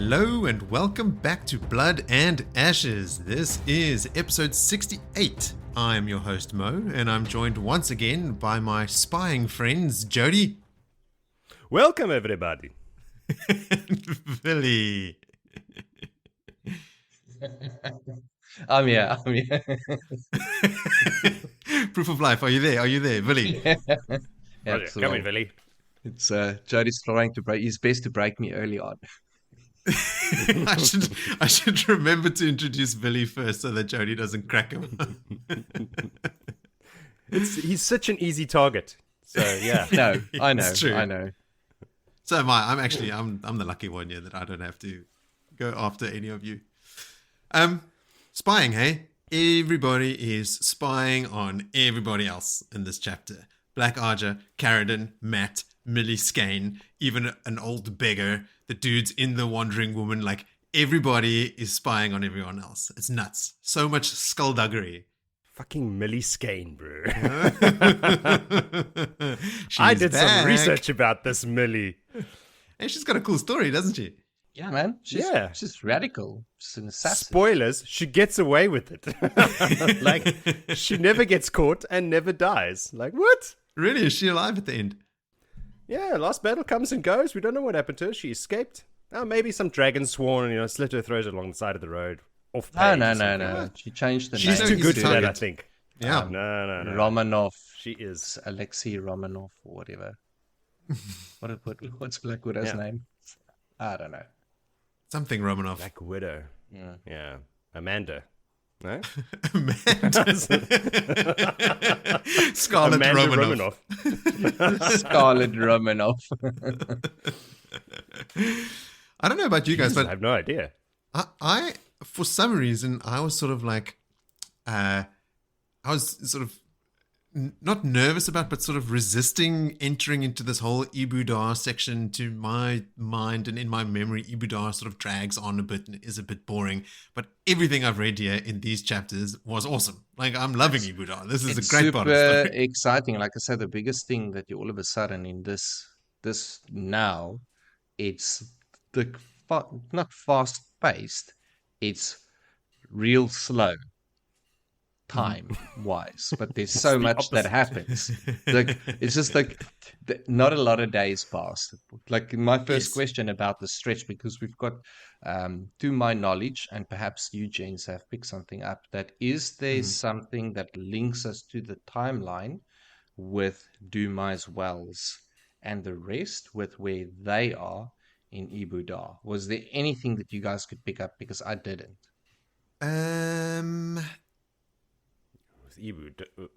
Hello and welcome back to Blood and Ashes. This is episode 68. I am your host Mo, and I'm joined once again by my spying friends Jody. Welcome everybody. And Billy. I'm here. Proof of life. Are you there, Billy? Absolutely. Come in, Billy. It's Jody's trying to break. He's best to break me early on. I should remember to introduce Billy first so that Jody doesn't crack him. He's such an easy target. So yeah. No, I know. It's true. I know. So am I. I'm the lucky one here that I don't have to go after any of you. Spying, hey? Everybody is spying on everybody else in this chapter. Black Arger, Carridin, Matt, Millie Skane, even an old beggar, the dudes in the Wandering Woman, like everybody is spying on everyone else. It's nuts. So much skullduggery. Fucking Millie Skane, bro. I did some research about this Millie. And she's got a cool story, doesn't she? Yeah, man. She's radical. She's an assassin. Spoilers, she gets away with it. Like, she never gets caught and never dies. Like, what? Really? Is she alive at the end? Yeah, last battle comes and goes. We don't know what happened to her. She escaped. Oh, maybe some dragon sworn, slit her throat along the side of the road. Off page No. She changed the name. She's too good for that, I think. Yeah. No. Romanov. She is. Alexei Romanov or whatever. What's Black Widow's name? I don't know. Something Romanov. Black Widow. Yeah. Amanda. No? Amanda. Scarlet Amanda Romanov. Scarlet Romanov. I don't know about you guys, but I have no idea. I for some reason, I was sort of like, not nervous about, but sort of resisting entering into this whole Ebou Dar section. To my mind and in my memory, Ebou Dar sort of drags on a bit and is a bit boring. But everything I've read here in these chapters was awesome. Like, I'm loving Ebou Dar. This is a great part of the story. story. Exciting. Like I said, the biggest thing that you all of a sudden in this now, it's not fast paced. It's real slow. Time wise, but there's so much that happens. Like, it's just like not a lot of days pass. Like, my first question about the stretch, because we've got, to my knowledge, and perhaps you gents have picked something up, that is there something that links us to the timeline with Dumai's Wells and the rest with where they are in Ebou Dar? Was there anything that you guys could pick up? Because I didn't.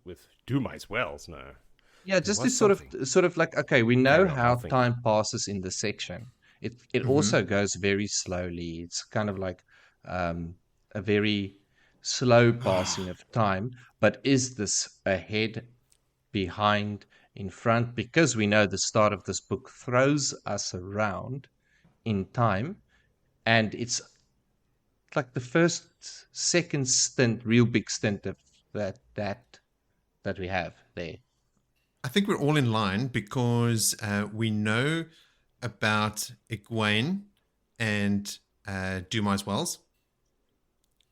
With Dumai's Wells, no. Yeah, just to sort of like, okay, we know how time passes in this section. It also goes very slowly. It's kind of like a very slow passing of time. But is this ahead, behind, in front? Because we know the start of this book throws us around in time, and it's like the second stint, real big stint of that we have there. I think we're all in line because we know about Egwene and Dumai's Wells.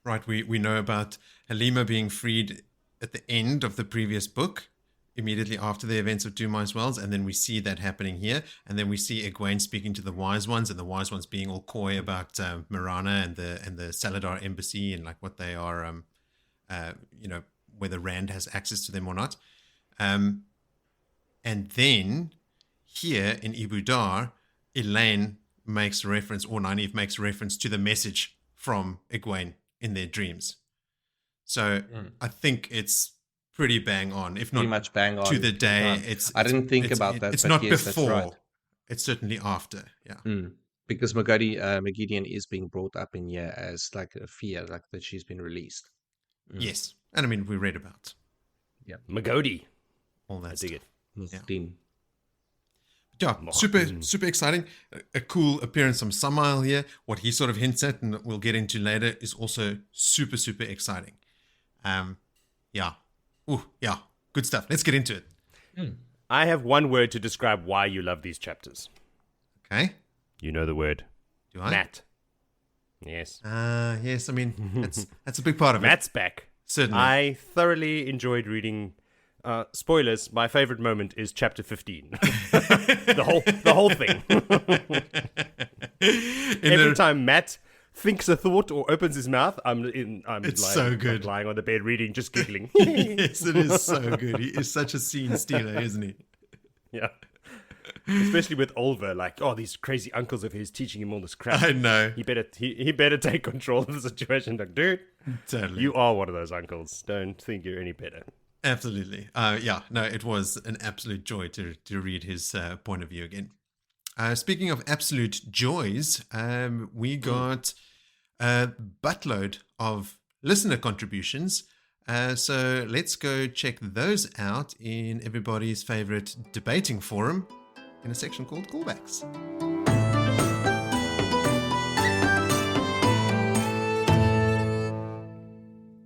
Right, we know about Halima being freed at the end of the previous book, immediately after the events of Dumai's Wells, and then we see that happening here, and then we see Egwene speaking to the Wise Ones, and the Wise Ones being all coy about Marana and the Saladar embassy and like what they are, whether Rand has access to them or not. And then here in Ebou Dar, Elayne makes reference, or Nynaeve makes reference to the message from Egwene in their dreams. So I think it's pretty bang on, if not pretty much bang on to the day. I didn't think about that. It's but not yes, before. That's right. It's certainly after. Yeah. Because Magidian is being brought up in here as like a fear, like that she's been released. Yes. And I mean, we read about. Yeah. Magodi. All that stuff. Yeah, super exciting. A cool appearance from Samael here. What he sort of hints at, and we'll get into later, is also super exciting. Yeah. Ooh, yeah. Good stuff. Let's get into it. I have one word to describe why you love these chapters. Okay. You know the word. Do I? Matt. Yes. Yes, I mean, that's a big part of it. Matt's back. Certainly. I thoroughly enjoyed reading. Spoilers, my favorite moment is chapter 15. the whole thing. Every time Matt thinks a thought or opens his mouth, so good. Lying on the bed reading, just giggling. Yes, it is so good. He is such a scene stealer, isn't he? Yeah. Especially with Olver, like, these crazy uncles of his teaching him all this crap. I know. He better take control of the situation. Like, dude, Totally. you are one of those uncles. Don't think you're any better. Absolutely. It was an absolute joy to read his point of view again. Speaking of absolute joys, we got a buttload of listener contributions. So let's go check those out in everybody's favorite debating forum in a section called Callbacks.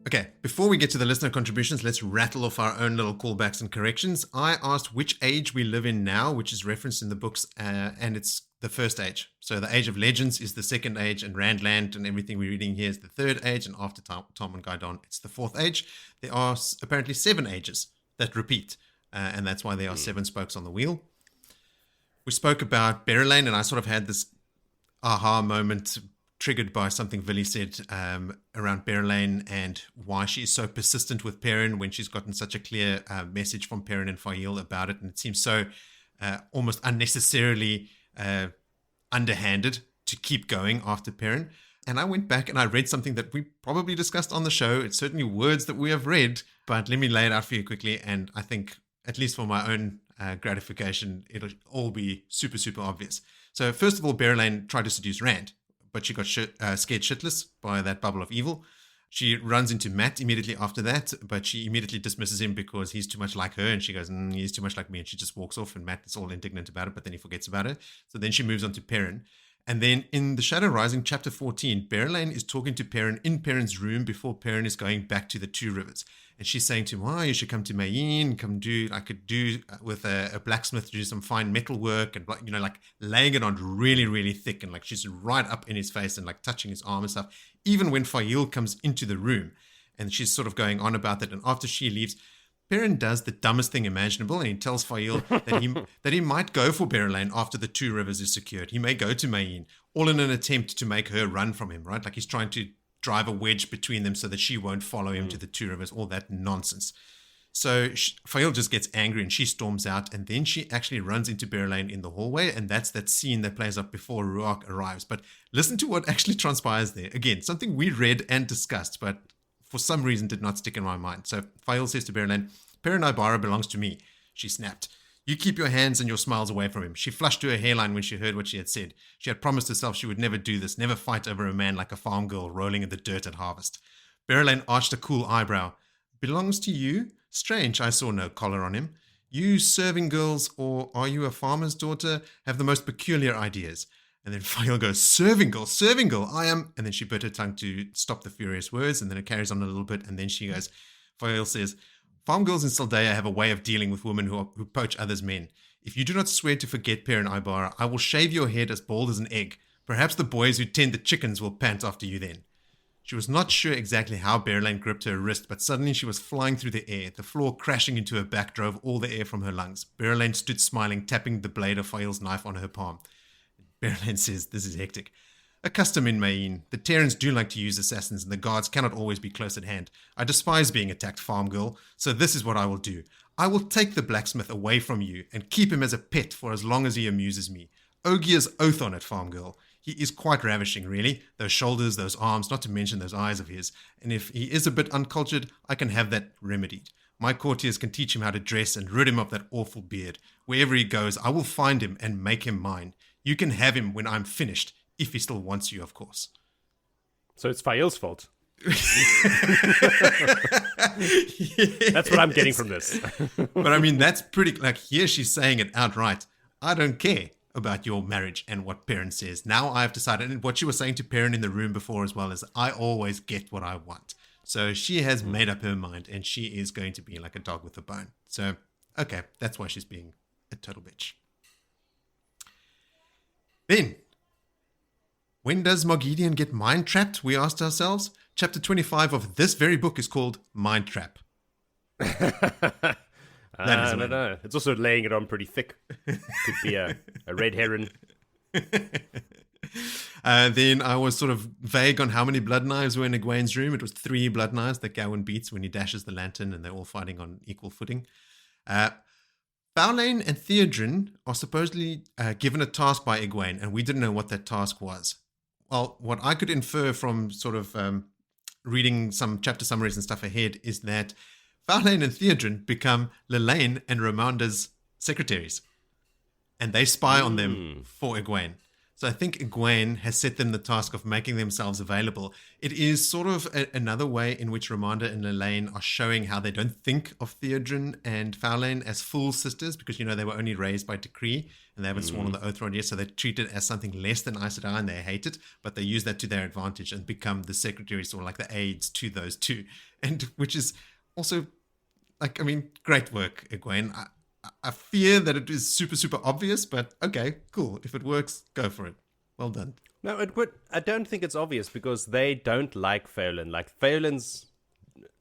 Okay, before we get to the listener contributions, let's rattle off our own little callbacks and corrections. I asked which age we live in now, which is referenced in the books, and it's the first age. So the Age of Legends is the second age, and Randland and everything we're reading here is the third age, and after Tom and Gaidon, it's the fourth age. There are apparently 7 ages that repeat, and that's why there are 7 spokes on the wheel. We spoke about Elayne, and I sort of had this aha moment triggered by something Villy said around Elayne and why she is so persistent with Perrin when she's gotten such a clear message from Perrin and Fail about it, and it seems so almost unnecessarily underhanded to keep going after Perrin. And I went back and I read something that we probably discussed on the show. It's certainly words that we have read, but let me lay it out for you quickly, and I think, at least for my own gratification, it'll all be super, super obvious. So first of all, Elayne tried to seduce Rand, but she got scared shitless by that bubble of evil. She runs into Matt immediately after that, but she immediately dismisses him because he's too much like her, and she goes, he's too much like me, and she just walks off, and Matt is all indignant about it, but then he forgets about it. So then she moves on to Perrin. And then in The Shadow Rising, chapter 14, Elayne is talking to Perrin in Perrin's room before Perrin is going back to the Two Rivers. And she's saying to him, you should come to Mayene, I could do with a blacksmith to do some fine metal work, and, like laying it on really, really thick, and like she's right up in his face and like touching his arm and stuff. Even when Fail comes into the room and she's sort of going on about that. And after she leaves, Perrin does the dumbest thing imaginable, and he tells Fail that he might go for Elayne after the Two Rivers is secured. He may go to Mayene, all in an attempt to make her run from him, right? Like he's trying to drive a wedge between them so that she won't follow him to the Two Rivers, all that nonsense. So Fail just gets angry and she storms out, and then she actually runs into Elayne in the hallway, and that's that scene that plays up before Ruach arrives. But listen to what actually transpires there. Again, something we read and discussed, but for some reason did not stick in my mind. So Fail says to Elayne, Perrin Ibara belongs to me. She snapped. You keep your hands and your smiles away from him. She flushed to her hairline when she heard what she had said. She had promised herself she would never do this, never fight over a man like a farm girl rolling in the dirt at harvest. Elayne arched a cool eyebrow. Belongs to you? Strange, I saw no collar on him. You serving girls, or are you a farmer's daughter, have the most peculiar ideas. And then Fail goes, serving girl, I am. And then she bit her tongue to stop the furious words, and then it carries on a little bit, and then she goes, Fail says, farm girls in Saldea have a way of dealing with women who poach others' men. If you do not swear to forget Perrin Ibara, I will shave your head as bald as an egg. Perhaps the boys who tend the chickens will pant after you then. She was not sure exactly how Elayne gripped her wrist, but suddenly she was flying through the air. The floor crashing into her back drove all the air from her lungs. Elayne stood smiling, tapping the blade of Fail's knife on her palm. Elayne says, this is hectic. A custom in Mayene. The Terrans do like to use assassins, and the guards cannot always be close at hand. I despise being attacked, farm girl, so this is what I will do. I will take the blacksmith away from you and keep him as a pet for as long as he amuses me. Ogier's oath on it, farm girl. He is quite ravishing, really. Those shoulders, those arms, not to mention those eyes of his. And if he is a bit uncultured, I can have that remedied. My courtiers can teach him how to dress and rid him of that awful beard. Wherever he goes, I will find him and make him mine. You can have him when I'm finished. If he still wants you, of course. So it's Fael's fault. That's what I'm getting from this. But I mean, that's pretty, like, here she's saying it outright. I don't care about your marriage and what Perrin says. Now I've decided, and what she was saying to Perrin in the room before as well, is I always get what I want. So she has made up her mind, and she is going to be like a dog with a bone. So, okay, that's why she's being a total bitch. Then, when does Moghedian get mind trapped? We asked ourselves. Chapter 25 of this very book is called Mind Trap. I don't know. It's also laying it on pretty thick. Could be a red heron. Then I was sort of vague on how many blood knives were in Egwene's room. It was 3 blood knives that Gawain beats when he dashes the lantern, and they're all fighting on equal footing. Faolain and Theodrin are supposedly given a task by Egwene, and we didn't know what that task was. Well, what I could infer from sort of reading some chapter summaries and stuff ahead is that Faolain and Theodrin become Elayne and Ramanda's secretaries, and they spy on them for Egwene. So I think Egwene has set them the task of making themselves available. It is sort of another way in which Ramanda and Elayne are showing how they don't think of Theodrin and Faolain as full sisters, because, you know, they were only raised by decree and they haven't sworn on the oath yet, so they treat it as something less than Aes Sedai and they hate it, but they use that to their advantage and become the secretaries or like the aides to those two. And which is also, like, I mean, great work, Egwene. I fear that it is super, super obvious, but okay, cool. If it works, go for it. Well done. No, I don't think it's obvious because they don't like Faolain. Like, Faolin's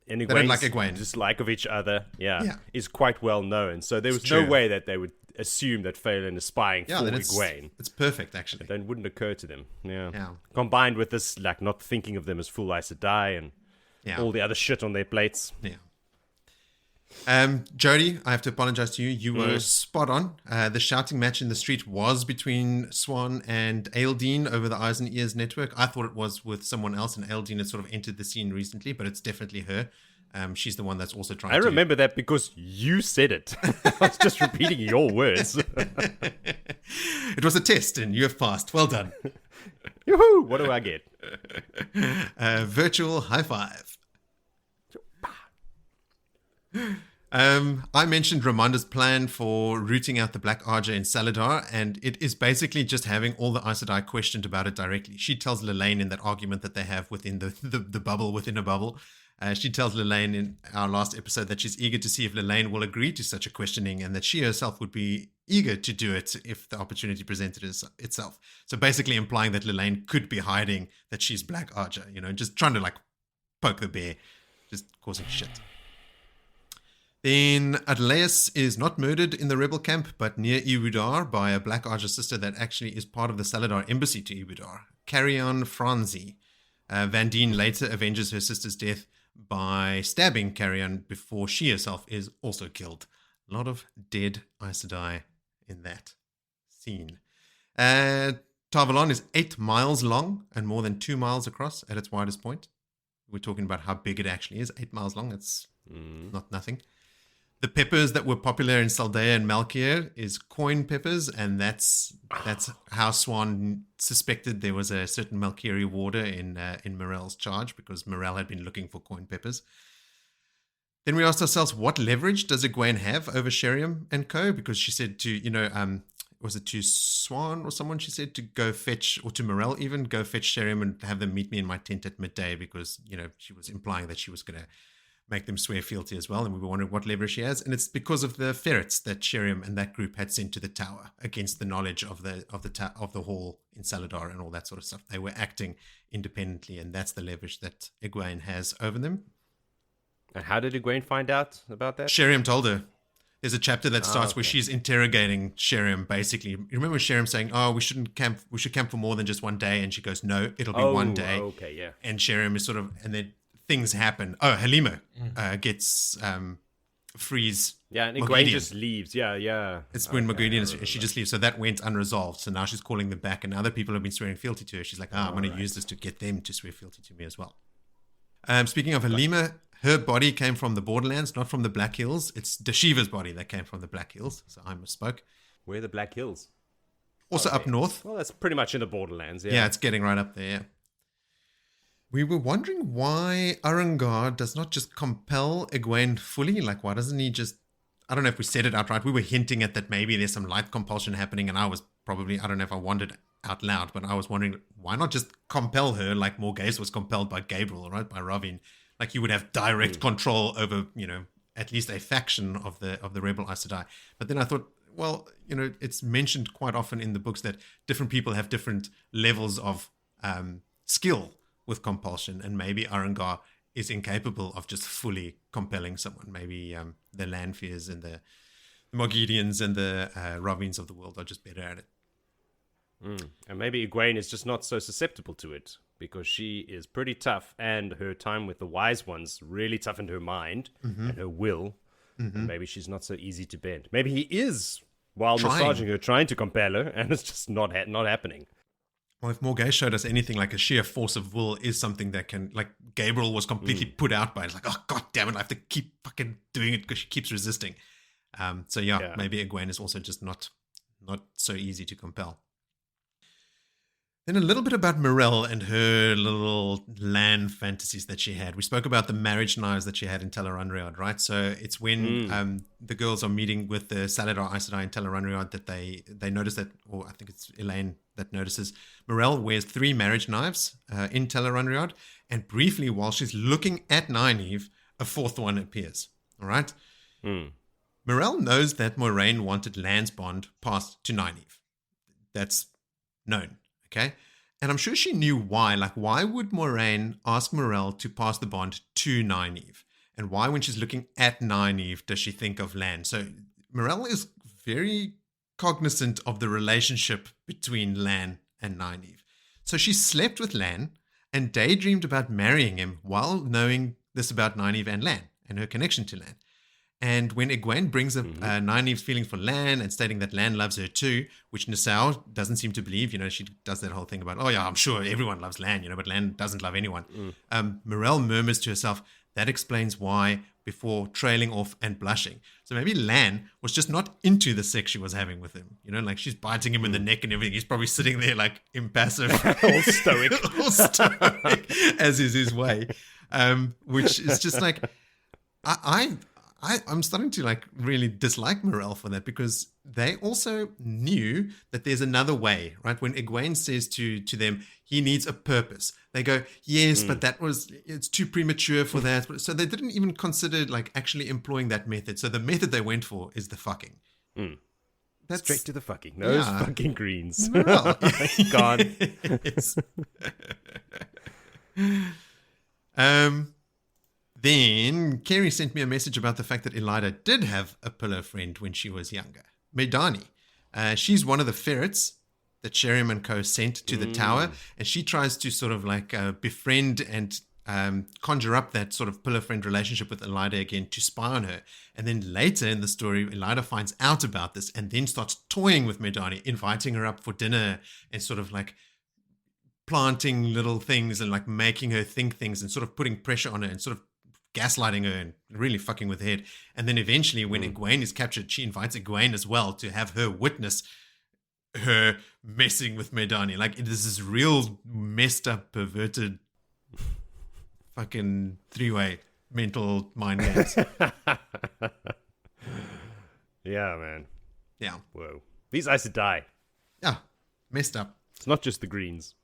and They don't like Egwene's Egwene. dislike of each other, Yeah. is quite well known. So there was It's no true. way that they would assume that Faolain is spying for then Egwene. it's perfect, actually. That wouldn't occur to them. Yeah. Yeah. Combined with this, like, not thinking of them as full Aes Sedai and Yeah. all the other shit on their plates. Yeah. Jody, I have to apologize to you. You were spot on. The shouting match in the street was between Swan and Aeldine over the Eyes and Ears network. I thought it was with someone else, and Aeldine had sort of entered the scene recently, but it's definitely her. She's the one that's also trying I to... remember that because you said it. I was just repeating your words. It was a test, and you have passed. Well done. Yoo-hoo! What do I get? Virtual high five. I mentioned Ramanda's plan for rooting out the Black Arger in Saladar, and it is basically just having all the Aes Sedai questioned about it directly. She tells Elayne in that argument that they have within the bubble within a bubble. She tells Elayne in our last episode that she's eager to see if Elayne will agree to such a questioning, and that she herself would be eager to do it if the opportunity presented itself. So basically implying that Elayne could be hiding that she's Black Arger, you know, just trying to like poke the bear, just causing shit. Then Adelaus is not murdered in the rebel camp, but near Ebou Dar by a Black Arger sister that actually is part of the Saladar embassy to Ebou Dar, Carrion Franzi. Vandine later avenges her sister's death by stabbing Carrion before she herself is also killed. A lot of dead Aes Sedai in that scene. Tarvalon is 8 miles long and more than 2 miles across at its widest point. We're talking about how big it actually is. 8 miles long, that's not nothing. The peppers that were popular in Saldea and Malkier is coin peppers, and that's how Swan suspected there was a certain Malkiri warder in Morel's charge, because Morel had been looking for coin peppers. Then we asked ourselves, what leverage does Egwene have over Sheriam and co? Because she said to, was it to Swan or someone, she said to go fetch, or to Morel even, go fetch Sheriam and have them meet me in my tent at midday, because, you know, she was implying that she was going to make them swear fealty as well, and we were wondering what leverage she has, and it's because of the ferrets that Sheriam and that group had sent to the tower against the knowledge of the hall in Saladar and all that sort of stuff. They were acting independently, and that's the leverage that Egwene has over them. And how did Egwene find out about that? Sheriam told her. There's a chapter that starts where she's interrogating Sheriam, basically. You remember Sheriam saying, we should camp for more than just one day, and she goes, no, it'll be one day. Okay, yeah. And Sheriam is sort of, and then things happen. Halima gets frees. Yeah, and Egwene just leaves. Yeah. It's when Moghedian she just leaves. So that went unresolved. So now she's calling them back, and other people have been swearing fealty to her. She's like, I'm going to use this to get them to swear fealty to me as well. Speaking of Halima, her body came from the Borderlands, not from the Black Hills. It's Dashiva's body that came from the Black Hills. So I misspoke. Where are the Black Hills? Also up north. Well, that's pretty much in the Borderlands. Yeah, it's getting right up there. Yeah. We were wondering why Arangar does not just compel Egwene fully. Like, why doesn't he just... I don't know if we said it outright. We were hinting at that maybe there's some light compulsion happening, and I was probably... I don't know if I wondered out loud, but I was wondering, why not just compel her like Morghese was compelled by Gabriel, right? By Ravin. Like, you would have direct control over, you know, at least a faction of the rebel Aes Sedai. But then I thought, well, you know, it's mentioned quite often in the books that different people have different levels of skill with compulsion, and maybe Arangar is incapable of just fully compelling someone. Maybe the Lanfears and the Mogedians and the Ravines of the world are just better at it. And maybe Egwene is just not so susceptible to it because she is pretty tough, and her time with the wise ones really toughened her mind and her will. And maybe she's not so easy to bend. Maybe he is, while massaging her, trying to compel her, and it's just not happening. Well, if Morgay showed us anything, like a sheer force of will is something that can, like Gabriel was completely put out by it. It's like, oh, God damn it, I have to keep fucking doing it because she keeps resisting. So maybe Egwene is also just not so easy to compel. Then a little bit about Morel and her little land fantasies that she had. We spoke about the marriage knives that she had in Tel'aran'rhiod, right? So it's when the girls are meeting with the Saladar, Aes Sedai, and Tel'aran'rhiod that they notice that, or I think it's Elayne that notices, Morel wears 3 marriage knives in Tel'aran'rhiod, and briefly while she's looking at Nynaeve, a 4th one appears, all right? Morel knows that Moiraine wanted Lan's bond passed to Nynaeve. That's known. Okay, and I'm sure she knew why. Like, why would Moiraine ask Morel to pass the bond to Nynaeve? And why, when she's looking at Nynaeve, does she think of Lan? So Morel is very cognizant of the relationship between Lan and Nynaeve. So she slept with Lan and daydreamed about marrying him while knowing this about Nynaeve and Lan and her connection to Lan. And when Egwene brings up Nynaeve's feelings for Lan and stating that Lan loves her too, which Nassau doesn't seem to believe, she does that whole thing about, oh yeah, I'm sure everyone loves Lan, but Lan doesn't love anyone. Morel murmurs to herself, that explains why, before trailing off and blushing. So maybe Lan was just not into the sex she was having with him. Like she's biting him in the neck and everything. He's probably sitting there like impassive. All stoic. All stoic, as is his way. Which is just like, I'm starting to like really dislike Morel for that, because they also knew that there's another way, right? When Egwene says to them, he needs a purpose, they go, yes, but it's too premature for that. So they didn't even consider like actually employing that method. So the method they went for is the fucking. That's straight to the fucking. Those fucking greens. Morel. Gone. Yes. Then Kerry sent me a message about the fact that Elida did have a pillow friend when she was younger. Medani. She's one of the ferrets that Sheriam and Co. sent to the tower, and she tries to sort of like befriend and conjure up that sort of pillow friend relationship with Elida again to spy on her. And then later in the story, Elida finds out about this and then starts toying with Medani, inviting her up for dinner and sort of like planting little things and like making her think things and sort of putting pressure on her and sort of gaslighting her and really fucking with her head. And then eventually when Egwene is captured, she invites Egwene as well to have her witness her messing with Medani. Like, this is real messed up, perverted fucking 3-way mental mind games. Yeah, man. Yeah. Whoa. These Aes Sedai. Yeah. Messed up. It's not just the greens.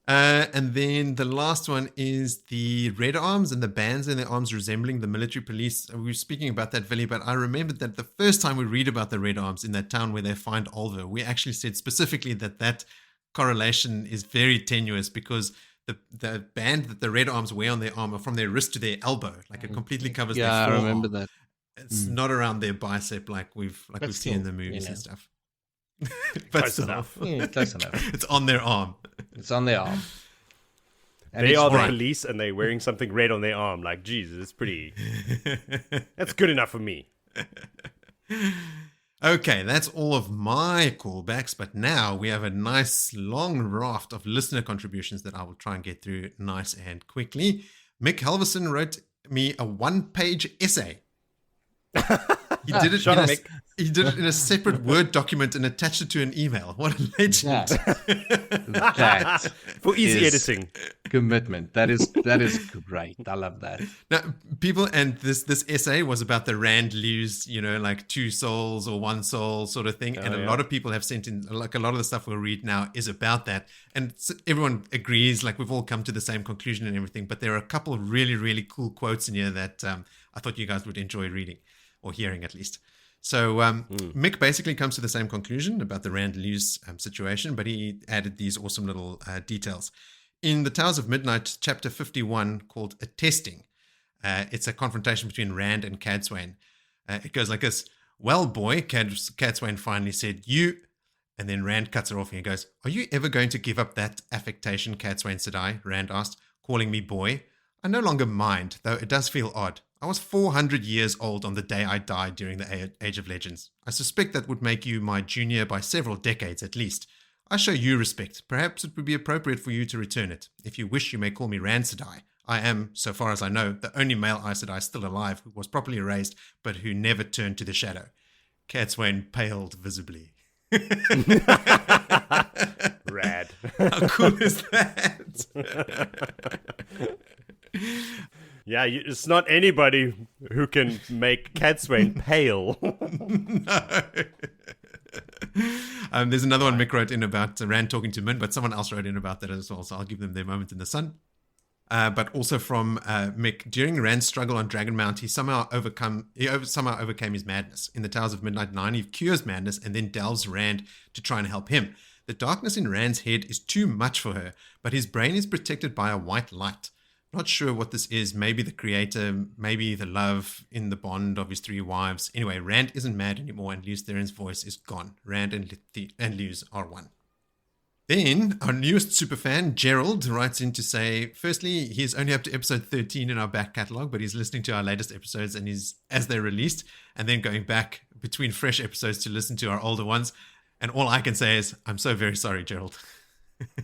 And then the last one is the red arms and the bands in their arms resembling the military police. We were speaking about that, Villy, but I remembered that the first time we read about the red arms in that town where they find Olver, we actually said specifically that correlation is very tenuous, because the band that the red arms wear on their arm are from their wrist to their elbow. Like, it completely covers their forearm. Yeah, I remember that. It's not around their bicep like we've seen in the movies and stuff. But Close enough. Yeah, close enough. It's on their arm. It's on their arm. And they are the right. police, and they're wearing something red on their arm. Like, Jesus, it's pretty. That's good enough for me. Okay, that's all of my callbacks, but now we have a nice long raft of listener contributions that I will try and get through nice and quickly. Mick Halverson wrote me a 1-page essay. He did it in a separate Word document and attached it to an email. What a legend. That For easy is editing. commitment. That is great. I love that. Now, people, and this essay was about the Rand lose, like 2 souls or 1 soul sort of thing. And a lot of people have sent in, like, a lot of the stuff we'll read now is about that. And everyone agrees, like, we've all come to the same conclusion and everything. But there are a couple of really, really cool quotes in here that I thought you guys would enjoy reading, or hearing at least. So Mick basically comes to the same conclusion about the Rand Lewis situation, but he added these awesome little details. In the Towers of Midnight, chapter 51, called A Testing, it's a confrontation between Rand and Cadsuane. It goes like this. Well, boy, Cadsuane finally said, you... And then Rand cuts her off and he goes, are you ever going to give up that affectation, Cadsuane Sedai? Rand asked, calling me boy. I no longer mind, though it does feel odd. I was 400 years old on the day I died during the Age of Legends. I suspect that would make you my junior by several decades at least. I show you respect. Perhaps it would be appropriate for you to return it. If you wish, you may call me Rand Sedai. I am, so far as I know, the only male Aes Sedai still alive who was properly raised, but who never turned to the shadow. Cadsuane paled visibly. Rad. How cool is that? Yeah, it's not anybody who can make Cadsuane pale. No. There's another one Mick wrote in about Rand talking to Min, but someone else wrote in about that as well, so I'll give them their moment in the sun. But also from Mick, during Rand's struggle on Dragonmount, he somehow overcame his madness. In the Towers of Midnight, Nynaeve cures madness and then delves Rand to try and help him. The darkness in Rand's head is too much for her, but his brain is protected by a white light. Not sure what this is. Maybe the creator, maybe the love in the bond of his three wives. Anyway, Rand isn't mad anymore and Lews Theron's voice is gone. Rand and Lews are one. Then, our newest superfan, Gerald, writes in to say, firstly, he's only up to episode 13 in our back catalogue, but he's listening to our latest episodes and as they're released, and then going back between fresh episodes to listen to our older ones. And all I can say is, I'm so very sorry, Gerald.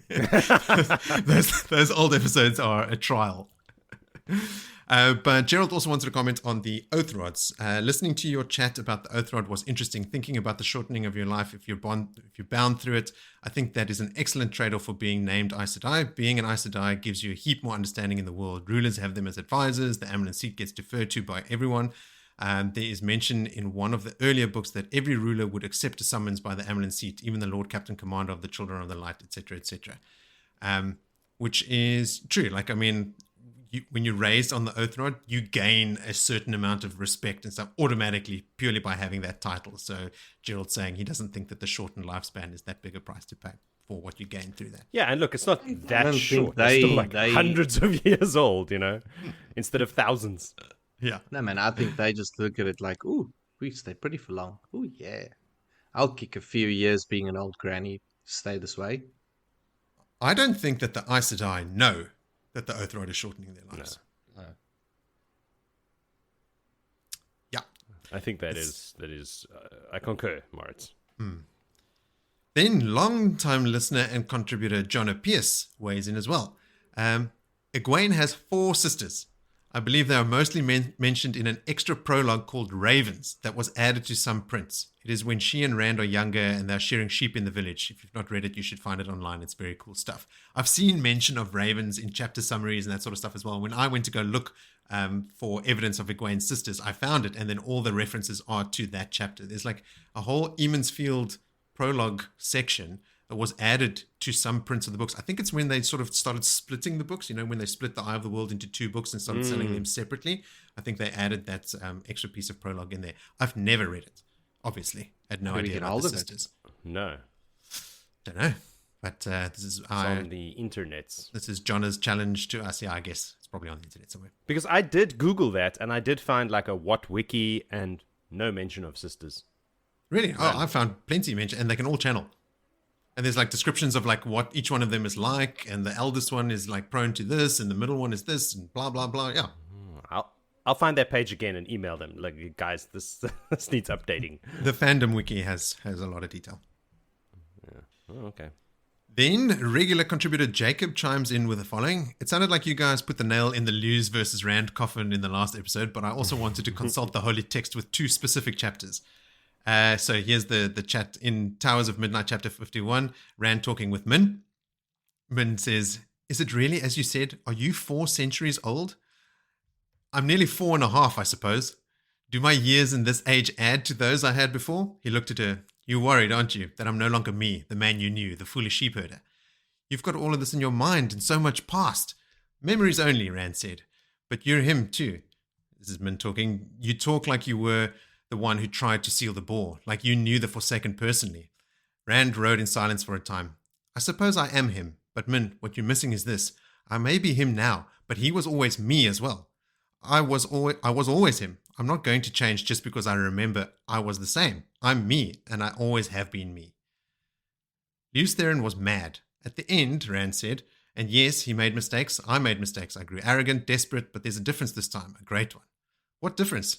those old episodes are a trial. But Gerald also wanted to comment on the Oath Rods. Listening to your chat about the Oath Rod was interesting. Thinking about the shortening of your life if you're bound through it, I think that is an excellent trade-off for being named Aes Sedai. Being an Aes Sedai gives you a heap more understanding in the world. Rulers have them as advisors. The Amyrlin seat gets deferred to by everyone. There is mention in one of the earlier books that every ruler would accept a summons by the Amyrlin seat, even the Lord Captain Commander of the Children of the Light, etc., etc. Which is true. Like, I mean, when you're raised on the Oath Rod, you gain a certain amount of respect and stuff automatically, purely by having that title. So Gerald's saying he doesn't think that the shortened lifespan is that big a price to pay for what you gain through that. Yeah, and look, it's not that short. They're still like hundreds of years old, instead of thousands. Yeah. No, man, I think they just look at it like, ooh, we stay pretty for long. Ooh, yeah. I'll kick a few years being an old granny, stay this way. I don't think that the Aes Sedai know that the Oath Rod is shortening their lives. No. Yeah. I think that is. I concur, Moritz. Then long-time listener and contributor John O'Pearce weighs in as well. Egwene has 4 sisters. I believe they are mostly mentioned in an extra prologue called Ravens that was added to some prints. It is when she and Rand are younger and they're shearing sheep in the village. If you've not read it, you should find it online. It's very cool stuff. I've seen mention of ravens in chapter summaries and that sort of stuff as well. When I went to go look for evidence of Egwene's sisters, I found it, and then all the references are to that chapter. There's like a whole Emansfield prologue section that was added to some prints of the books. I think it's when they sort of started splitting the books, when they split the Eye of the World into 2 books and started selling them separately. I think they added that extra piece of prologue in there. I've never read it, obviously. I had no idea about the sisters. No. Don't know. But this is on the internets. This is Jonna's challenge to us. Yeah, I guess it's probably on the internet somewhere. Because I did Google that, and I did find like a what wiki and no mention of sisters. Really? Oh, I found plenty mention, and they can all channel. And there's like descriptions of like what each one of them is like, and the eldest one is like prone to this, and the middle one is this, and blah blah blah. Yeah. I'll find that page again and email them. Like, guys, this needs updating. The fandom wiki has a lot of detail. Yeah. Oh, okay. Then regular contributor Jacob chimes in with the following. It sounded like you guys put the nail in the Lews versus Rand coffin in the last episode, but I also wanted to consult the holy text with 2 specific chapters. So here's the chat in Towers of Midnight, chapter 51, Rand talking with Min. Min says, is it really as you said? Are you 4 centuries old? I'm nearly 4.5, I suppose. Do my years in this age add to those I had before? He looked at her. You're worried, aren't you, that I'm no longer me, the man you knew, the foolish sheep herder? You've got all of this in your mind and so much past. Memories only, Rand said. But you're him too. This is Min talking. You talk like you were the one who tried to seal the bore, like you knew the Forsaken personally. Rand rode in silence for a time. I suppose I am him, but Min, what you're missing is this. I may be him now, but he was always me as well. I was always him. I'm not going to change just because I remember I was the same. I'm me, and I always have been me. Lews Therin was mad. At the end, Rand said, and yes, he made mistakes. I made mistakes. I grew arrogant, desperate, but there's a difference this time, a great one. What difference?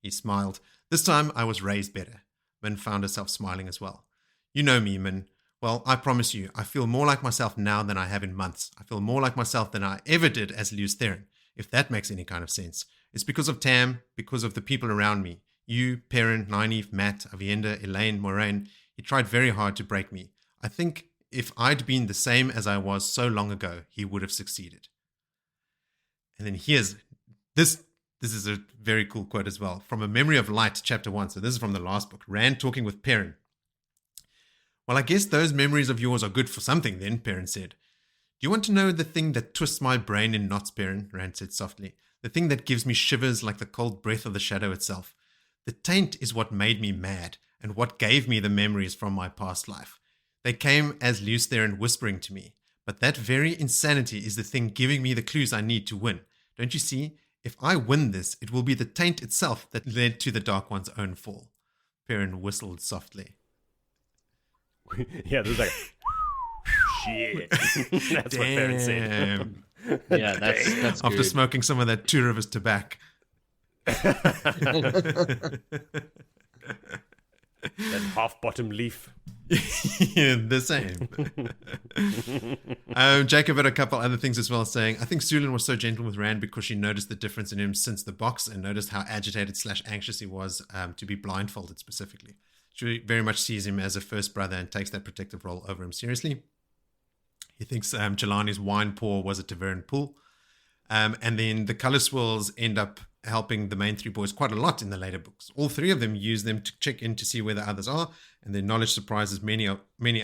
He smiled. This time I was raised better. Min found herself smiling as well. You know me, Min. Well, I promise you, I feel more like myself now than I have in months. I feel more like myself than I ever did as Lews Therin, if that makes any kind of sense. It's because of Tam, because of the people around me. You, Perrin, Nynaeve, Mat, Aviendha, Elayne, Moiraine. He tried very hard to break me. I think if I'd been the same as I was so long ago, he would have succeeded. And then here's this. This is a very cool quote as well. From A Memory of Light, chapter 1. So this is from the last book. Rand talking with Perrin. Well, I guess those memories of yours are good for something then, Perrin said. Do you want to know the thing that twists my brain in knots, Perrin? Rand said softly. The thing that gives me shivers like the cold breath of the shadow itself. The taint is what made me mad and what gave me the memories from my past life. They came as Lews Therin whispering to me. But that very insanity is the thing giving me the clues I need to win. Don't you see? If I win this, it will be the taint itself that led to the Dark One's own fall. Perrin whistled softly. Yeah, there's like, shit. That's what Perrin said. Yeah, that's After good. smoking some of that Two Rivers tobacco. That half-bottom leaf. Yeah, the same. Jacob had a couple other things as well, saying, I think Sulin was so gentle with Rand because she noticed the difference in him since the box and noticed how agitated / anxious he was to be blindfolded specifically. She very much sees him as a first brother and takes that protective role over him seriously. He thinks Jelani's wine pour was a tavern pool. And then the color swirls end up helping the main three boys quite a lot in the later books. All three of them use them to check in to see where the others are, and their knowledge surprises many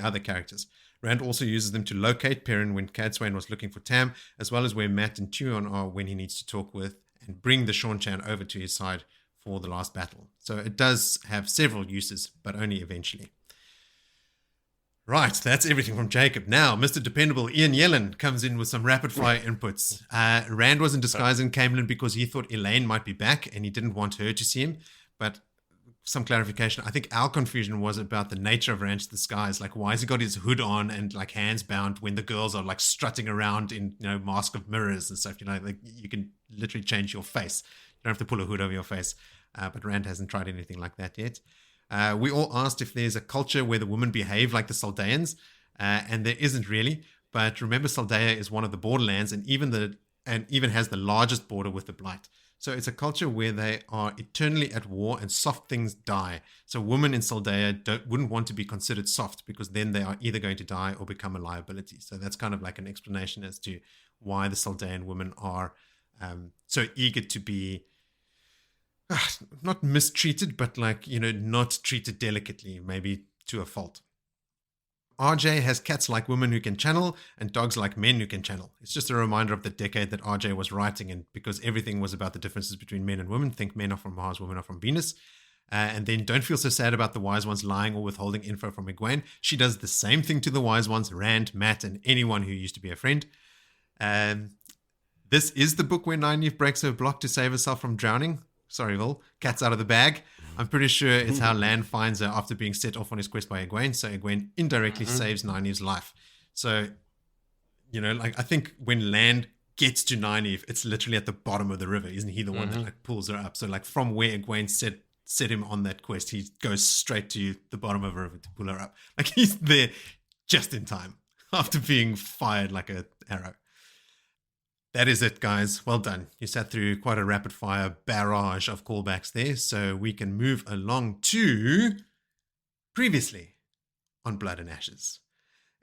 other characters. Rand also uses them to locate Perrin when Cadsuane was looking for Tam, as well as where Mat and Tuon are when he needs to talk with, and bring the Seanchan over to his side for the last battle. So it does have several uses, but only eventually. Right, that's everything from Jacob. Now, Mr. Dependable Ian Yellen comes in with some rapid-fire inputs. Rand was in disguise in Camelin because he thought Elayne might be back and he didn't want her to see him. But some clarification, I think our confusion was about the nature of Rand's disguise. Like, why has he got his hood on and, like, hands bound when the girls are, like, strutting around in, mask of mirrors and stuff? Like, you can literally change your face. You don't have to pull a hood over your face. But Rand hasn't tried anything like that yet. We all asked if there's a culture where the women behave like the Saldeans, and there isn't really. But remember, Saldea is one of the borderlands, and even has the largest border with the Blight. So it's a culture where they are eternally at war, and soft things die. So women in Saldea wouldn't want to be considered soft because then they are either going to die or become a liability. So that's kind of like an explanation as to why the Saldean women are so eager to be. Not mistreated, but not treated delicately, maybe to a fault. RJ has cats like women who can channel and dogs like men who can channel. It's just a reminder of the decade that RJ was writing in, because everything was about the differences between men and women. Think men are from Mars, women are from Venus. And then don't feel so sad about the wise ones lying or withholding info from Egwene. She does the same thing to the wise ones, Rand, Mat, and anyone who used to be a friend. This is the book where Nynaeve breaks her block to save herself from drowning. Sorry, Will. Cat's out of the bag. I'm pretty sure it's how Lan finds her after being set off on his quest by Egwene. So Egwene indirectly saves Nynaeve's life. So, I think when Lan gets to Nynaeve, it's literally at the bottom of the river. Isn't he the one that pulls her up? So from where Egwene set him on that quest, he goes straight to the bottom of the river to pull her up. He's there just in time after being fired like an arrow. That is it, guys. Well done. You sat through quite a rapid-fire barrage of callbacks there, so we can move along to previously on Blood and Ashes.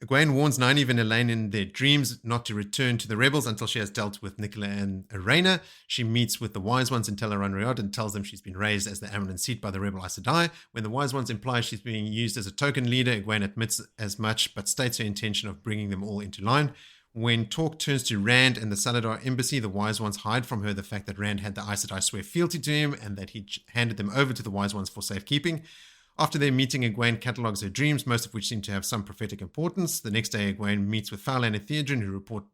Egwene warns Nynaeve and Elayne in their dreams not to return to the rebels until she has dealt with Nicola and Irena. She meets with the Wise Ones in Teleran Riad and tells them she's been raised as the Amyrlin seat by the rebel Aes Sedai. When the Wise Ones imply she's being used as a token leader, Egwene admits as much, but states her intention of bringing them all into line. When talk turns to Rand and the Saladar embassy, the Wise Ones hide from her the fact that Rand had the Aes Sedai swear fealty to him and that he handed them over to the Wise Ones for safekeeping. After their meeting, Egwene catalogues her dreams, most of which seem to have some prophetic importance. The next day, Egwene meets with Fowlan and Theodrin, who report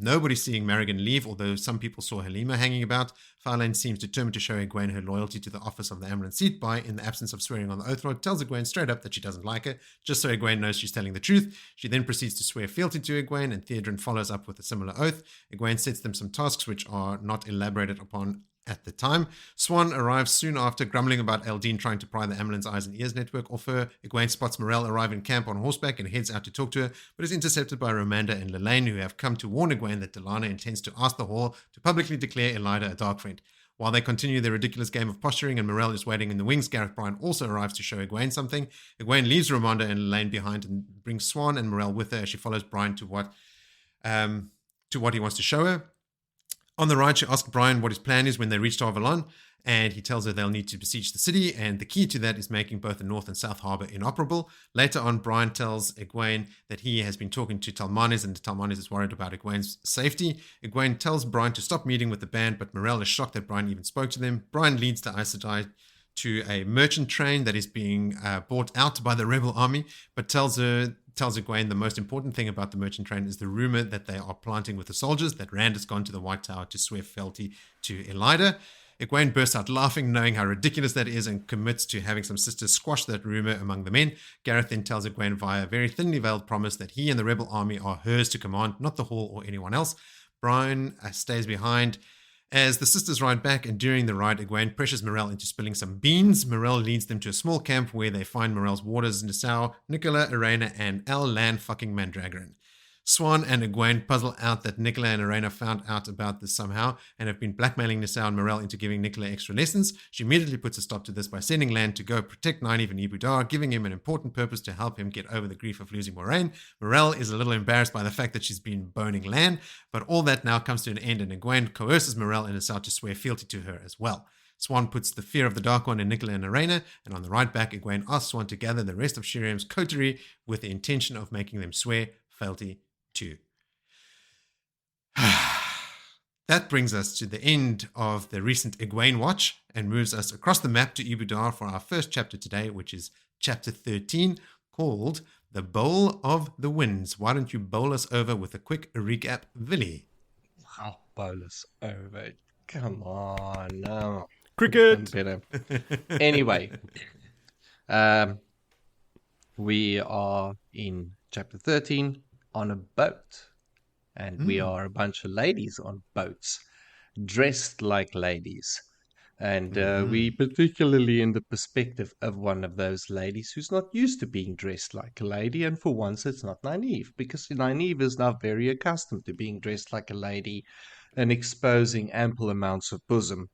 nobody seeing Marigan leave, although some people saw Halima hanging about. Fowlan seems determined to show Egwene her loyalty to the office of the Amyrlin Seat by, in the absence of swearing on the Oath Rod, tells Egwene straight up that she doesn't like her, just so Egwene knows she's telling the truth. She then proceeds to swear fealty to Egwene, and Theodrin follows up with a similar oath. Egwene sets them some tasks which are not elaborated upon at the time. Swan arrives soon after, grumbling about Eldine trying to pry the Amyrlin's eyes and ears network off her. Egwene spots Morel arrive in camp on horseback and heads out to talk to her, but is intercepted by Romanda and Elayne, who have come to warn Egwene that Delana intends to ask the Hall to publicly declare Elaida a dark friend. While they continue their ridiculous game of posturing and Morel is waiting in the wings, Gareth Bryan also arrives to show Egwene something. Egwene leaves Romanda and Elayne behind and brings Swan and Morel with her as she follows Bryan to what he wants to show her. On the ride, she asks Bryan what his plan is when they reach Avalon, and he tells her they'll need to besiege the city, and the key to that is making both the North and South Harbour inoperable. Later on, Bryan tells Egwene that he has been talking to Talmanes, and Talmanes is worried about Egwene's safety. Egwene tells Bryan to stop meeting with the band, but Morel is shocked that Bryan even spoke to them. Bryan leads the Aes Sedai to a merchant train that is being bought out by the rebel army, but tells Egwene the most important thing about the merchant train is the rumor that they are planting with the soldiers, that Rand has gone to the White Tower to swear fealty to Elaida. Egwene bursts out laughing, knowing how ridiculous that is, and commits to having some sisters squash that rumor among the men. Gareth then tells Egwene via a very thinly veiled promise that he and the rebel army are hers to command, not the Hall or anyone else. Bryan stays behind as the sisters ride back, and during the ride, Egwene pressures Morel into spilling some beans. Morel leads them to a small camp where they find Morel's warders Nassau, Nicola, Irena, and Land fucking Mandragoran. Swan and Egwene puzzle out that Nicola and Irena found out about this somehow and have been blackmailing Nassau and Morel into giving Nicola extra lessons. She immediately puts a stop to this by sending Land to go protect Nynaeve and Ebou Dar, giving him an important purpose to help him get over the grief of losing Moraine. Morel is a little embarrassed by the fact that she's been boning Land, but all that now comes to an end, and Egwene coerces Morel and Nassau to swear fealty to her as well. Swan puts the fear of the Dark One in Nicola and Irena, and on the ride back, Egwene asks Swan to gather the rest of Shiriam's coterie with the intention of making them swear fealty to. That brings us to the end of the recent Egwene watch and moves us across the map to Ebou Dar for our first chapter today, which is chapter 13, called The Bowl of the Winds. Why don't you bowl us over with a quick recap, Villy? I'll bowl us over. Come on. No. Cricket! Better. Anyway, we are in chapter 13 on a boat. And we are a bunch of ladies on boats, dressed like ladies. And we particularly in the perspective of one of those ladies who's not used to being dressed like a lady. And for once, it's not Nynaeve, because Nynaeve is now very accustomed to being dressed like a lady and exposing ample amounts of bosom.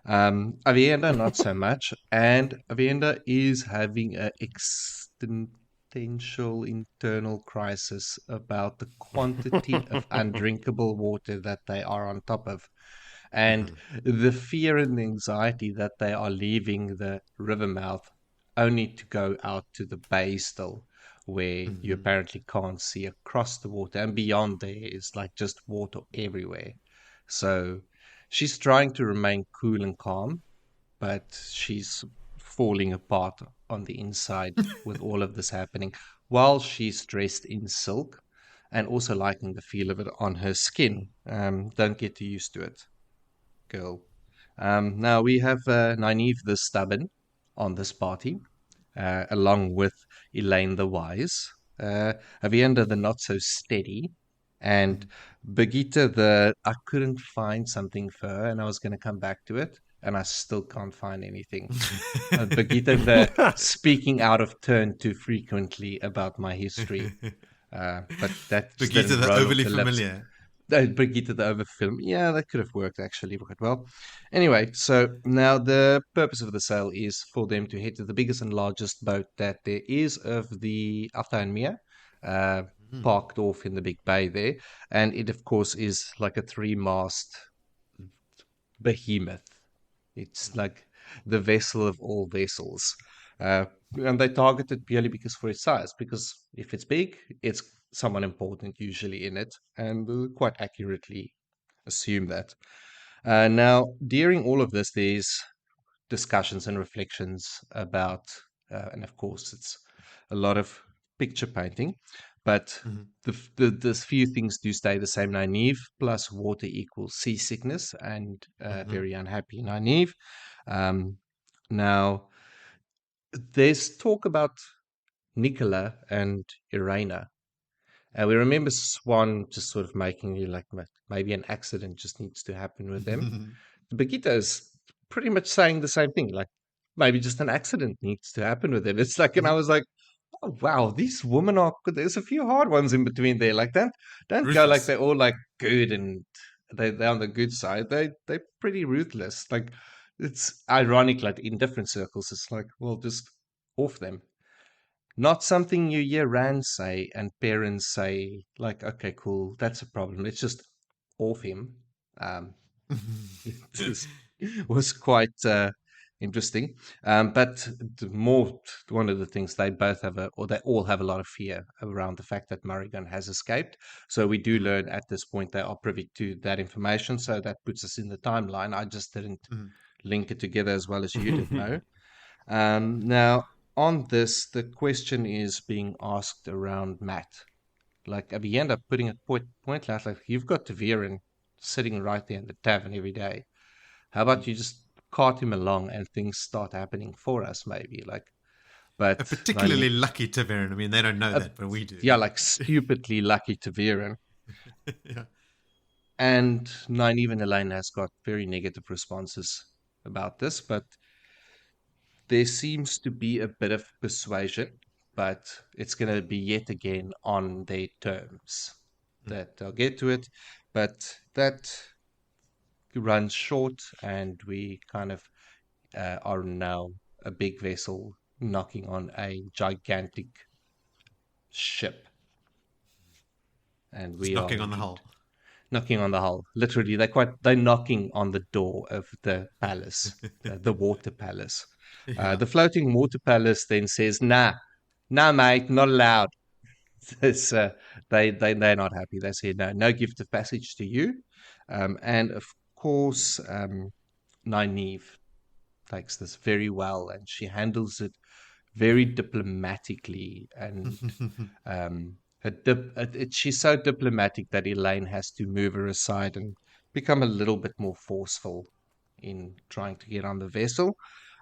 Aviendha, not so much. And Aviendha is having an existential internal crisis about the quantity of undrinkable water that they are on top of, and the fear and the anxiety that they are leaving the river mouth only to go out to the bay still, where you apparently can't see across the water, and beyond there is like just water everywhere. So she's trying to remain cool and calm, but she's falling apart on the inside with all of this happening, while she's dressed in silk and also liking the feel of it on her skin. Don't get too used to it, girl. Now we have Nynaeve the Stubborn on this party, along with Elayne the Wise, Aviendha the Not So Steady, and Birgitte the I couldn't find something for her and I was going to come back to it. And I still can't find anything. Birgitte the speaking out of turn too frequently about my history. But that Birgitte the overly familiar. Birgitte the over film. Yeah, that could have worked actually quite well. Anyway, so now the purpose of the sail is for them to head to the biggest and largest boat that there is of the Afta and Mia, parked off in the big bay there. And it, of course, is like a 3-mast behemoth. It's like the vessel of all vessels. And they target it purely because for its size. Because if it's big, it's someone important usually in it, and quite accurately assume that. Now, during all of this, there's discussions and reflections about, and of course, it's a lot of picture painting, but the few things do stay the same. Nynaeve plus water equals seasickness and very unhappy Nynaeve. Now, there's talk about Nicola and Irena. We remember Swan just sort of making you like maybe an accident just needs to happen with them. Birgitta is pretty much saying the same thing, like maybe just an accident needs to happen with them. It's like, and I was like, oh wow, these women are good. There's a few hard ones in between there. Like don't go like Ruthless. they're all like good and they're on the good side. They're pretty ruthless. Like it's ironic, like in different circles, it's like, well, just off them. Not something you hear Rand say and parents say, like, okay, cool, that's a problem. Let's just off him. It was quite interesting. But one of the things they both have, or they all have a lot of fear around the fact that Murrigan has escaped. So we do learn at this point they are privy to that information. So that puts us in the timeline. I just didn't link it together as well as you did know. Now, on this, the question is being asked around Matt. Like Aviendha putting it point out, like you've got Taviran sitting right there in the tavern every day. How about you just cart him along and things start happening for us, maybe? Like, A but particularly lucky Taveran. I mean, they don't know that, but we do. yeah, like stupidly lucky Taviran. Yeah. And Nynaeve and Elayne has got very negative responses about this, but there seems to be a bit of persuasion, but it's going to be yet again on their terms. That I'll get to it, but that runs short, and we kind of are now a big vessel knocking on a gigantic ship, and Just we are knocking on the indeed hull. knocking on the hull. Literally, they're knocking on the door of the palace, the water palace. Yeah. The floating water palace then says, "Nah, nah, mate, not allowed." It's, they're not happy. They say, "No gift of passage to you." And of course, Nynaeve takes this very well, and she handles it very diplomatically and she's so diplomatic that Elayne has to move her aside and become a little bit more forceful in trying to get on the vessel.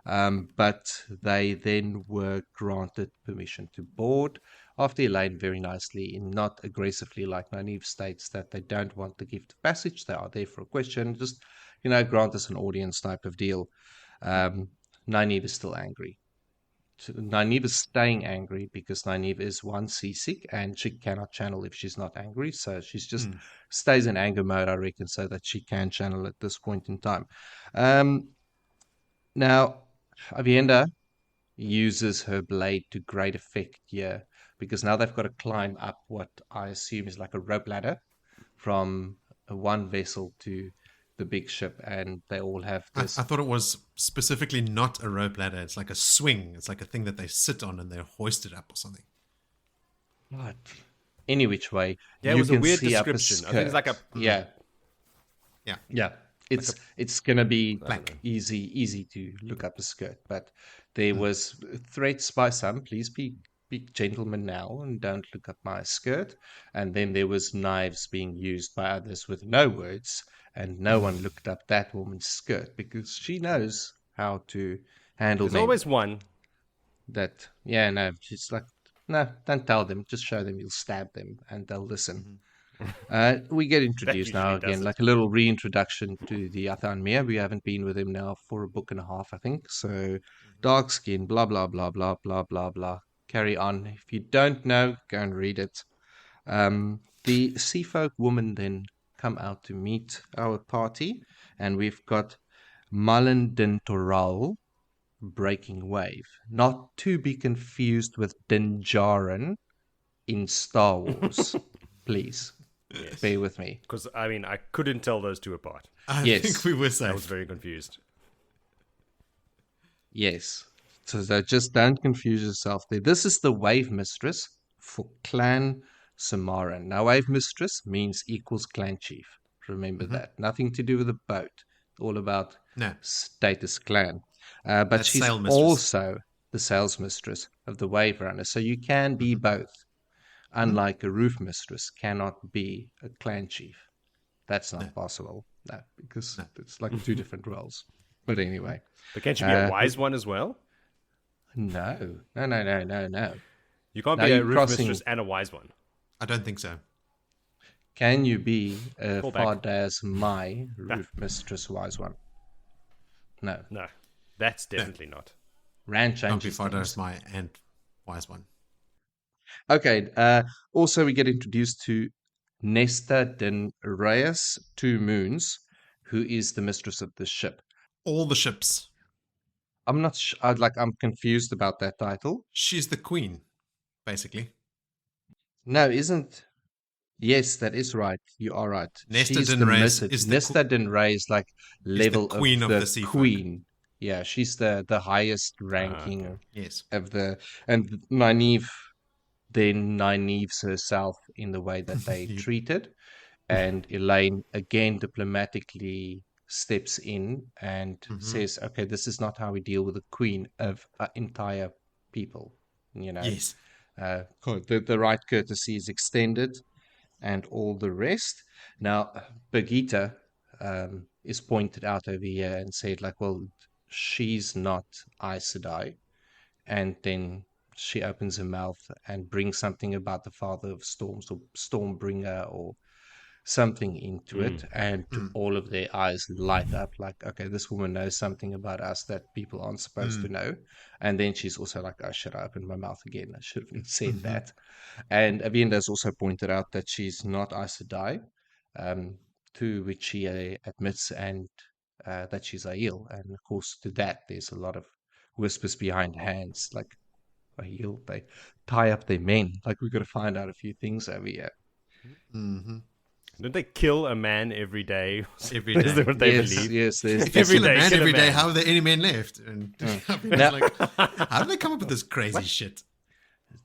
But they then were granted permission to board after Elayne very nicely, and not aggressively like Nynaeve states that they don't want the gift of passage. They are there for a question, just, grant us an audience type of deal. Nynaeve is still angry. Nynaeve is staying angry because Nynaeve is one seasick and she cannot channel if she's not angry. So she's just stays in anger mode, I reckon, so that she can channel at this point in time. Now, Aviendha uses her blade to great effect here because now they've got to climb up what I assume is like a rope ladder from one vessel to the big ship, and they all have this. I thought it was specifically not a rope ladder. It's like a swing. It's like a thing that they sit on and they're hoisted up or something. What? Any which way, Yeah, it was a weird description. I think it's like a yeah. It's gonna be Black. easy to look up a skirt, but there was threats by some. Please be gentlemen now and don't look up my skirt. And then there was knives being used by others with no words, and no one looked up that woman's skirt because she knows how to handle There's men. always one. That, yeah, no, she's like, no, don't tell them, just show them, you'll stab them and they'll listen. We get introduced now usually does again, it. like a little reintroduction to the Athanmir. We haven't been with him now for a book and a half, I think. So, dark skin, blah, blah, blah, blah, blah, blah, blah. Carry on. If you don't know, go and read it. The sea folk woman then come out to meet our party, and we've got Malin den Toral, breaking wave, not to be confused with Din Djarin in Star Wars. Please, bear with me. Because, I mean, I couldn't tell those two apart. I Yes. think we were I was safe. very confused. Yes. So just don't confuse yourself there. This is the wave mistress for Clan Samaran. Now, wave mistress means equals clan chief. Remember that. Nothing to do with the boat. All about No, status clan. But that's she's sail mistress. also the sales mistress of the wave runner. So you can be both. Unlike a roof mistress, cannot be a clan chief. That's No, not possible. No, because no. it's like two different roles. But anyway, But can't you be a wise one as well? no, no, no, no, no, no. You can't Now be a you're roof crossing. mistress and a wise one. I don't think so. Can you be a Call back. Fardas my roof mistress wise one? No. No, that's definitely not. Rand Can't be changes Father things. my and wise one. Okay. Also, we get introduced to Nesta Den Reyes, 2 Moons, who is the mistress of the ship. All the ships. I'm not I'm confused about that title. She's the queen, basically. No, isn't. Yes, that is right. You are right. Nesta She's Den the Reyes missus. is the Nesta Den Rey is like level queen of of the the sea folk. queen. Yeah, she's the highest okay. ranking Yes. of the, and Nynaeve then Nynaeve's herself in the way that they You- treated, and Elayne again diplomatically steps in and says, "Okay, this is not how we deal with the queen of an entire people." You know, Yes. the right courtesy is extended, and all the rest. Now, Birgitta is pointed out over here and said, like, well, she's not Aes Sedai. And then she opens her mouth and brings something about the father of storms, or Stormbringer, or something into it, and all of their eyes light up like, okay, this woman knows something about us that people aren't supposed to know. And then she's also like, oh shit, I opened my mouth again, I should have said that. And Aviendha has also pointed out that she's not Aes Sedai, to which she admits, and that she's Aiel. And of course, to that, there's a lot of whispers behind hands, like, Aiel, they tie up their men. Like, we've got to find out a few things over here. Don't they kill a man every day? Every Is day. that what they yes, believe? yes, there's If you Every kill a day, man kill a every day, man. how are there any men left? And I mean, Now- it's like, how do they come up with this crazy shit?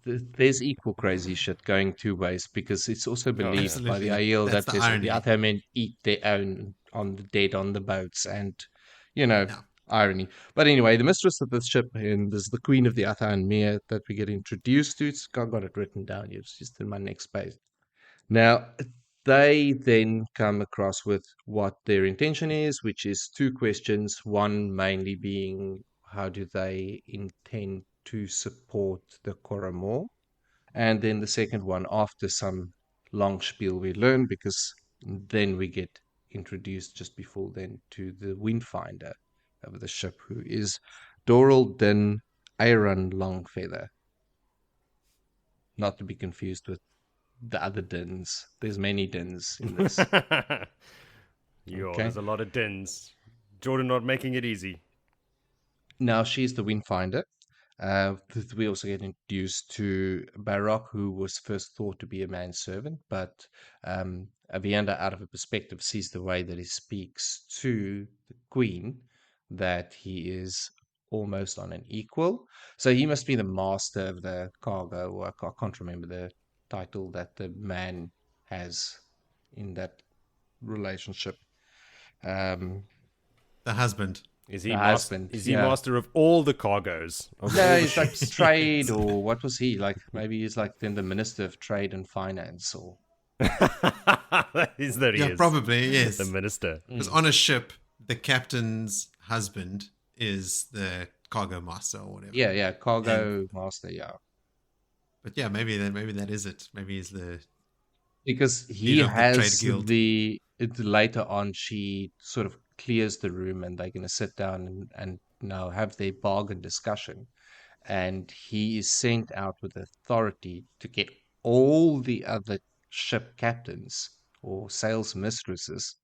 there's equal crazy shit going 2 ways, because it's also believed by the absolutely. Aiel That's that the the irony. other men eat their own on the dead on the boats, and you know, Yeah. irony. But anyway, the mistress of the ship, and there's the queen of the Atha and Mir that we get introduced to. I got it written down here. It's just in my next page. Now, they then come across with what their intention is, which is 2 questions. One mainly being, how do they intend to support the Koromor? And then the second one, after some long spiel, we learn, because then we get introduced just before then to the Windfinder of the ship, who is Doral Din Aaron Longfeather. Not to be confused with the other Dins. There's many Dins in this. Okay. There's a lot of dins. Jordan not making it easy. Now she's the Windfinder. We also get introduced to Barrock, who was first thought to be a manservant, but Aviendha, out of a perspective, sees the way that he speaks to the Queen, that he is almost on an equal. So he must be the master of the cargo, or I can't remember the title that the man has in that relationship. The husband. Is he The mas- husband, Is he yeah. master of all the cargoes? Of all No, the he's like ships? trade, or what was he like? Maybe he's like then the minister of trade and finance, or Is that he Yeah, is probably, yes. the minister? Because on a ship, the captain's husband is the cargo master or whatever. yeah, cargo master, yeah. But yeah, maybe that is it. Maybe he's the Because he Leader of the trade has guild. later on, she sort of clears the room, and they're going to sit down and now have their bargain discussion. And he is sent out with authority to get all the other ship captains or sales mistresses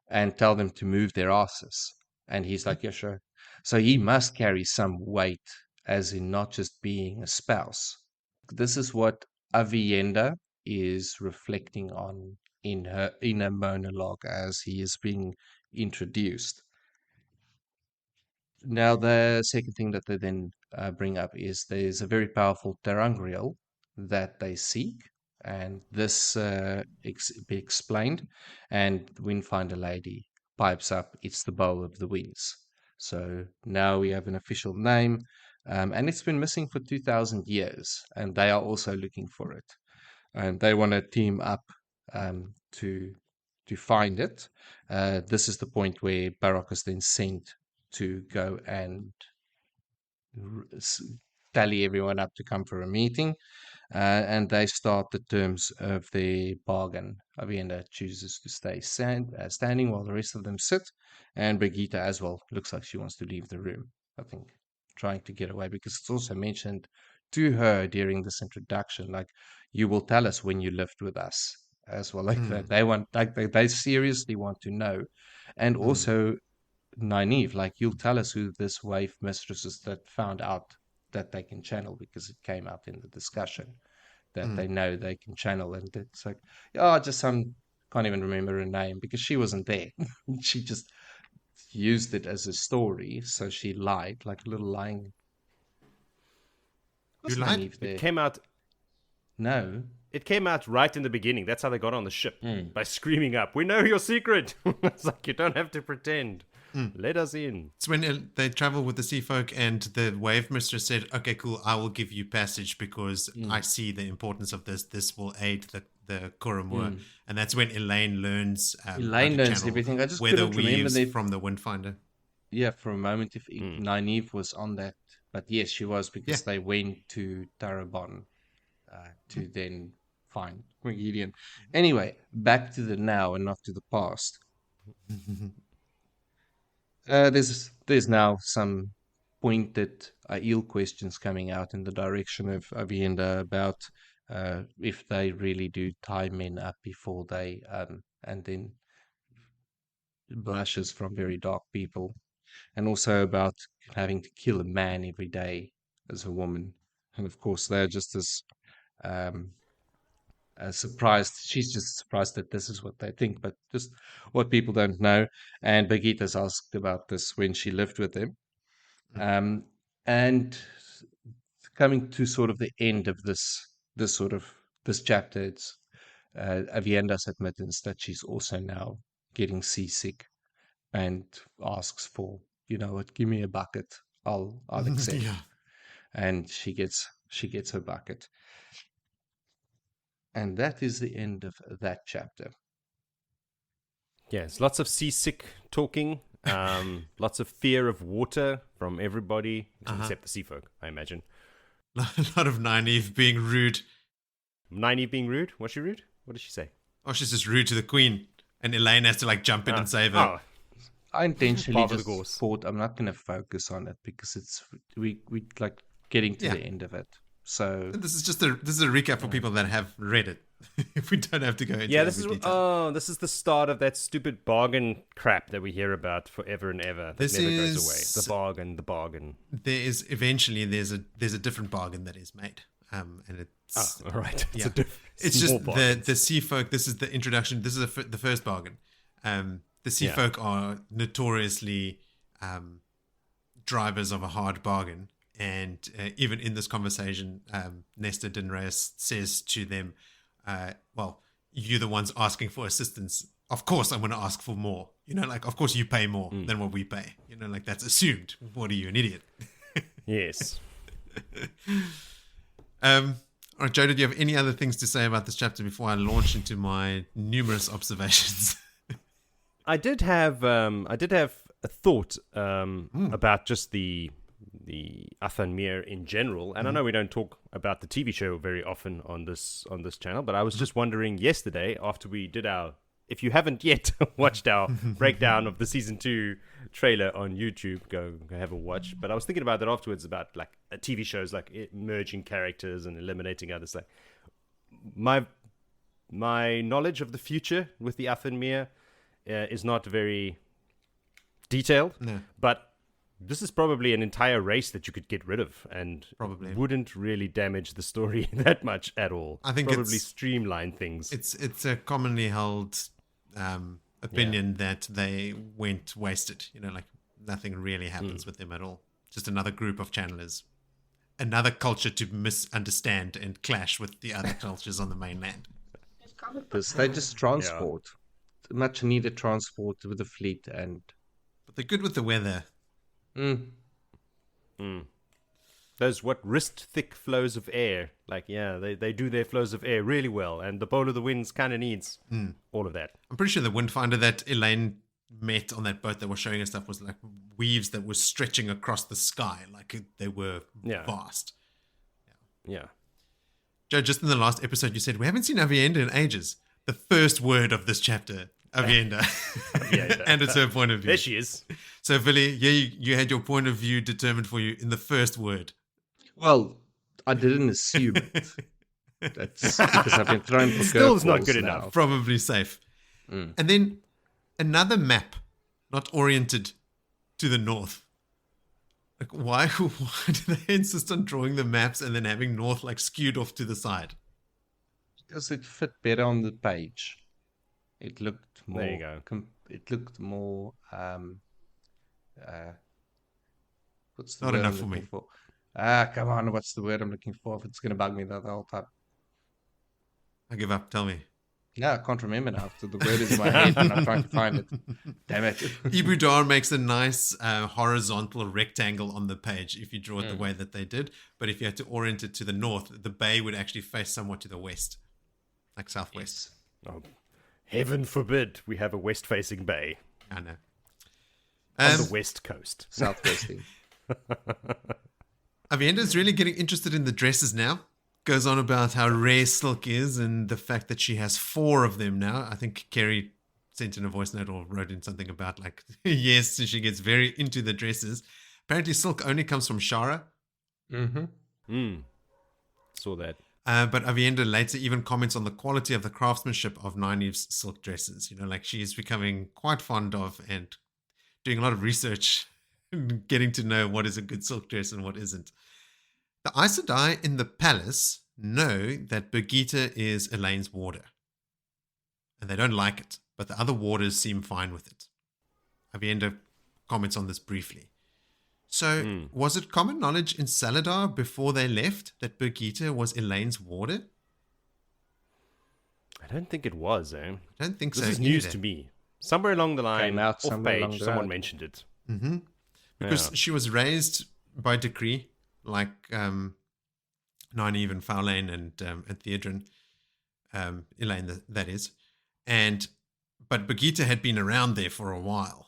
and tell them to move their asses. And he's like, yeah, sure. So he must carry some weight, as in not just being a spouse. This is what Aviendha is reflecting on in her inner monologue as he is being introduced. Now, the second thing that they then bring up is there's a very powerful terangrial that they seek. and this be explained. And Windfinder Lady pipes up, "It's the Bow of the Winds." So now we have an official name, and it's been missing for 2,000 years, and they are also looking for it, and they want to team up to find it. This is the point where Baroque is then sent to go and tally everyone up to come for a meeting, and they start the terms of the bargain. Aviendha chooses to stay standing while the rest of them sit, and Brigitte as well looks like she wants to leave the room, I think, trying to get away, because it's also mentioned to her during this introduction, like, you will tell us when you lived with us as well. Like that, they want, like, they seriously want to know. And also Nynaeve, like, you'll tell us who this wave mistress is that found out that they can channel, because it came out in the discussion that they know they can channel. And it's like, oh, just some, can't even remember her name because she wasn't there. She just used it as a story, so she lied, like a little lying. You Was lied? Nynaeve there? It came out. No. It came out right in the beginning. That's how they got on the ship, by screaming up, "We know your secret!" It's like, you don't have to pretend. Let us in. It's when they travel with the sea folk, and the wave mistress said, "Okay, cool, I will give you passage because I see the importance of this. This will aid the Koromor." And that's when Elayne learns Elayne learns everything. I just couldn't remember from the Windfinder. Yeah, for a moment, if Nynaeve was on that. But yes, she was, because they went to Tarabon to then find Gideon. Anyway, back to the now and not to the past. There's now some pointed Aiel questions coming out in the direction of Aviendha about if they really do tie men up before they and then blushes from very dark people, and also about having to kill a man every day as a woman. And of course, they're just um, as surprised. She's just surprised that this is what they think, but just what people don't know. And Birgitte's asked about this when she lived with him. And coming to sort of the end of this chapter, it's Aviendha's admittance that she's also now getting seasick, and asks for, you know what, give me a bucket, I'll accept. Yeah. And she gets her bucket, and that is the end of that chapter. Yes, lots of seasick talking, lots of fear of water from everybody, except the sea folk, I imagine. A lot of Nynaeve being rude. Nynaeve being rude? Was she rude? What did she say? Oh, she's just rude to the queen, and Elayne has to like jump in and save her. I intentionally Part of the just course. thought I'm not going to focus on it because it's we like getting to the end of it. So This is a recap for people that have read it. If we don't have to go into this is detail. this is the start of that stupid bargain crap that we hear about forever and ever. That This never is- goes away. The bargain. There's a different bargain that is made, and it's All right. It's yeah. a different. It's small just bargain. the sea folk. This is the introduction. This is the first bargain. The sea folk are notoriously drivers of a hard bargain, and even in this conversation, Nesta Dinraeus says to them, "Well, you're the ones asking for assistance. Of course, I'm going to ask for more. You know, like of course you pay more than what we pay. You know, like that's assumed. What are you, an idiot?" Yes. All right, Joe, did you have any other things to say about this chapter before I launch into my numerous observations? I did have a thought about just the Athanmere in general, and I know we don't talk about the TV show very often on this channel, but I was just wondering yesterday after we did our, if you haven't yet watched our breakdown of the season 2 trailer on YouTube, go have a watch. But I was thinking about that afterwards, about like TV shows, like merging characters and eliminating others. Like my knowledge of the future with the Athanmere is not very detailed, but this is probably an entire race that you could get rid of and Probably. wouldn't really damage the story that much at all. I think probably it's- streamline things. It's a commonly held opinion that they went wasted. You know, like nothing really happens with them at all. Just another group of channelers. another culture to misunderstand and clash with the other cultures on the mainland. They just transport. Much needed transport with the fleet, and But they're good with the weather. Those wrist-thick flows of air. Like, they do their flows of air really well, and the bowl of the winds kind of needs all of that. I'm pretty sure the windfinder that Elayne met on that boat that was showing us stuff was like weaves that were stretching across the sky. Like they were vast. Yeah. Joe, just in the last episode, you said, we haven't seen Aviendha in ages. The first word of this chapter, Aviendha. And it's her point of view. There she is. So, Billy, you had your point of view determined for you in the first word. Well, I didn't assume it. That's because I've been thrown for Still's not curveballs good now. enough. Probably safe. And then another map, not oriented to the north. Like, why do they insist on drawing the maps and then having north like skewed off to the side? Because it fit better on the page. It looked more. There you go. It looked more. What's the Not word enough I'm for looking me. for? Come on, what's the word I'm looking for? If it's going to bug me the whole time. I give up. Tell me. No, I can't remember now. So the word is in my head and I'm trying to find it. Damn it. Ebou Dar makes a nice horizontal rectangle on the page if you draw it the way that they did. But if you had to orient it to the north, the bay would actually face somewhat to the west, like southwest. Oh, heaven forbid we have a west-facing bay I know. on the west coast. Southwesting. Aviendha's really getting interested in the dresses now. Goes on about how rare silk is and the fact that she has 4 of them now. I think Kerry sent in a voice note or wrote in something about like, yes, she gets very into the dresses. Apparently silk only comes from Shara. Saw that. But Aviendha later even comments on the quality of the craftsmanship of Nynaeve's silk dresses. You know, like she is becoming quite fond of and doing a lot of research and getting to know what is a good silk dress and what isn't. The Aes Sedai in the palace know that Birgitte is Elayne's warder. And they don't like it, but the other warders seem fine with it. Aviendha comments on this briefly. So, was it common knowledge in Saladar before they left that Birgitte was Elayne's warder? I don't think it was, eh? I don't think This so is news either. to me. Somewhere along the line, Came out off somewhere along page, the someone line. mentioned it. Because she was raised by decree, like Nynaeve and Faolain and Theodrin, Elayne, that is. But Birgitte had been around there for a while.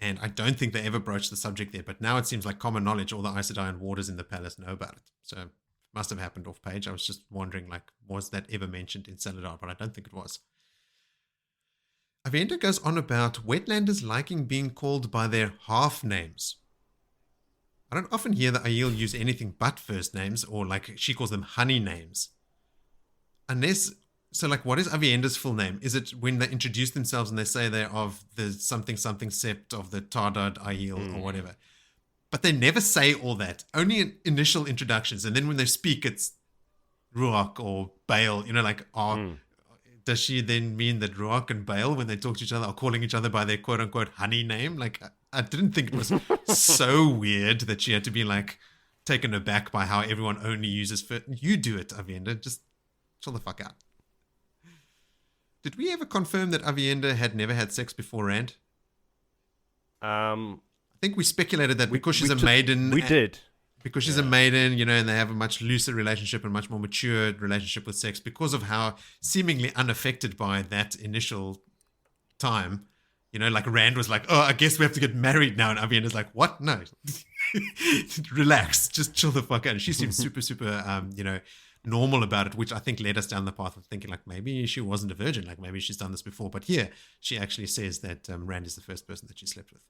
And I don't think they ever broached the subject there. But now it seems like common knowledge. All the Aes Sedai and warders in the palace know about it. So it must have happened off page. I was just wondering, like, was that ever mentioned in Saladar? But I don't think it was. Aviendha goes on about wetlanders liking being called by their half names. I don't often hear the Aiel use anything but first names, or like she calls them honey names. Unless, so like what is Aviendha's full name? Is it when they introduce themselves and they say they're of the something sept of the Tardad Aiel or whatever? But they never say all that, only in initial introductions. And then when they speak, it's Ruach or Baal, you know, like, does she then mean that Ruach and Baal, when they talk to each other, are calling each other by their quote unquote honey name? Like, I didn't think it was so weird that she had to be like taken aback by how everyone only uses first. You do it, Aviendha. Just chill the fuck out. Did we ever confirm that Aviendha had never had sex before Rand? I think we speculated that because she's a maiden. We did. Because she's a maiden, you know, and they have a much looser relationship and much more mature relationship with sex because of how seemingly unaffected by that initial time. You know, like Rand was like, oh, I guess we have to get married now. And Aviendha's like, what? No. Relax. Just chill the fuck out. And she seems super, you know, normal about it, which I think led us down the path of thinking like maybe she wasn't a virgin. Like maybe she's done this before. But here, she actually says that Rand is the first person that she slept with.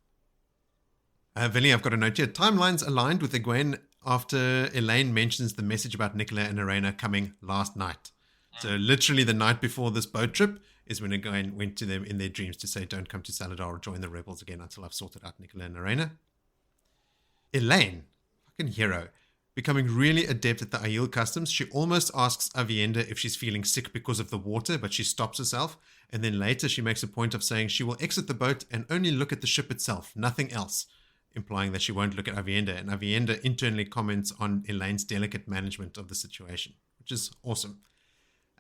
Vinny, I've got a note here. Timelines aligned with Egwene after Elayne mentions the message about Nicola and Arena coming last night. So literally the night before this boat trip is when Egwene went to them in their dreams to say, don't come to Saladar or join the rebels again until I've sorted out Nicola and Arena. Elayne, fucking hero, becoming really adept at the Aiel customs. She almost asks Aviendha if she's feeling sick because of the water, but she stops herself. And then later she makes a point of saying she will exit the boat and only look at the ship itself, nothing else. implying that she won't look at Aviendha. And Aviendha internally comments on Elayne's delicate management of the situation, which is awesome.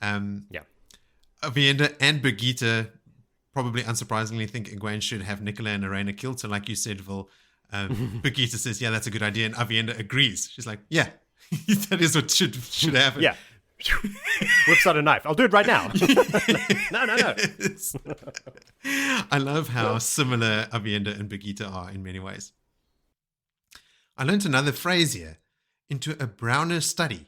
Yeah. Aviendha and Birgitte probably unsurprisingly think Egwene should have Nicola and Elayne killed. So like you said, Vil, Birgitte says, yeah, that's a good idea. And Aviendha agrees. She's like, yeah, that is what should happen. Yeah. Whips out a knife. I'll do it right now. No. I love how similar Aviendha and Birgitte are in many ways. I learned another phrase here. Into a browner study.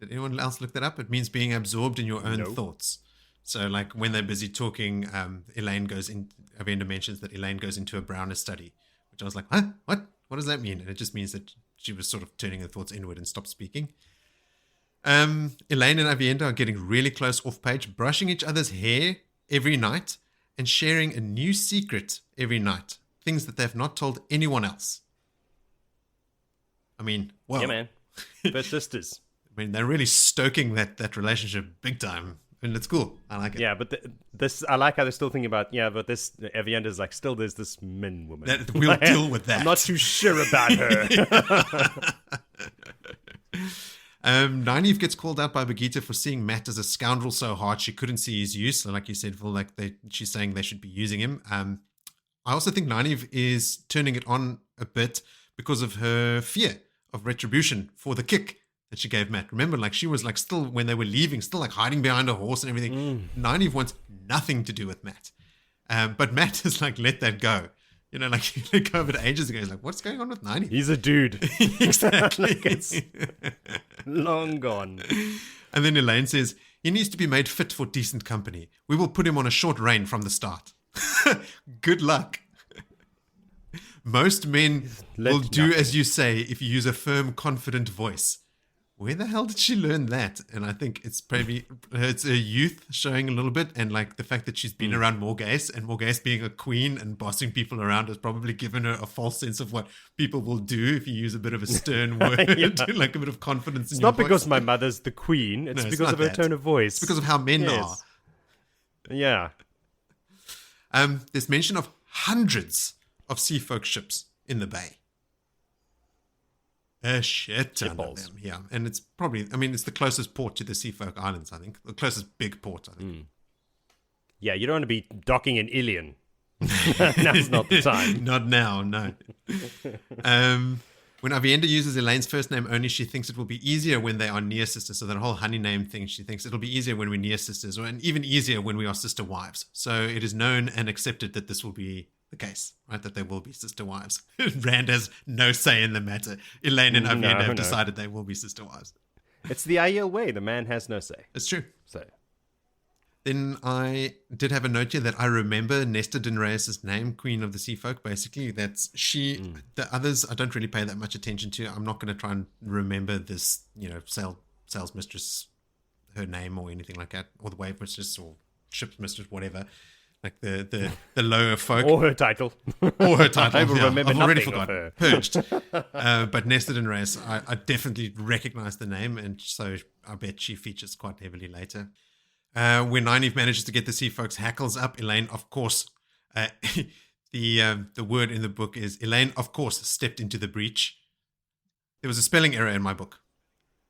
Did anyone else look that up? It means being absorbed in your own thoughts. So, like, when they're busy talking, Aviendha mentions that Elayne goes into a browner study, which I was like, huh? What? What does that mean? And it just means that she was sort of turning her thoughts inward and stopped speaking. Elayne and Aviendha are getting really close off page, brushing each other's hair every night and sharing a new secret every night. Things that they've not told anyone else. I mean, well. Yeah, man. They're sisters. I mean, they're really stoking that relationship big time. And it's cool. I like it. Yeah, but this, I like how they're still thinking about, but this, Aviendha is like, still there's this Min woman. We'll deal with that. I'm not too sure about her. Nynaeve gets called out by Birgitte for seeing Matt as a scoundrel so hard she couldn't see his use. So like you said, Phil, she's saying they should be using him. I also think Nynaeve is turning it on a bit because of her fear of retribution for the kick that she gave Matt. Remember, like she was like still, when they were leaving, still like hiding behind a horse and everything. Nynaeve wants nothing to do with Matt. But Matt has like let that go. You know, like he let go of it ages ago. He's like, what's going on with Nynaeve? He's a dude. Exactly. Like it's long gone. And then Elayne says, he needs to be made fit for decent company. We will put him on a short rein from the start. Good luck. Most men will do as you say if you use a firm, confident voice. Where the hell did she learn that? And I think it's probably it's her youth showing a little bit, and like the fact that she's been around Morghast, and Morghast being a queen and bossing people around has probably given her a false sense of what people will do if you use a bit of a stern word, like a bit of confidence in your voice. It's not because my mother's the queen, it's because of her tone of voice. It's because of how men are. Yeah. There's mention of hundreds of sea folk ships in the bay. A shit ton of them, yeah. And it's probably, I mean, it's the closest port to the Sea Folk Islands, I think. The closest big port, I think. Yeah, you don't want to be docking in Ilion. Now's not the time. Not now, no. When Aviendha uses Elayne's first name only, she thinks it will be easier when they are near sisters. So that whole honey name thing, she thinks it'll be easier when we're near sisters, and even easier when we are sister wives. So it is known and accepted that this will be the case, right? That they will be sister wives. Rand has no say in the matter. Elayne and Aviendha have decided they will be sister wives. It's the Aiel way. The man has no say. It's true. So then I did have a note here that I remember Nesta Dinraeus' name, Queen of the Sea Folk. Basically, that's she. The others I don't really pay that much attention to. I'm not going to try and remember this, sales mistress, her name or anything like that, or the wave mistress or ship's mistress, whatever. Like the lower folk. Or her title. I will remember I've already nothing of forgotten. her. Purged. But Nesta Dinraeus, I definitely recognize the name, and so I bet she features quite heavily later. When Nynaeve manages to get the sea folks' hackles up, Elayne, of course, the word in the book is Elayne, of course, stepped into the breach. There was a spelling error in my book.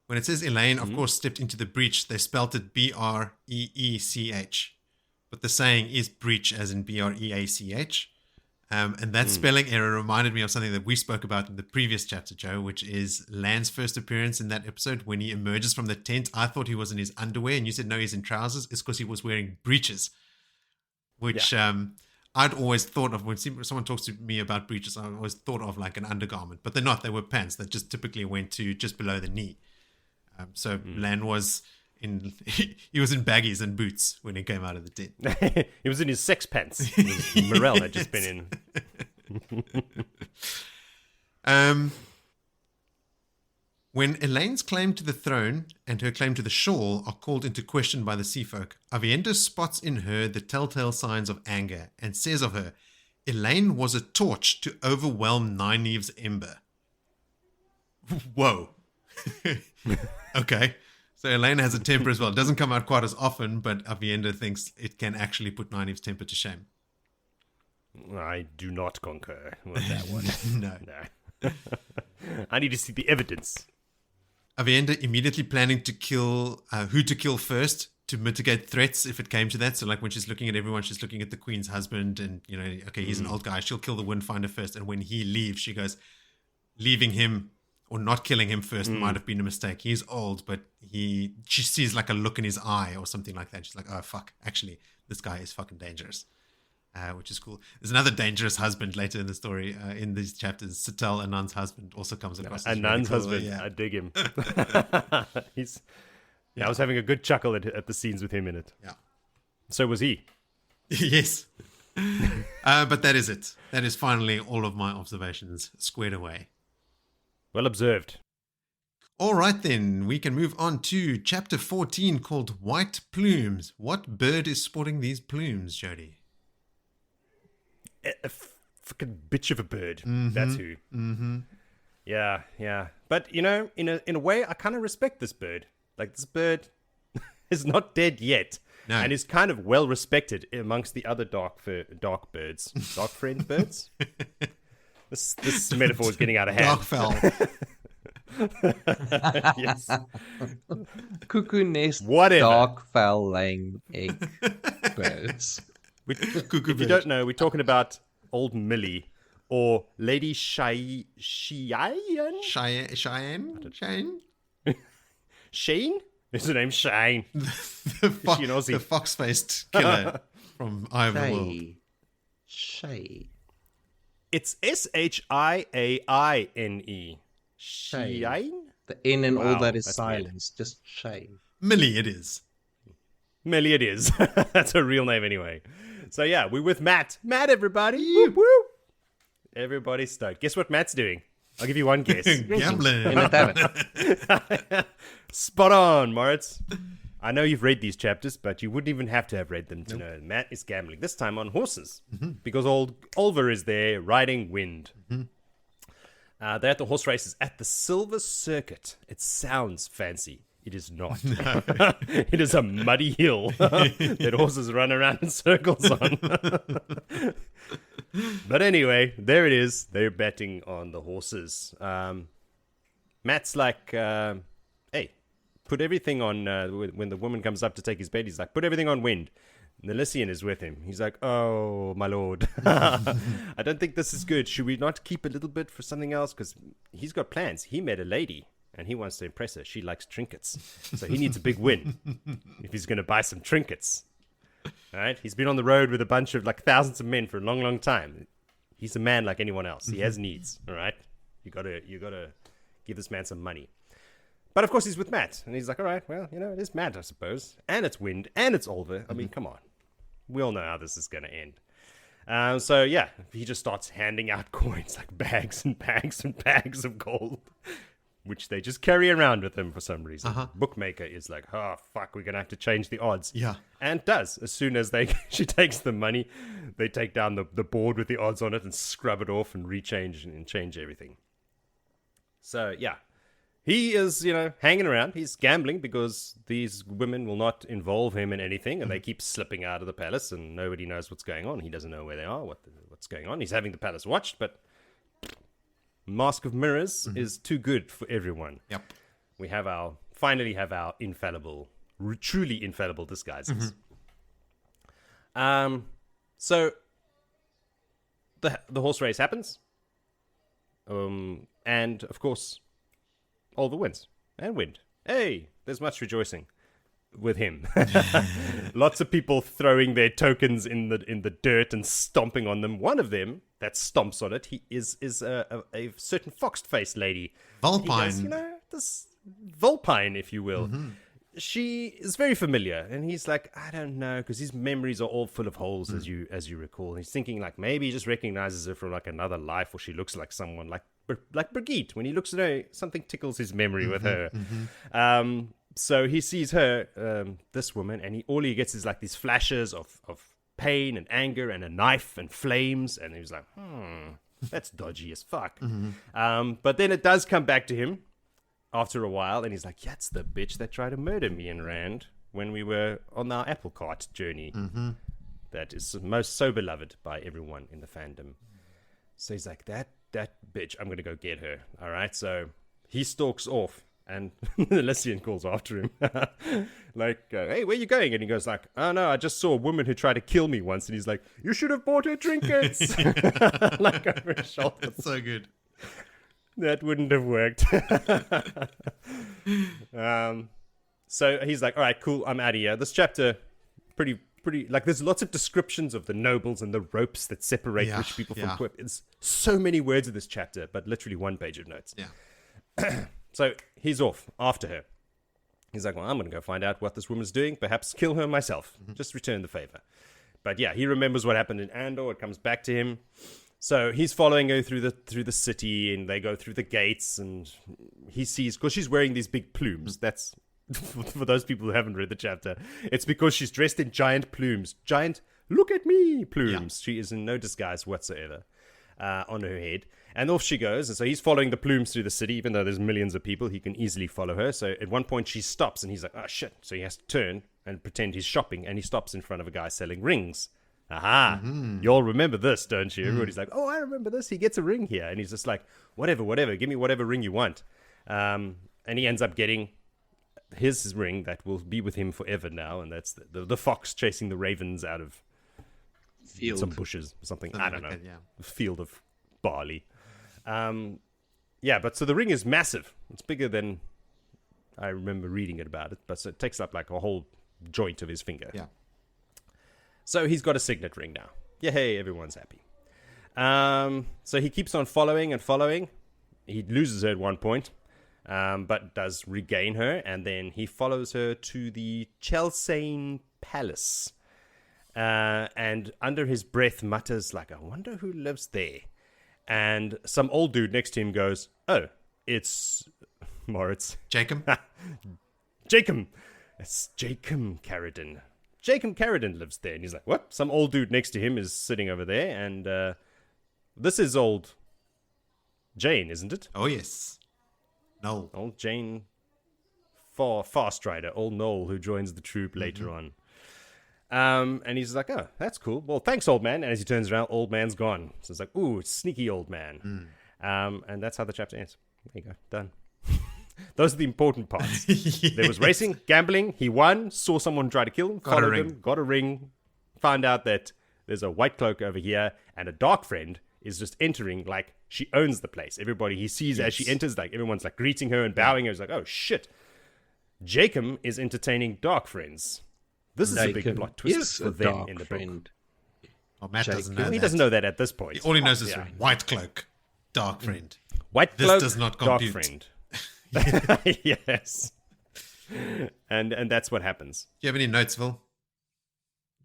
When it says Elayne, of course, stepped into the breach, they spelt it Breech. But the saying is breach, as in Breach. And that spelling error reminded me of something that we spoke about in the previous chapter, Joe, which is Lan's first appearance in that episode. When he emerges from the tent, I thought he was in his underwear, and you said, no, he's in trousers. It's because he was wearing breeches, which I'd always thought of when someone talks to me about breeches. I always thought of like an undergarment, but they're not. They were pants that just typically went to just below the knee. So Lan was... he was in baggies and boots when he came out of the tent. He was in his sex pants. Morel had just been in. When Elaine's claim to the throne and her claim to the shawl are called into question by the sea folk, Aviendha spots in her the telltale signs of anger and says of her, Elayne was a torch to overwhelm Nynaeve's ember. Whoa. Okay. So Elayne has a temper as well. It doesn't come out quite as often, but Aviendha thinks it can actually put Nynaeve's temper to shame. I do not concur with that one. No. I need to see the evidence. Aviendha immediately planning to kill who to kill first to mitigate threats if it came to that. So like when she's looking at everyone, she's looking at the queen's husband and, you know, okay, he's an old guy. She'll kill the Windfinder first. And when he leaves, she goes, leaving him or not killing him first might have been a mistake. He's old, but she sees like a look in his eye or something like that. She's like, oh, fuck, actually, this guy is fucking dangerous. Which is cool. There's another dangerous husband later in the story, in these chapters. Sital, Anand's husband, also comes across. Anand's husband, yeah. I dig him. I was having a good chuckle at the scenes with him in it. Yeah. So was he. Yes. But that is it. That is finally all of my observations squared away. Well observed. All right, then. We can move on to chapter 14 called White Plumes. What bird is sporting these plumes, Jody? A fucking bitch of a bird. That's who. Mm-hmm. Yeah. But, you know, in a way, I kind of respect this bird. Like, this bird is not dead yet. No. And is kind of well respected amongst the other dark birds. Dark friend birds? This metaphor is getting out of hand. Darkfell. Yes. Cuckoo nest, Whatever. dark fowl laying egg birds. If you don't know, we're talking about Old Millie or Lady Cheyenne? Cheyenne? Shane? Is her name Shane? The fox-faced killer from Eye of the World. Shay. It's Shiaine. Shine? The N and all Wow, that is that's silence. Just Shay. Millie it is. Millie it is. That's her real name anyway. So yeah, we're with Matt. Matt, everybody. Whoop, whoop. Everybody's stoked. Guess what Matt's doing? I'll give you one guess. Gambling. In a tavern. Spot on, Moritz. I know you've read these chapters, but you wouldn't even have to have read them to know. Matt is gambling, this time on horses, because old Oliver is there riding Wind. They're at the horse races at the Silver Circuit. It sounds fancy. It is not. No. It is a muddy hill that horses run around in circles on. But anyway, there it is. They're betting on the horses. Matt's like, hey, put everything on, when the woman comes up to take his bed, he's like, put everything on Wind. And the Lycian is with him. He's like, oh, my lord. I don't think this is good. Should we not keep a little bit for something else? Because he's got plans. He met a lady, and he wants to impress her. She likes trinkets. So he needs a big win if he's going to buy some trinkets. All right? He's been on the road with a bunch of, like, thousands of men for a long, long time. He's a man like anyone else. He has needs, all right? You gotta give this man some money. But, of course, he's with Matt. And he's like, all right, well, you know, it is Matt, I suppose. And it's Wind, and it's Oliver. I mean, come on. We all know how this is going to end. So, yeah, he just starts handing out coins, like bags and bags and bags of gold, which they just carry around with them for some reason. Bookmaker is like, oh, fuck, we're going to have to change the odds. Yeah. And does. As soon as she takes the money, they take down the board with the odds on it and scrub it off and rechange and change everything. So, yeah. He is, you know, hanging around. He's gambling because these women will not involve him in anything, and they keep slipping out of the palace, and nobody knows what's going on. He doesn't know where they are, what's going on. He's having the palace watched, but Mask of Mirrors is too good for everyone. Yep. We finally have our infallible, truly infallible disguises. So the horse race happens, and of course, Oliver wins. And Wind. Hey, there's much rejoicing with him. Lots of people throwing their tokens in the dirt and stomping on them. One of them that stomps on it, he is a certain fox-faced lady. Vulpine. You know, this Vulpine, if you will. She is very familiar, and he's like, I don't know, because his memories are all full of holes, as you recall. And he's thinking like maybe he just recognizes her from like another life, or she looks like someone like Brigitte. When he looks at her, something tickles his memory with her. So he sees her, this woman, and all he gets is like these flashes of pain and anger and a knife and flames, and he was like, that's dodgy as fuck. But then it does come back to him after a while, and he's like, that's the bitch that tried to murder me and Rand when we were on our apple cart journey. that is most so beloved by everyone in the fandom. So he's like, that bitch, I'm going to go get her. All right. So he stalks off and Elysian calls after him. Like, hey, where you going? And he goes like, oh no, I just saw a woman who tried to kill me once. And he's like, you should have bought her trinkets. Like over his shoulder. That's so good. That wouldn't have worked. So he's like, all right, cool, I'm out of here. This chapter, pretty, like, there's lots of descriptions of the nobles and the ropes that separate rich people from poor. It's so many words in this chapter, but literally 1 page of notes. Yeah. So he's off after her. He's like, well, I'm going to go find out what this woman's doing. Perhaps kill her myself. Just return the favor. But yeah, he remembers what happened in Andor. It comes back to him. So he's following her through the city, and they go through the gates, and he sees, because she's wearing these big plumes. That's, for those people who haven't read the chapter, it's because she's dressed in giant plumes. Giant, look at me plumes. Yeah. She is in no disguise whatsoever on her head. And off she goes. And so he's following the plumes through the city, even though there's millions of people, he can easily follow her. So at one point she stops, and he's like, oh shit. So he has to turn and pretend he's shopping, and he stops in front of a guy selling rings. Aha, you all remember this, don't you? Everybody's like, oh, I remember this. He gets a ring here. And he's just like, whatever, give me whatever ring you want. And he ends up getting his ring that will be with him forever now. And that's the fox chasing the ravens out of some bushes or something. I don't know. A field of barley. But so the ring is massive. It's bigger than I remember reading about it. But so it takes up like a whole joint of his finger. Yeah. So he's got a signet ring now. Yay, everyone's happy. So he keeps on following and following. He loses her at one point, but does regain her. And then he follows her to the Chelsane Palace. And under his breath mutters like, I wonder who lives there. And some old dude next to him goes, oh, it's Moritz. Jaichim? Jaichim. It's Jaichim Carridin. Jaichim Carridin lives there. And he's like, what? Some old dude next to him is sitting over there. And this is old Jane, isn't it? Oh, yes. Noel. Old Jane Fast Rider. Old Noel, who joins the troop later on. And he's like, oh, that's cool. Well, thanks, old man. And as he turns around, old man's gone. So it's like, ooh, sneaky old man. And that's how the chapter ends. There you go. Done. Those are the important parts. Yes. There was racing, gambling. He won, saw someone try to kill him, followed him, got a ring, found out that there's a white cloak over here, and a dark friend is just entering like she owns the place. Everybody he sees as she enters, like everyone's like greeting her and bowing her. He's like, oh shit. Jaichim is entertaining dark friends. This is a big plot twist for them in the book. Oh, Matt doesn't know that. He doesn't know that at this point. All he knows is white cloak, dark friend. White cloak, this does not dark compute. Friend. Yes. And that's what happens. Do you have any notes, Phil?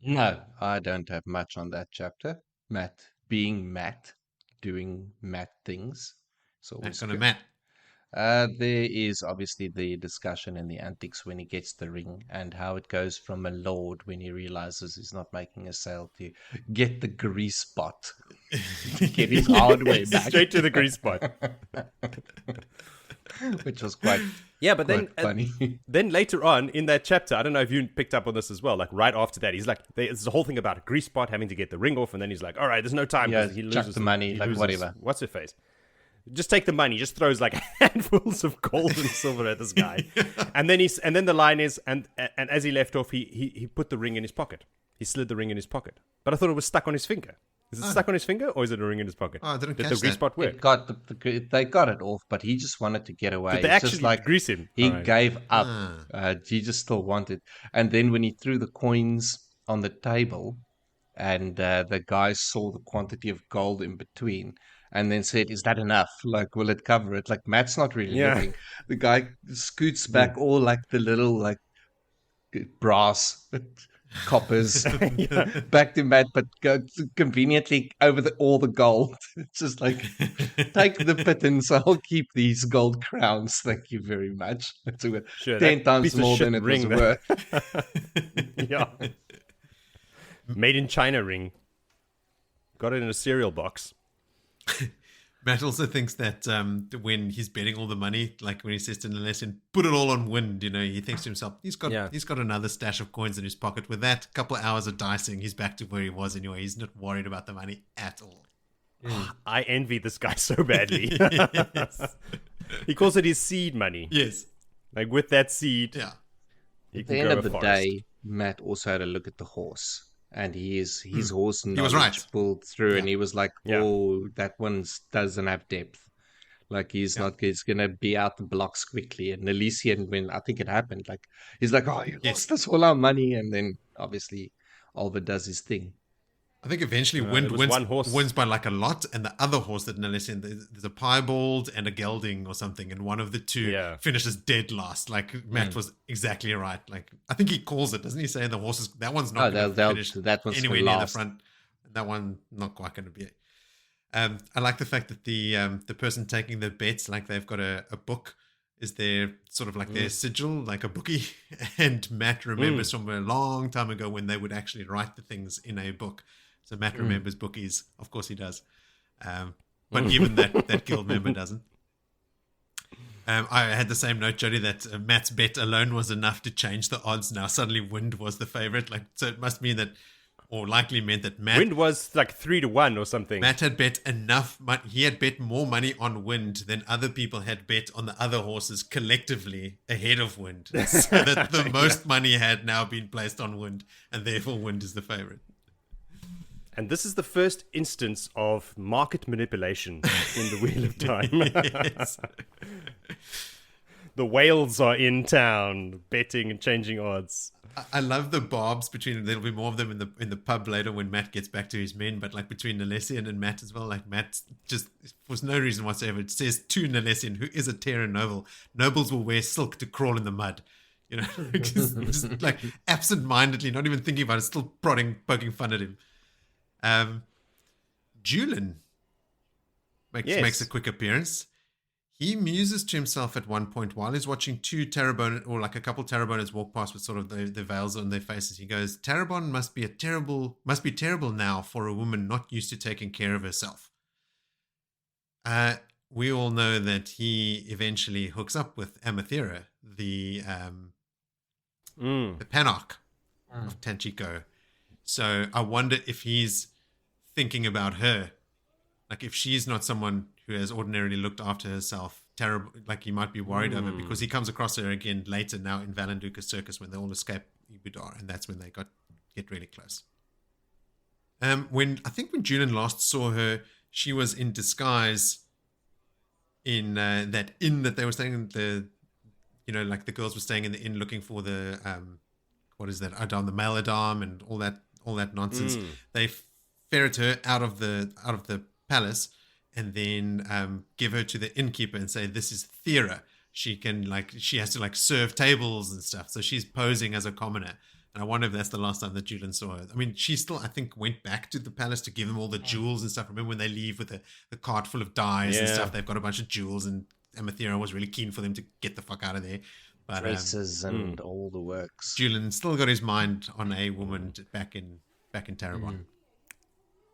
No, I don't have much on that chapter. Matt being Matt, doing Matt things. So Matt's gonna Matt. There is obviously the discussion and the antics when he gets the ring, and how it goes from a lord when he realizes he's not making a sale to get the grease spot, to get his hardware back. Straight to the grease spot. Which was quite but then funny. Then later on in that chapter, I don't know if you picked up on this as well, like right after that, he's like, there's a whole thing about a grease spot having to get the ring off, and then he's like, all right, there's no time, because he loses the money, like whatever. What's her face? Just take the money. Just throws like handfuls of gold and silver at this guy, and then the line is, and as he left off, he put the ring in his pocket. He slid the ring in his pocket, but I thought it was stuck on his finger. Is it stuck on his finger, or is it a ring in his pocket? Oh, I didn't Did catch the grease that. spot work? They got it off, but he just wanted to get away. Did they It's actually just like grease him? He All right. gave up. He just still wanted. And then when he threw the coins on the table, and the guy saw the quantity of gold in between, and then said, "Is that enough? Like, will it cover it?" Like, Matt's not really looking. The guy scoots back all like the little like brass coppers back to Matt, but go conveniently over all the gold. It's just like, take the pittance, I'll keep these gold crowns. Thank you very much. It's worth Sure, 10 times more than it was worth. Yeah. Made in China ring. Got it in a cereal box. Matt also thinks that when he's betting all the money, like when he says to Nalessian, put it all on wind, he thinks to himself, he's got another stash of coins in his pocket. With that couple of hours of dicing, he's back to where he was anyway. He's not worried about the money at all. I envy this guy so badly. He calls it his seed money. Yes. Like with that seed, At the end of the day, Matt also had a look at the horse. And his horse knowledge pulled through, and he was like, "Oh, that one doesn't have depth. Like he's gonna be out the blocks quickly." And Elysian, when I think it happened, like he's like, "Oh, you lost us all our money," and then obviously Oliver does his thing. I think eventually Wind wins by like a lot, and the other horse that Nalessian, there's a piebald and a gelding or something, and one of the two finishes dead last. Like Matt was exactly right. Like I think he calls it, doesn't he? Say the horses that one's not going to finish anywhere near the front. That one not quite going to be it. I like the fact that the person taking the bets, like they've got a book, is their sort of like their sigil, like a bookie. And Matt remembers from a long time ago when they would actually write the things in a book. So Matt remembers bookies. Of course he does. But even that guild member doesn't. I had the same note, Jody, that Matt's bet alone was enough to change the odds. Now suddenly Wind was the favorite. So it must mean that, or likely meant that Wind was like 3-1 or something. Matt had bet enough money. He had bet more money on Wind than other people had bet on the other horses collectively ahead of Wind. So that the most money had now been placed on Wind, and therefore Wind is the favorite. And this is the first instance of market manipulation in the Wheel of Time. Yes. The whales are in town, betting and changing odds. I love the barbs between them. There'll be more of them in the pub later when Matt gets back to his men, but like between Nalessian and Matt as well. Like Matt just, for no reason whatsoever, it says to Nalessian, who is a Terran noble, nobles will wear silk to crawl in the mud. Just like absent-mindedly, not even thinking about it, still poking fun at him. Julian makes a quick appearance. He muses to himself at one point while he's watching two Terrebonne, or like a couple Terrebonnes walk past with sort of the veils on their faces. He goes, "Terrebonne must be terrible now for a woman not used to taking care of herself." We all know that he eventually hooks up with Amathera, the Panarch of Tanchico. So I wonder if he's thinking about her, like if she's not someone who has ordinarily looked after herself, terrible, like he might be worried over, because he comes across her again later now in Valanduka's circus when they all escape Ebou Dar, and that's when they get really close. When Julian last saw her, she was in disguise in that inn that they were staying in. Like the girls were staying in the inn looking for the what is that? Adam, the male Adam, and all that nonsense. They ferret her out of the palace, and then give her to the innkeeper and say, "This is Thera. She has to serve tables and stuff." So she's posing as a commoner. And I wonder if that's the last time that Julian saw her. I mean, she still, I think, went back to the palace to give them all the jewels and stuff. Remember when they leave with the cart full of dyes and stuff? They've got a bunch of jewels, and Amathera was really keen for them to get the fuck out of there. But, dresses and all the works. Julian still got his mind on a woman back in Terrebonne.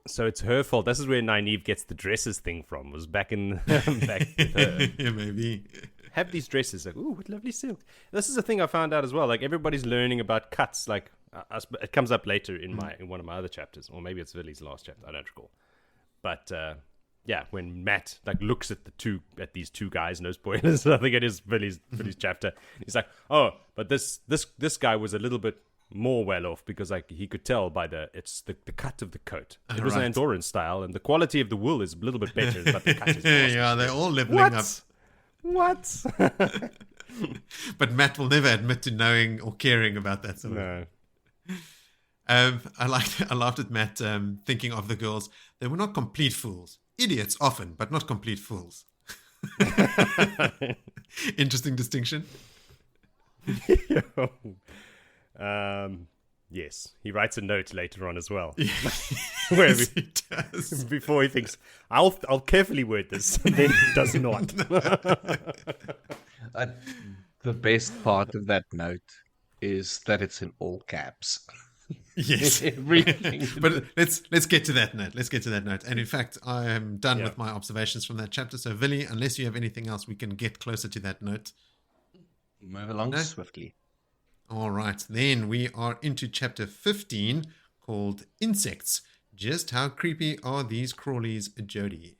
So it's her fault. This is where Nynaeve gets the dresses thing from. Was back with her. Yeah, maybe. Have these dresses. Like, ooh, what lovely silk. This is a thing I found out as well. Like everybody's learning about cuts. Like it comes up later in one of my other chapters, or maybe it's Villy's last chapter. I don't recall. But when Matt looks at these two guys, no spoilers. I think it is Villy's chapter. He's like, oh, but this guy was a little bit more well off because he could tell by the cut of the coat. It was an Andorran style, and the quality of the wool is a little bit better, but the cut is awesome. Yeah, they're all leveling up. What? But Matt will never admit to knowing or caring about that sort of. No. I laughed at Matt thinking of the girls. They were not complete fools. Idiots often, but not complete fools. Interesting distinction. Yes, he writes a note later on as well. Where he does. Before he thinks, I'll carefully word this, and then he does not. The best part of that note is that it's in all caps. Yes. Everything. But let's get to that note. Let's get to that note. And in fact, I am done Yeah. with my observations from that chapter. So, Villy, unless you have anything else, we can get closer to that note. Move along No? swiftly. All right. Then we are into chapter 15 called Insects. Just how creepy are these crawlies, Jody?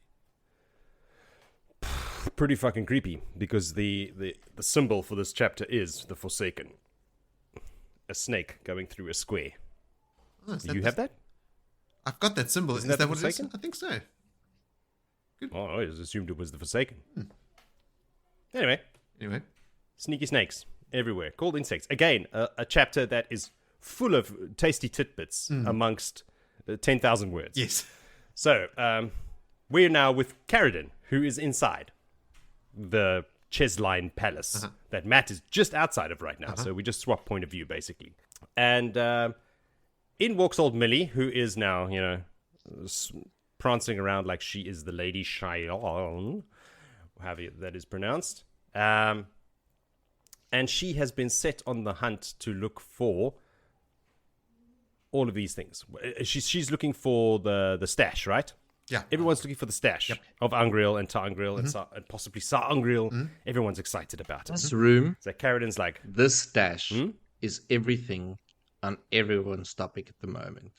Pretty fucking creepy, because the symbol for this chapter is the Forsaken. A snake going through a square. Oh, is Do you have that? I've got that symbol. Isn't Is that that the what it is? Forsaken? I think so. Oh, I always assumed it was the Forsaken. Anyway, Anyway. sneaky snakes everywhere, called insects. Again, a chapter that is full of tasty tidbits amongst 10,000 words. Yes. So, we're now with Carridin, who is inside the Cheslin Palace that Matt is just outside of right now. So we just swap point of view, basically. And in walks old Millie, who is now, prancing around like she is the Lady Cheyenne, however that is pronounced. And she has been set on the hunt to look for all of these things. She's looking for the stash, right? Yeah. Everyone's looking for the stash of Angriel and Ta'Angriel and possibly Sa'Angriel. Everyone's excited about it. This room, So Carridin's like, this stash is everything on everyone's topic at the moment.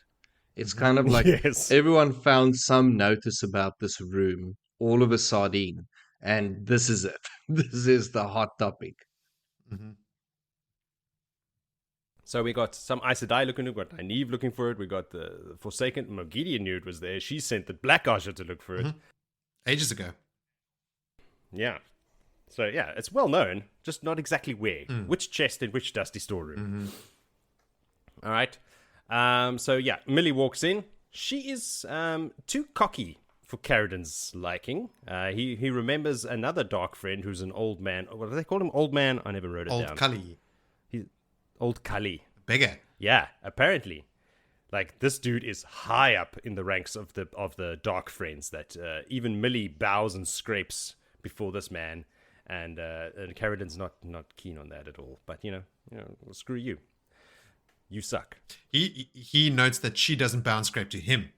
It's kind of like Yes. everyone found some notice about this room, all of a sardine, and this is it. This is the hot topic. so we got some Aes Sedai looking, we got Nynaeve looking for it, we got the Forsaken, Gideon knew it was there, she sent the Black Asher to look for it. Ages ago. Yeah. So yeah, it's well known, just not exactly where. Which chest in which dusty storeroom. All right. So yeah, Millie walks in. She is too cocky for Carridin's liking. He remembers another dark friend who's an old man. What do they call him? Old man? I never wrote it down. Old Cully. Old Cully. Beggar. Yeah, apparently. Like, this dude is high up in the ranks of the dark friends that even Millie bows and scrapes before this man. And Carridin's not keen on that at all. But, screw you. You suck. He notes that she doesn't bow and scrape to him,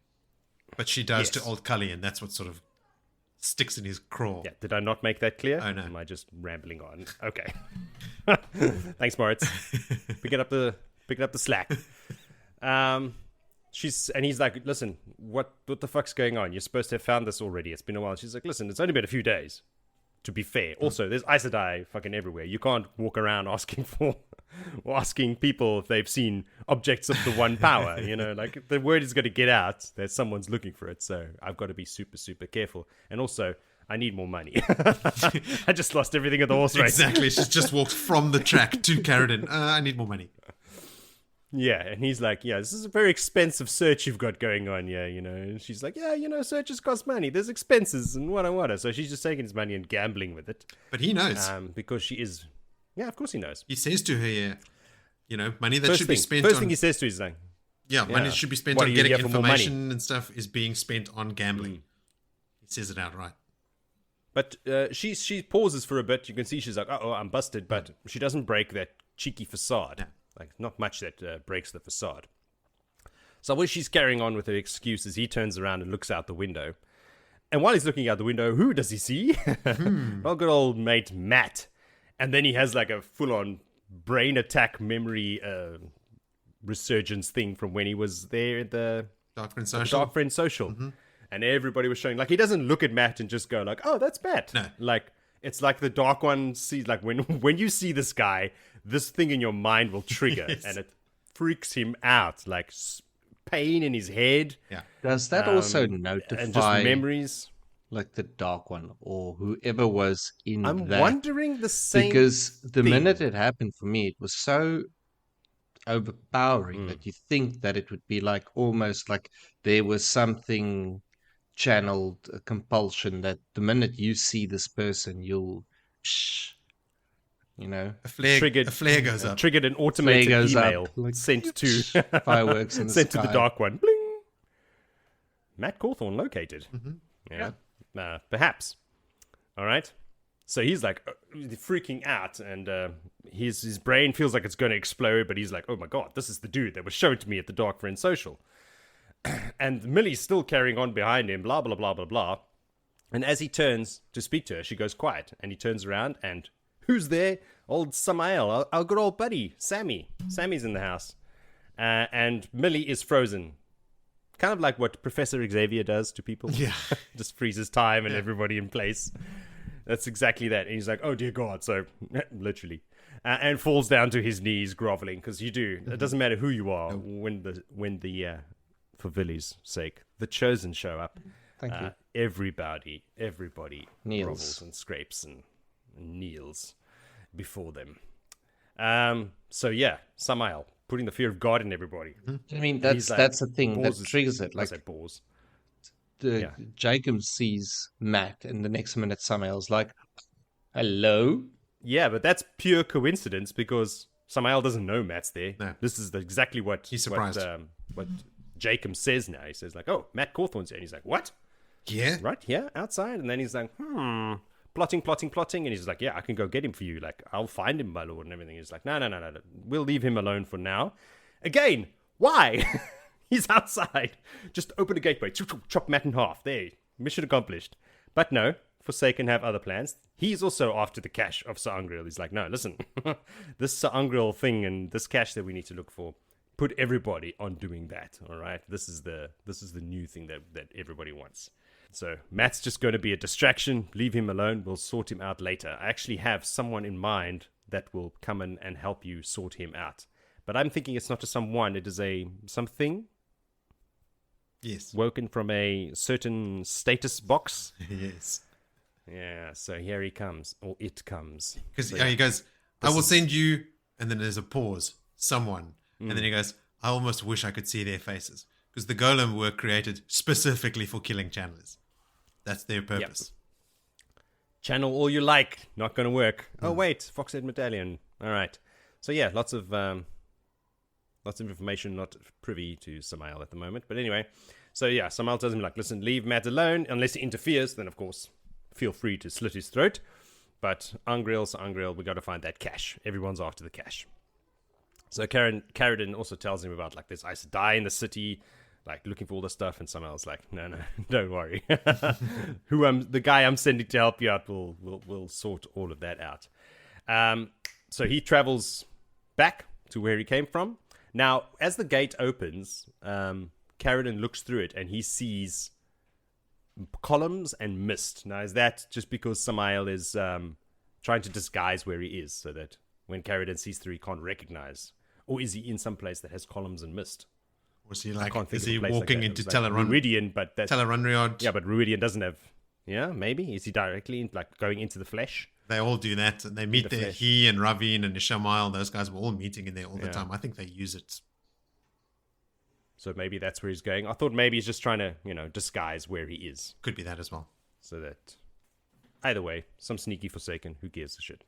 but she does Yes. to Old Cully, and that's what sort of sticks in his craw. Yeah, did I not make that clear? Oh, no. Am I just rambling on? Okay. Thanks, Moritz. Picking up the slack. He's like, listen, what the fuck's going on? You're supposed to have found this already. It's been a while. She's like, listen, it's only been a few days. To be fair, also there's Aes Sedai fucking everywhere. You can't walk around asking people if they've seen objects of the one power. Like the word is going to get out that someone's looking for it. So I've got to be super, super careful. And also, I need more money. I just lost everything at the horse race. Exactly. She's just walked from the track to Carridin. I need more money. Yeah, and he's like, yeah, this is a very expensive search you've got going on here, And she's like, yeah, searches cost money. There's expenses and what. So she's just taking his money and gambling with it. But he knows. Because she is... Yeah, of course he knows. He says to her, money that First should thing, be spent first on... thing he says to her is like, money should be spent What on are you getting here for more money? information and stuff is being spent on gambling. He says it outright. But she pauses for a bit. You can see she's like, oh, I'm busted. But she doesn't break that cheeky facade. No. Like, not much that breaks the facade. So while she's carrying on with her excuses, he turns around and looks out the window. And while he's looking out the window, who does he see? Well, good old mate Matt. And then he has like a full-on brain attack memory resurgence thing from when he was there at the Dark Friend the Social. Dark Friend Social. And everybody was showing, like, he doesn't look at Matt and just go like, oh, that's Matt. No. Like, it's like the Dark One sees, like, when you see this guy, this thing in your mind will trigger. Yes. And it freaks him out. Like, pain in his head. Yeah. Does that also And just notify memories. like the Dark One or whoever was in I'm that? wondering the same. Because the thing. minute it happened for me, it was so overpowering Mm. that you think that it would be like almost like there was something channeled, a compulsion that the minute you see this person, you'll, A flare goes up. Triggered an automated goes up, email like, sent to fireworks in the sent to the sky. Dark One. Bling. Matt Cawthorne located. Yeah, perhaps. All right. So he's like freaking out, and his brain feels like it's going to explode, but he's like, oh my god, this is the dude that was shown to me at the Dark Friend Social. And Millie's still carrying on behind him, blah, blah, blah, blah, blah. And as he turns to speak to her, she goes quiet, and he turns around, and who's there? Old Samael, our good old buddy, Sammy. Sammy's in the house. And Millie is frozen. Kind of like what Professor Xavier does to people. Yeah. Just freezes time and everybody in place. That's exactly that. And he's like, oh, dear God. So, literally. And falls down to his knees, groveling. Because you do. It doesn't matter who you are. When the for Villy's sake, the Chosen show up. Thank you. Everybody Kneels. grovels and scrapes and kneels before them. So yeah, Samael putting the fear of God in everybody. I mean, that's the thing that triggers it. Like, Bores. Jaichim sees Matt, and the next minute Samael's like, hello? Yeah, but that's pure coincidence because Samael doesn't know Matt's there. No. This is exactly what he's surprised. What Jaichim says now. He says like, oh, Matt Cawthorne's here. And he's like, what? Yeah. Right here, outside. And then he's like, plotting. And he's like, yeah, I can go get him for you. Like, I'll find him, my lord, and everything. He's like, no. We'll leave him alone for now. Again, why? He's outside. Just open the gateway. Chop Matt in half. There. Mission accomplished. But no, Forsaken have other plans. He's also after the cache of Sir Ungriel. He's like, no, listen. This Sir Ungriel thing and this cache that we need to look for. Put everybody on doing that. All right. This is the new thing that everybody wants. So Matt's just going to be a distraction. Leave him alone. We'll sort him out later. I actually have someone in mind that will come in and help you sort him out. But I'm thinking it's not just someone. It is something. Yes. Woken from a certain status box. Yes. Yeah. So here he comes, or it comes. Because So, he goes, I will send you, and then there's a pause. Someone, and then he goes, I almost wish I could see their faces because the golem were created specifically for killing channelers. That's their purpose. Yep. Channel all you like. Not going to work. Oh, wait. Foxhead Medallion. All right. So, yeah, lots of information, not privy to Samael at the moment. But anyway, so, yeah, Samael tells him, like, listen, leave Matt alone. Unless he interferes, then, of course, feel free to slit his throat. But Ungriel, we got to find that cache. Everyone's after the cache. So Carridin also tells him about, like, there's Aes Sedai in the city, like, looking for all this stuff, and Samael's like, no, don't worry. The guy I'm sending to help you out will sort all of that out. So he travels back to where he came from. Now, as the gate opens, Carridin looks through it, and he sees columns and mist. Now, is that just because Samael is trying to disguise where he is, so that when Carridin sees through, he can't recognize? Or is he in some place that has columns and mist? Was he like, is he walking into Teleron? Ruidian, but that's... Tel'aran'rhiod? Yeah, but Ruidian doesn't have... Yeah, maybe. Is he directly, like, going into the flesh? They all do that. And they meet there. He and Ravine and Ishamael, those guys were all meeting in there all the time. I think they use it. So maybe that's where he's going. I thought maybe he's just trying to, disguise where he is. Could be that as well. So that... Either way, some sneaky Forsaken. Who gives a shit?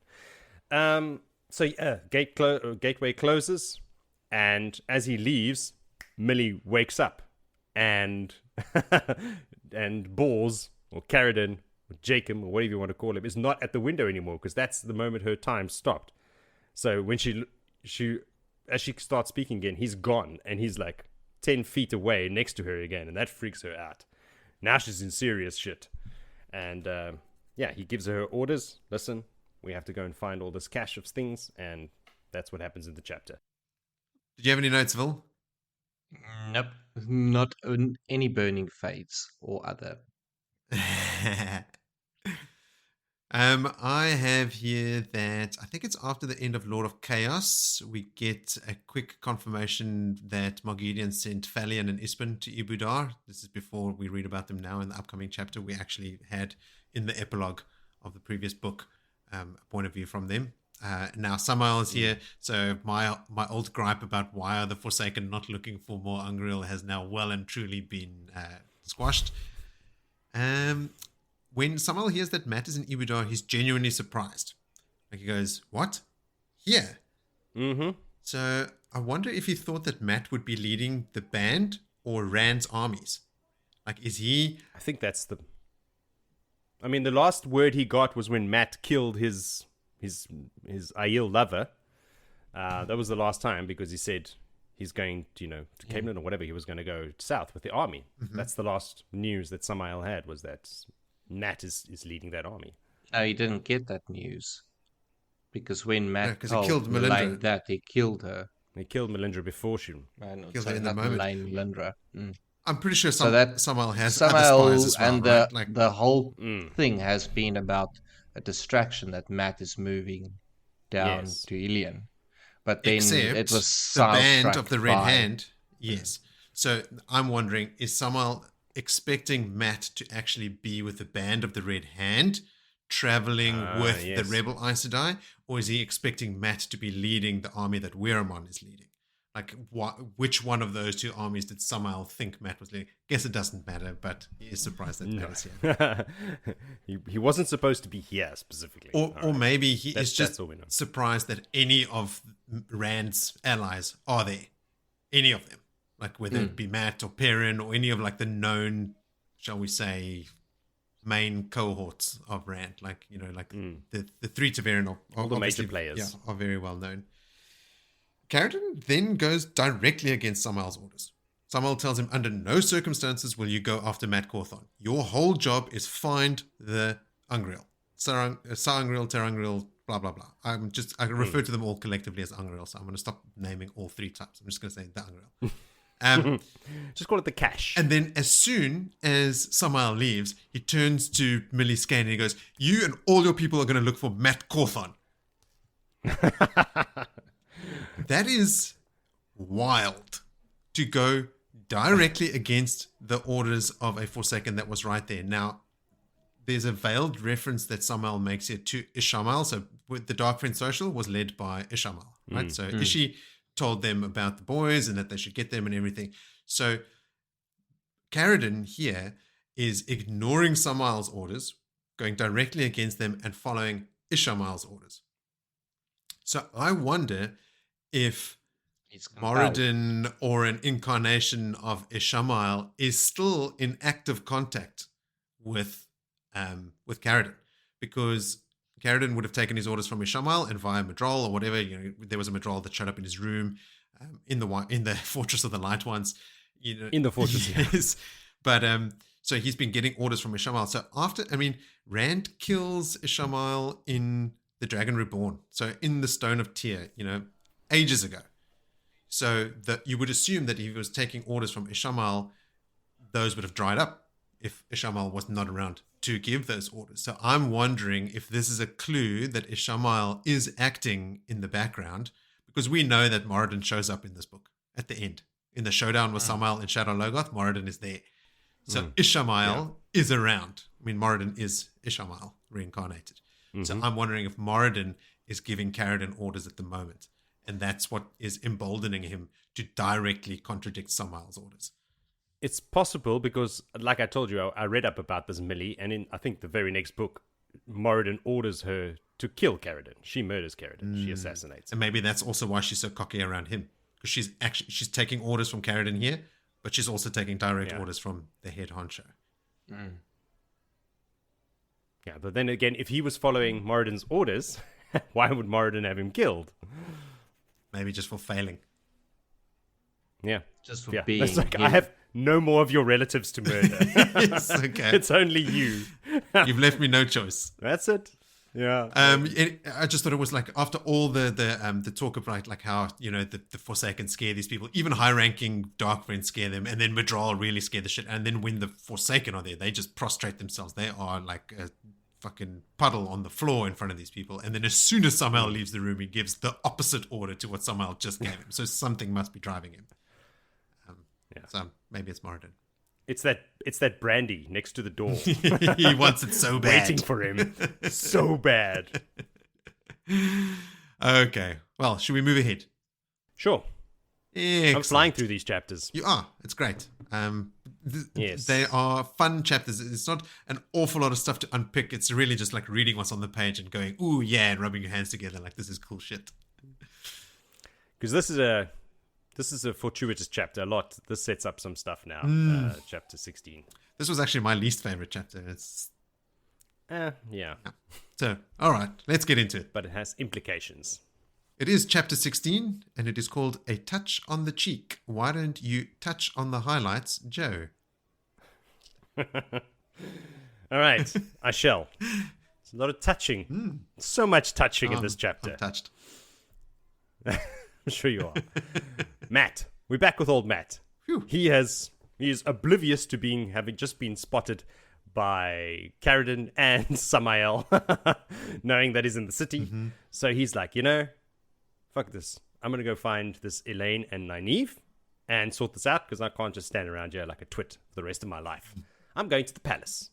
So yeah, gateway closes, and as he leaves, Millie wakes up, and Bors, or Carridin, or Jaichim, or whatever you want to call him, is not at the window anymore, because that's the moment her time stopped. So when as she starts speaking again, he's gone, and he's like 10 feet away next to her again, and that freaks her out. Now she's in serious shit. And he gives her orders. Listen, we have to go and find all this cache of things, and that's what happens in the chapter. Did you have any notes, Vil? Nope. Not any burning fates or other. I have here that I think it's after the end of Lord of Chaos, we get a quick confirmation that Margidian sent Falion and Ispen to Ebou Dar. This is before we read about them now in the upcoming chapter. We actually had in the epilogue of the previous book a point of view from them. Now Samael is here, so my old gripe about why are the Forsaken not looking for more Ungriel has now well and truly been squashed. When Samael hears that Matt is in Ebou Dar, he's genuinely surprised. Like he goes, "What? Here?" Mm-hmm. So I wonder if he thought that Matt would be leading the band or Rand's armies. Like, is he? I think that's I mean, the last word he got was when Matt killed his Aiel lover. That was the last time, because he said he's going to, to Camelin or whatever. He was going to go south with the army. That's the last news that Samael had, was that Nat is leading that army. No, he didn't get that news. Because when Matt 'cause he told killed Elayne Melindra. that, he killed her. He killed Melindra before she... Killed her in the moment. Elayne, Melindra. I'm pretty sure Samael has other Somehow, spies as well, and right? Like, the whole thing has been about a distraction that Matt is moving down to Ilion. But then except it was the band sidetracked of the Red by- Hand. Yes. So I'm wondering, is Samael expecting Matt to actually be with the band of the Red Hand, traveling with the rebel Aes Sedai, or is he expecting Matt to be leading the army that Weramon is leading? Like, which one of those two armies did Samael think Matt was leading? Guess it doesn't matter, but he is surprised that Matt is here. he wasn't supposed to be here specifically. Or maybe he is just that's all we know. surprised that any of Rand's allies are there. Any of them. Like, whether it be Matt or Perrin or any of, like, the known, shall we say, main cohorts of Rand. Like, the three Taverin are all the major obviously, players. Yeah, are very well known. Carridin then goes directly against Samael's orders. Samael tells him, under no circumstances will you go after Matt Cawthon. Your whole job is find the Ungreal. Sa'angreal, Terangreal, blah, blah, blah. I refer to them all collectively as Ungreal, so I'm going to stop naming all three types. I'm just going to say the Ungreal. Just call it the cash. And then as soon as Samael leaves, he turns to Millie Skane and he goes, you and all your people are going to look for Matt Cawthon. That is wild, to go directly against the orders of a Forsaken that was right there. Now, there's a veiled reference that Samael makes here to Ishamal. So with the Dark Friend Social was led by Ishamal, right? So Ishi told them about the boys and that they should get them and everything. So Carridin here is ignoring Samael's orders, going directly against them and following Ishamal's orders. So I wonder if Moradin or an incarnation of Ishamael is still in active contact with Carridin, because Carridin would have taken his orders from Ishamael and via Madrol or whatever. There was a Madrol that showed up in his room in the Fortress of the Light Ones. In the fortress, yes. But so he's been getting orders from Ishamael. So Rand kills Ishamael in the Dragon Reborn. So in the Stone of Tyr, ages ago. So that you would assume that if he was taking orders from Ishamael, those would have dried up if Ishamael was not around to give those orders. So I'm wondering if this is a clue that Ishamael is acting in the background, because we know that Moradin shows up in this book at the end. In the showdown with Samael in Shadow Logoth, Moradin is there. So Ishamael is around. I mean, Moradin is Ishamael reincarnated. So I'm wondering if Moradin is giving Carridin orders at the moment. And that's what is emboldening him to directly contradict Samael's orders. It's possible because, like I told you, I read up about this Millie, and in, I think, the very next book, Moradin orders her to kill Carridin. She murders Carridin. She assassinates him. And maybe that's also why she's so cocky around him. Because she's taking orders from Carridin here, but she's also taking direct orders from the head honcho. Yeah, but then again, if he was following Moradin's orders, why would Moradin have him killed? Maybe just for failing. Yeah. Just for being It's like, I have no more of your relatives to murder. Yes, okay. It's only you. You've left me no choice. That's it. Yeah. I just thought it was like, after all the talk of like how the Forsaken scare these people, even high-ranking Dark Friends scare them, and then Madral really scare the shit. And then when the Forsaken are there, they just prostrate themselves. They are like a fucking puddle on the floor in front of these people. And then as soon as Samael leaves the room, he gives the opposite order to what Samael just gave him. So something must be driving him. So maybe it's Moradin. It's that brandy next to the door. He wants it so bad. Waiting for him. So bad. Okay. Well, should we move ahead? Sure. Excellent. I'm flying through these chapters. You are. It's great. Yes. They are fun chapters. It's not an awful lot of stuff to unpick. It's really just like reading what's on the page and going, ooh, yeah, and rubbing your hands together like this is cool shit. Because this is a fortuitous chapter a lot. This sets up some stuff now. Chapter 16. This was actually my least favorite chapter. Yeah. So, all right, let's get into it. But it has implications. It is chapter 16, and it is called A Touch on the Cheek. Why don't you touch on the highlights, Joe? All right, I shall. It's a lot of touching. So much touching in this chapter. I'm touched. I'm sure you are. Matt. We're back with old Matt. Phew. He is oblivious to having just been spotted by Carridin and Samael, knowing that he's in the city. Mm-hmm. So he's like, fuck this. I'm going to go find this Elayne and Nynaeve and sort this out because I can't just stand around here like a twit for the rest of my life. I'm going to the palace.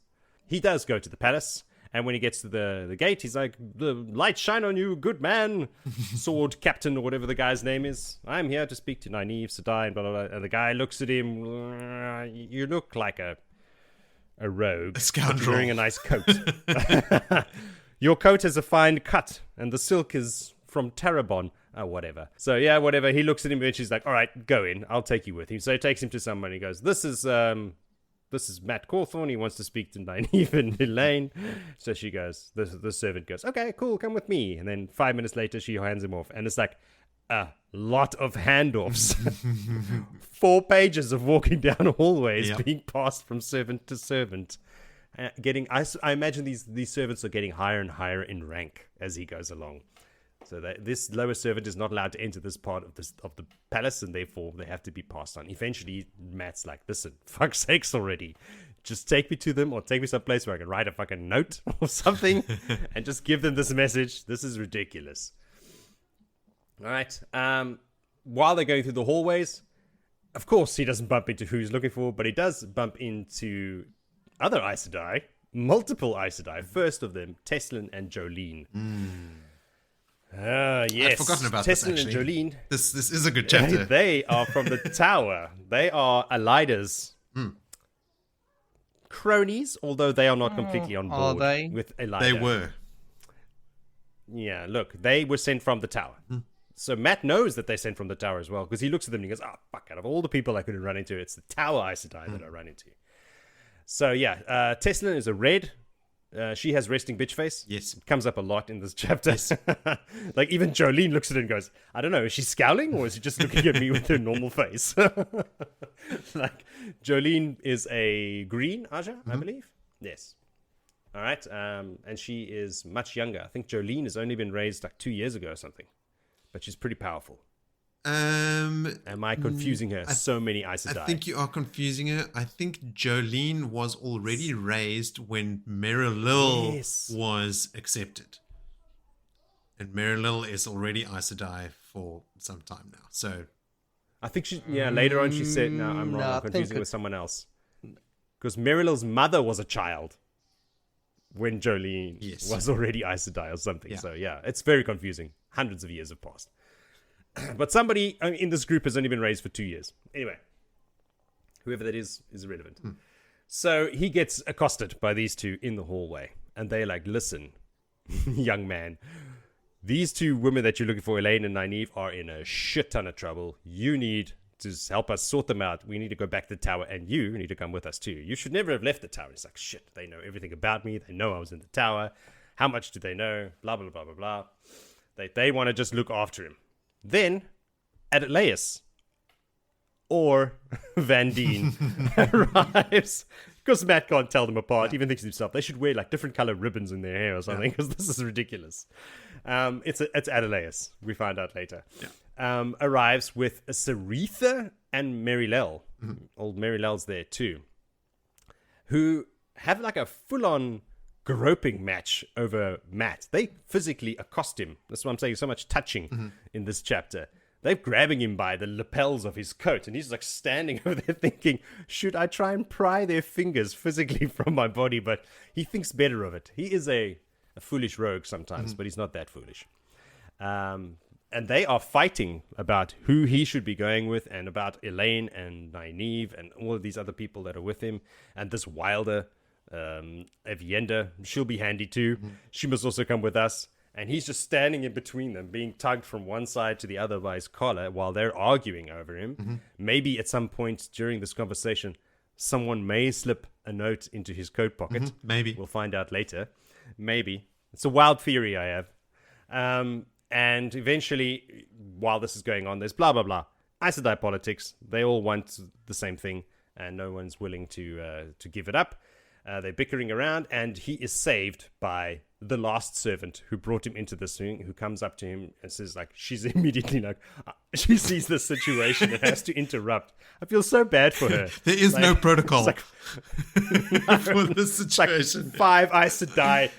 He does go to the palace. And when he gets to the gate, he's like, the light shine on you, good man, sword captain or whatever the guy's name is. I'm here to speak to Nynaeve, Sedai, and blah, blah, blah. And the guy looks at him. You look like a rogue. A scoundrel. Wearing a nice coat. Your coat has a fine cut, and the silk is from Tarabon. Oh, whatever. So, yeah, whatever. He looks at him, and she's like, all right, go in. I'll take you with him. So he takes him to someone. He goes, This is Matt Cawthorne. He wants to speak to Nynaeve and Elayne. So she goes, the servant goes, okay, cool, come with me. And then 5 minutes later, she hands him off. And it's like a lot of handoffs. 4 pages of walking down hallways, being passed from servant to servant. I imagine these servants are getting higher and higher in rank as he goes along. So that this lower servant is not allowed to enter this part of the palace, and therefore they have to be passed on. Eventually, Matt's like, listen, fuck's sakes already. Just take me to them or take me someplace where I can write a fucking note or something and just give them this message. This is ridiculous. All right. While they're going through the hallways, of course, he doesn't bump into who he's looking for, but he does bump into other Aes Sedai, multiple Aes Sedai. First of them, Tylin and Jolene. Yes. I'd forgotten about Tylin this, and Jolene. This is a good chapter. They are from the tower. They are Elayne's cronies, although they are not completely on board with Elayne. They were. Yeah, look, they were sent from the tower. So Matt knows that they're sent from the tower as well, because he looks at them and he goes, fuck, out of all the people I could have run into, it's the tower Aes Sedai that I run into. So yeah, Tylin is a red. She has resting bitch face. Yes. It comes up a lot in this chapter. Yes. Like, even Jolene looks at it and goes, I don't know, is she scowling or is she just looking at me with her normal face? Like, Jolene is a green Aja, I believe. Yes. All right. And she is much younger. I think Jolene has only been raised like 2 years ago or something. But she's pretty powerful. Am I confusing her? So many Aes Sedai. I think you are confusing her. I think Jolene was already raised when Merilil was accepted. And Merilil is already Aes Sedai for some time now. So I think later on she said, no, I'm wrong. I'm confusing with someone else. Because Merilil's mother was a child when Jolene was already Aes Sedai or something. Yeah. So yeah, it's very confusing. Hundreds of years have passed. But somebody in this group has only been raised for 2 years. Anyway, whoever that is irrelevant. So he gets accosted by these two in the hallway. And they're like, listen, young man, these two women that you're looking for, Elayne and Nynaeve, are in a shit ton of trouble. You need to help us sort them out. We need to go back to the tower, and you need to come with us too. You should never have left the tower. It's like, shit, they know everything about me. They know I was in the tower. How much do they know? Blah, blah, blah, blah, blah. They want to just look after him. Then, Adelaus or Van Dien arrives, because Matt can't tell them apart. Even thinks to himself, they should wear like different color ribbons in their hair or something, because this is ridiculous. It's Adelaus, we find out later. Arrives with a Saritha and Merilil. Old Merilil's there too, who have like a full-on groping match over Matt. They physically accost him. That's what I'm saying. So much touching in this chapter. They're grabbing him by the lapels of his coat, and he's like standing over there thinking, should I try and pry their fingers physically from my body? But he thinks better of it. He is a foolish rogue sometimes, but he's not that foolish. And they are fighting about who he should be going with, and about Elayne and Nynaeve and all of these other people that are with him, and this wilder Aviendha, she'll be handy too. She must also come with us. And he's just standing in between them, being tugged from one side to the other by his collar while they're arguing over him. Maybe at some point during this conversation, someone may slip a note into his coat pocket. Maybe. We'll find out later. Maybe. It's a wild theory I have. And eventually, while this is going on, there's blah, blah, blah. Aes Sedai politics. They all want the same thing, and no one's willing to give it up. They're bickering around, and he is saved by the last servant who brought him into this thing, who comes up to him and says, like, she's immediately like, she sees the situation and has to interrupt. I feel so bad for her. There is Like, no protocol like, for this situation. like 5 Aes Sedai,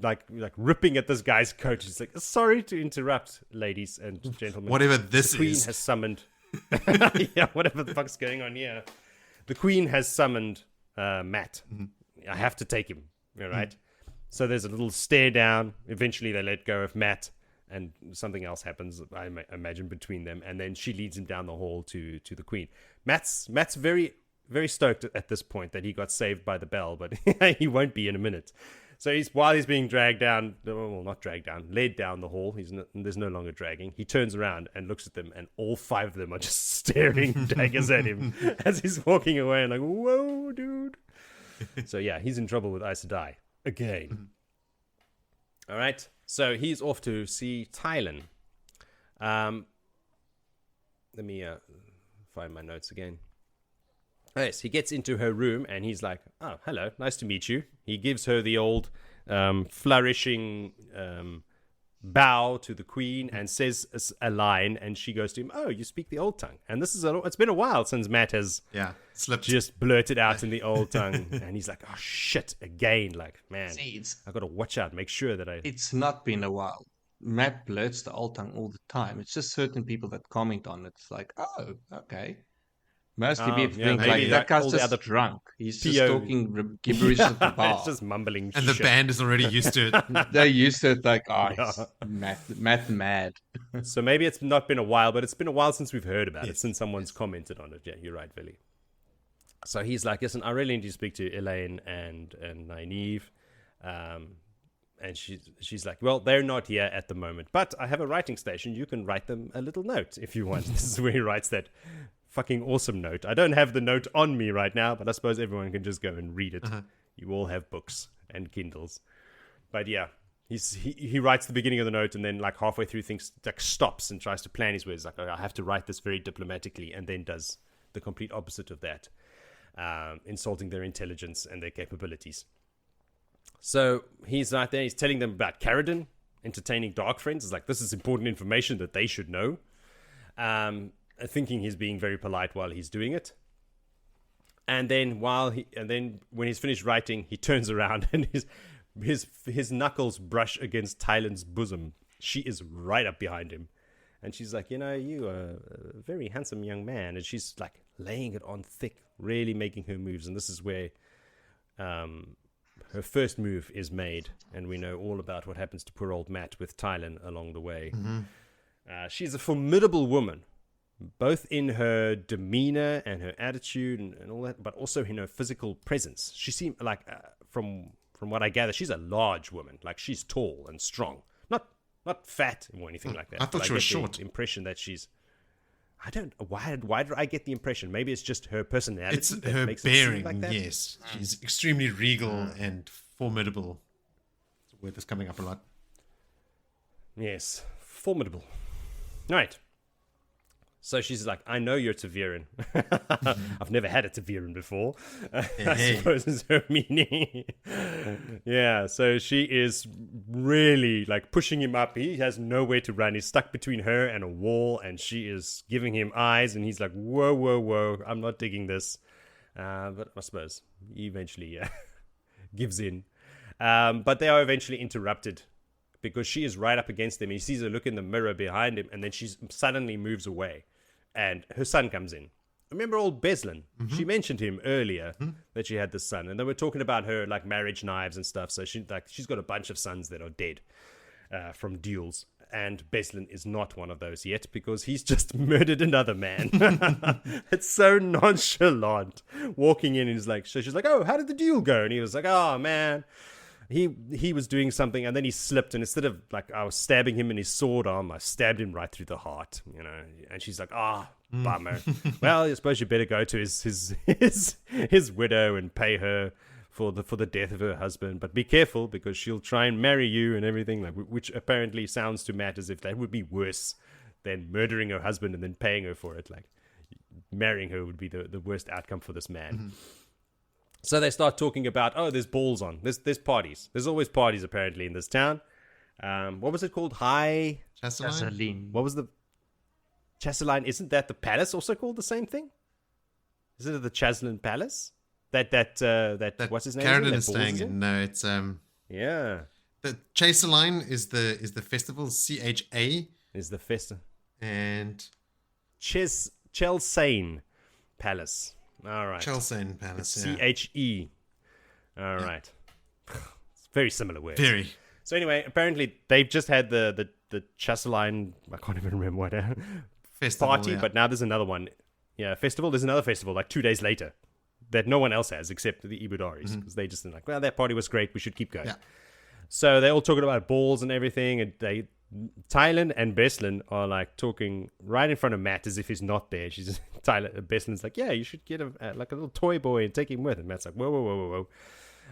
like ripping at this guy's coat. She's like, sorry to interrupt, ladies and gentlemen. Whatever this The Queen is. has summoned. Yeah, whatever the fuck's going on here. The Queen has summoned Matt. I have to take him. All right. So there's a little stare down. Eventually, they let go of Matt, and something else happens, I imagine, between them. And then she leads him down the hall to the Queen. Matt's very, very stoked at this point that he got saved by the bell, but he won't be in a minute. So while he's being dragged down, well, not dragged down, led down the hall, there's no longer dragging. He turns around and looks at them, and all 5 of them are just staring daggers at him as he's walking away. And like, whoa, dude. So yeah, he's in trouble with Aes Sedai again. All right, so he's off to see Tylin. Let me find my notes again. Yes, he gets into her room and he's like, oh, hello, nice to meet you. He gives her the old flourishing bow to the Queen and says a line, and she goes to him, oh, you speak the old tongue. And it's been a while since Matt has slipped. just blurted out in the old tongue. And he's like, oh, shit, again. Like, man, I got to watch out, make sure that It's not been a while. Matt blurts the old tongue all the time. It's just certain people that comment on it. It's like, oh, okay. Mostly people think maybe like that guy's all the just other drunk. He's just PO talking gibberish at the bar. it's just mumbling And shit. the band is already used to it. They're used to it like, oh, he's Matt mad. So maybe it's not been a while, but it's been a while since we've heard about it, since someone's commented on it. Yeah, you're right, Billy. So he's like, listen, I really need to speak to Elayne and Nynaeve. And she's like, well, they're not here at the moment, but I have a writing station. You can write them a little note if you want. This is where he writes that fucking awesome note. I don't have the note on me right now, but I suppose everyone can just go and read it. You all have books and Kindles. But yeah, he writes the beginning of the note, and then like halfway through things like stops and tries to plan his words. Like, oh, I have to write this very diplomatically, and then does the complete opposite of that, insulting their intelligence and their capabilities. So he's right there. He's telling them about Carridin entertaining dark friends. It's like, this is important information that they should know. Thinking he's being very polite while he's doing it. And then when he's finished writing, he turns around and his knuckles brush against Tylin's bosom. She is right up behind him. And she's like, you are a very handsome young man. And she's like laying it on thick, really making her moves. And this is where her first move is made. And we know all about what happens to poor old Matt with Tylin along the way. She's a formidable woman, both in her demeanor and her attitude and all that, but also in her physical presence. She seemed like, from what I gather, she's a large woman. Like, she's tall and strong, not fat or anything like that. I thought she was short. The impression that she's, I don't. Why did I get the impression? Maybe it's just her personality. It's that her makes it seem bearing. like that. Yes, she's extremely regal and formidable. It's a word that's coming up a lot. Yes, formidable. Right. So she's like, I know you're Taviran. I've never had a Taviran before. I suppose is her meaning. Yeah, so she is really like pushing him up. He has nowhere to run. He's stuck between her and a wall, and she is giving him eyes, and he's like, whoa, whoa, whoa, I'm not digging this. But I suppose he eventually gives in. But they are eventually interrupted because she is right up against him. He sees her look in the mirror behind him, and then she suddenly moves away. And her son comes in. Remember old Beslin? She mentioned him earlier, that she had this son. And they were talking about her like marriage knives and stuff. So she's got a bunch of sons that are dead from duels. And Beslin is not one of those yet, because he's just murdered another man. It's so nonchalant. Walking in, and he's like, so she's like, oh, how did the duel go? And he was like, oh, man, he was doing something and then he slipped, and instead of like I was stabbing him in his sword arm, I stabbed him right through the heart, you know. And she's like, bummer. Well, I suppose you better go to his widow and pay her for the death of her husband, but be careful because she'll try and marry you and everything, like, which apparently sounds to Matt as if that would be worse than murdering her husband and then paying her for it. Like, marrying her would be the worst outcome for this man. Mm-hmm. So they start talking about, there's balls on. There's parties. There's always parties, apparently, in this town. What was it called? High... Chasseline. What was the... Chasseline, isn't that the palace also called the same thing? Isn't it the Chasseline Palace? That what's his name? Carridin is staying in. No, it's... Yeah. The Chasseline is the festival. CHA. Is the festival. And... Chelsane Palace. All right. Chelsane Palace, yeah. CHE. All right. It's very similar words. Very. So anyway, apparently they've just had the Chasseline, I can't even remember what festival, party, yeah. but now there's another one. Yeah, festival. There's another festival like 2 days later that no one else has except the Ebou Daris, because they just like, well, that party was great. We should keep going. Yeah. So they're all talking about balls and everything, and Tylin and Beslan are like talking right in front of Matt as if he's not there. She's Beslan's like, yeah, you should get like a little toy boy and take him with. And Matt's like, whoa.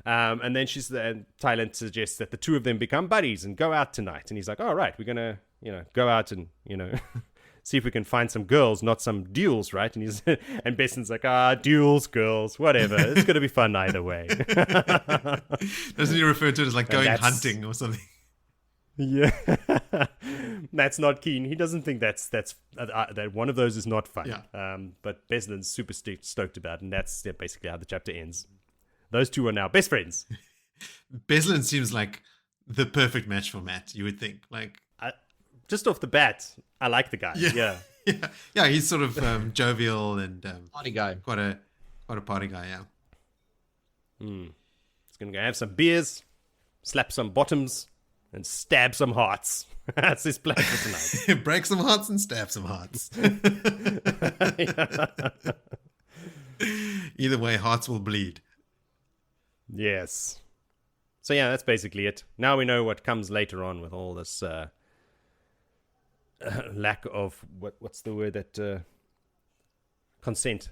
And then Tylin suggests that the two of them become buddies and go out tonight. And he's like, all right, we're gonna go out and see if we can find some girls, not some duels, right? And and Beslan's like, duels, girls, whatever. It's gonna be fun either way. Doesn't he refer to it as like going hunting or something? Yeah. Matt's not keen. He doesn't think that one of those is not fun. Yeah. But Beslan's super stoked about it, and that's basically how the chapter ends. Those two are now best friends. Beslan seems like the perfect match for Matt, you would think. Like, just off the bat, I like the guy. Yeah. Yeah, he's sort of jovial and party guy. Quite a party guy, yeah. He's gonna go have some beers, slap some bottoms, and stab some hearts. That's his plan for tonight. Break some hearts and stab some hearts. Either way, hearts will bleed. Yes. So yeah, that's basically it. Now we know what comes later on with all this lack of what's the word that consent.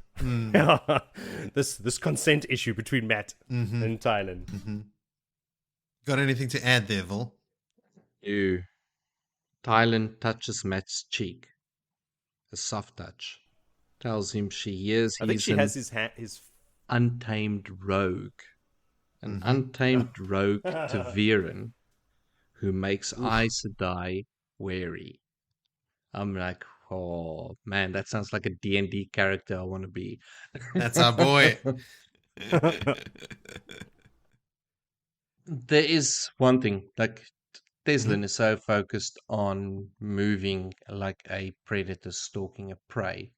This consent issue between Matt and Tylin. Mm-hmm. Got anything to add there, Vol? Tylin touches Matt's cheek. A soft touch. Tells him she hears I think she has his untamed rogue. An untamed rogue to Viren, who makes Aes Sedai wary. I'm like, oh man, that sounds like a D&D character I want to be. That's our boy. There is one thing, like Teslin is so focused on moving like a predator stalking a prey,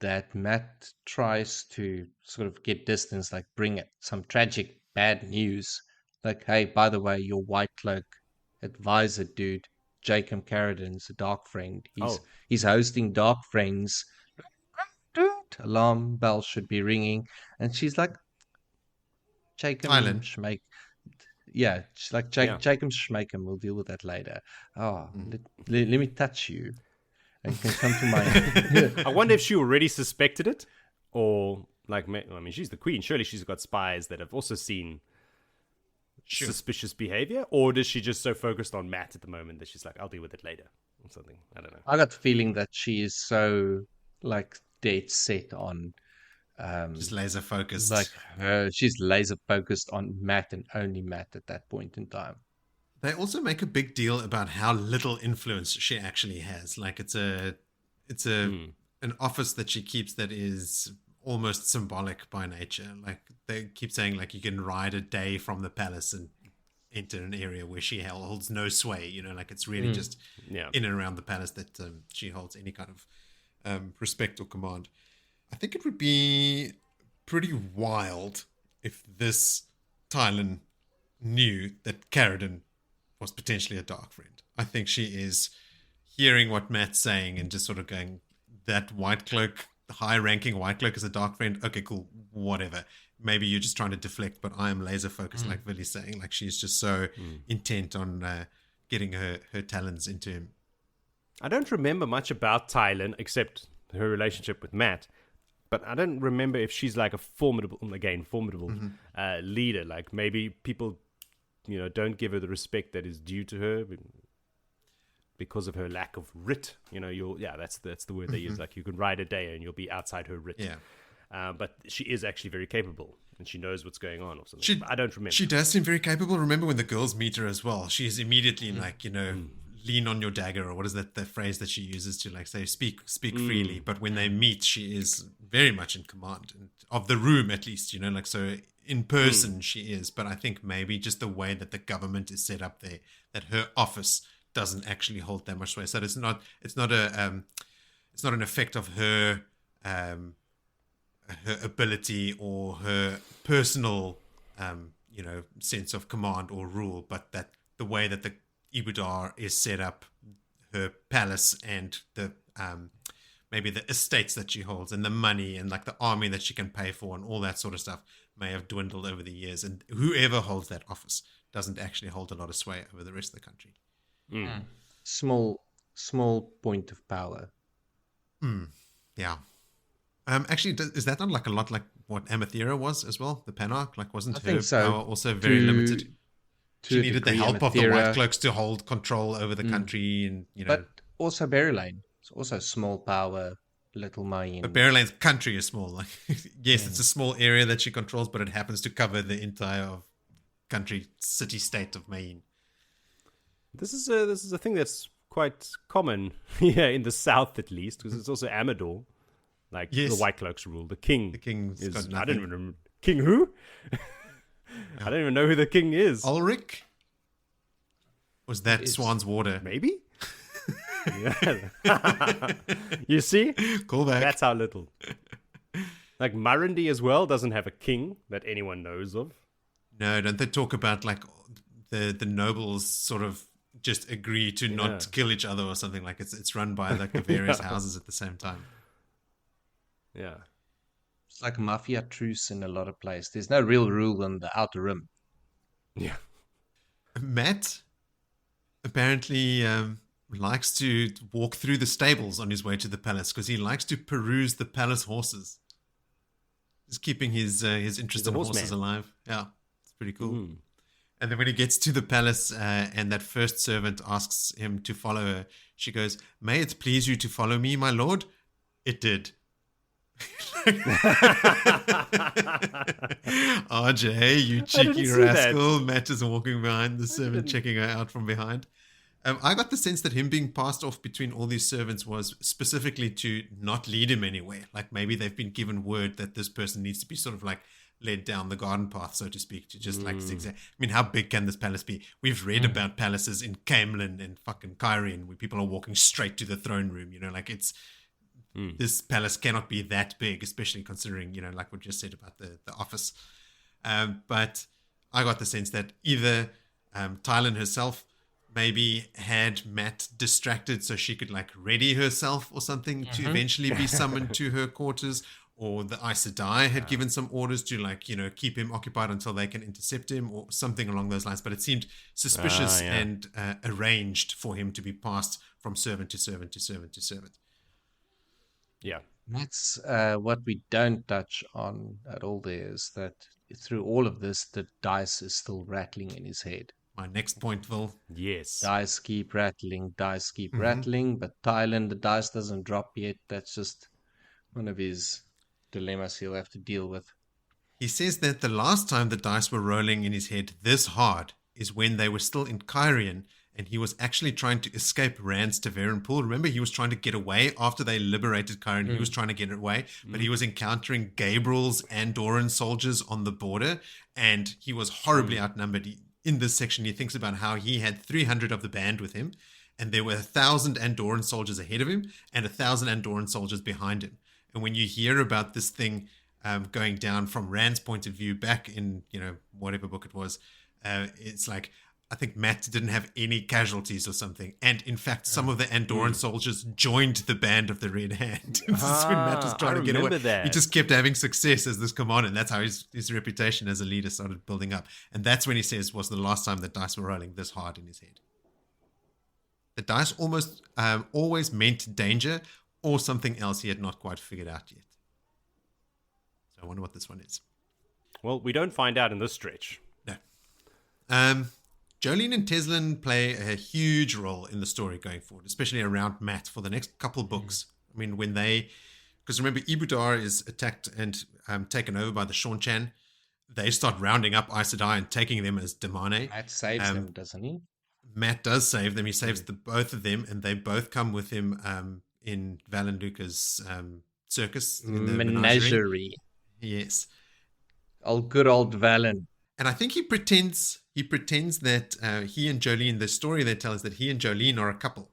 that Matt tries to sort of get distance, like bring it some tragic bad news. Like, hey, by the way, your white cloak advisor dude, Jaichim Carridin's a dark friend. He's hosting Dark Friends. Alarm bell should be ringing. And she's like, Jaichim Schmeik. Yeah, she's like, Jaichim Schmeikum, we'll deal with that later. Let me touch you. And you can come to my... I wonder if she already suspected it, or like, I mean, she's the queen. Surely she's got spies that have also seen suspicious behavior, or does she just so focused on Matt at the moment that she's like, I'll deal with it later or something? I don't know. I got the feeling that she is so like dead set on just laser focused. Like she's laser focused on Matt and only Matt at that point in time. They also make a big deal about how little influence she actually has. Like it's an office that she keeps that is almost symbolic by nature. Like they keep saying, like, you can ride a day from the palace and enter an area where she holds no sway. You know, like it's really just in and around the palace that she holds any kind of respect or command. I think it would be pretty wild if this Tylin knew that Carridin was potentially a dark friend. I think she is hearing what Matt's saying and just sort of going, that white cloak, the high-ranking white cloak is a dark friend. Okay, cool, whatever. maybe you're just trying to deflect, but I am laser focused, like Villy's saying. Like she's just so intent on getting her talons into him. I don't remember much about Tylin except her relationship with Matt, but I don't remember if she's like a formidable leader. Like maybe people, don't give her the respect that is due to her because of her lack of writ. That's the word they use. Like you can ride a day and you'll be outside her writ. Yeah. But she is actually very capable and she knows what's going on or something. I don't remember. She does seem very capable. Remember when the girls meet her as well? She's immediately lean on your dagger, or what is that the phrase that she uses to like say speak freely. But when they meet, she is very much in command of the room, at least, so in person she is. But I think maybe just the way that the government is set up there, that her office doesn't actually hold that much sway. So it's not an effect of her ability or her personal sense of command or rule, but that the way that the Ebou Dar is set up, her palace and the maybe the estates that she holds and the money and like the army that she can pay for and all that sort of stuff may have dwindled over the years. And whoever holds that office doesn't actually hold a lot of sway over the rest of the country. Small point of power. Yeah. Actually, is that not like a lot like what Amathera was as well? The Panarch, like wasn't her power also very limited? She needed the help of the White Cloaks to hold control over the country, and But also Elayne. It's also small power, little money. But Elayne's country is small. Like, yes, it's a small area that she controls, but it happens to cover the entire country, city-state of Mayene. This is a thing that's quite common, in the south at least, because it's also Amador. Like the White Cloaks rule. The king. The king's got nothing. I don't even remember. King who? I don't even know who the king is. Ulrich? Was that Swan's Water? Maybe? You see? Call back. That's how little. Like Marundi as well doesn't have a king that anyone knows of. No, don't they talk about like the nobles sort of just agree to not kill each other or something? Like it's run by like the various houses at the same time. Yeah. It's like a mafia truce in a lot of places. There's no real rule on the outer rim. Yeah. Matt apparently likes to walk through the stables on his way to the palace because he likes to peruse the palace horses. He's keeping his interest in horses alive. Yeah, it's pretty cool. And then when he gets to the palace and that first servant asks him to follow her, she goes, "May it please you to follow me, my lord?" It did. RJ, you cheeky rascal. Matt is walking behind the servant, checking her out from behind. I got the sense that him being passed off between all these servants was specifically to not lead him anywhere. Like maybe they've been given word that this person needs to be sort of like led down the garden path, so to speak, to just like zigzag. I mean, how big can this palace be? We've read about palaces in Camelin and fucking Cairhien where people are walking straight to the throne room, like it's this palace cannot be that big, especially considering, like we just said about the office. But I got the sense that either Tylin herself maybe had Matt distracted so she could like ready herself or something to eventually be summoned to her quarters, or the Aes Sedai had given some orders to like, keep him occupied until they can intercept him or something along those lines. But it seemed suspicious and arranged for him to be passed from servant to servant to servant to servant. Yeah. That's what we don't touch on at all there is that through all of this, the dice is still rattling in his head. My next point, Will. Yes. Dice keep rattling, rattling, but Tylin, the dice doesn't drop yet. That's just one of his dilemmas he'll have to deal with. He says that the last time the dice were rolling in his head this hard is when they were still in Cairhien and he was actually trying to escape Rand's Tavern Pool. Remember, he was trying to get away after they liberated Cairhien. He was trying to get away, but he was encountering Gabriel's Andoran soldiers on the border, and he was horribly outnumbered. In this section, he thinks about how he had 300 of the band with him, and there were 1,000 Andoran soldiers ahead of him and 1,000 Andoran soldiers behind him. And when you hear about this thing going down from Rand's point of view back in, whatever book it was, it's like I think Matt didn't have any casualties or something. And in fact, some of the Andorran soldiers joined the band of the Red Hand. This is when Matt was trying to get away. That. He just kept having success as this commander, and that's how his reputation as a leader started building up. And that's when he says was the last time the dice were rolling this hard in his head. The dice almost always meant danger or something else he had not quite figured out yet. So I wonder what this one is. Well, we don't find out in this stretch. No. Jolene and Tylin play a huge role in the story going forward, especially around Matt for the next couple of books. I mean, when because remember, Ebou Dar is attacked and taken over by the Seanchan. They start rounding up Aes Sedai and taking them as Damane. Matt saves them, doesn't he? Matt does save them. He saves both of them, and they both come with him in Valenduca's circus. In the Menagerie. Yes. Good old Valen. And I think he pretends that he and Jolene, the story they tell is that he and Jolene are a couple.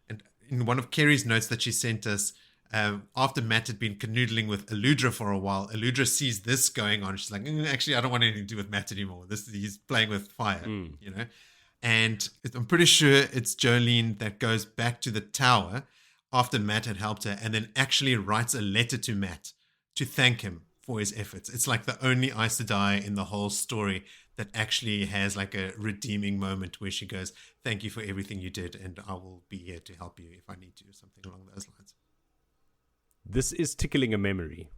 And in one of Kerry's notes that she sent us, after Matt had been canoodling with Eludra for a while, Eludra sees this going on. She's like, actually, I don't want anything to do with Matt anymore. He's playing with fire, you know. And I'm pretty sure it's Jolene that goes back to the tower after Matt had helped her and then actually writes a letter to Matt to thank him for his efforts. It's like the only Aes Sedai in the whole story that actually has like a redeeming moment where she goes, thank you for everything you did, and I will be here to help you if I need to, or something along those lines. This is tickling a memory.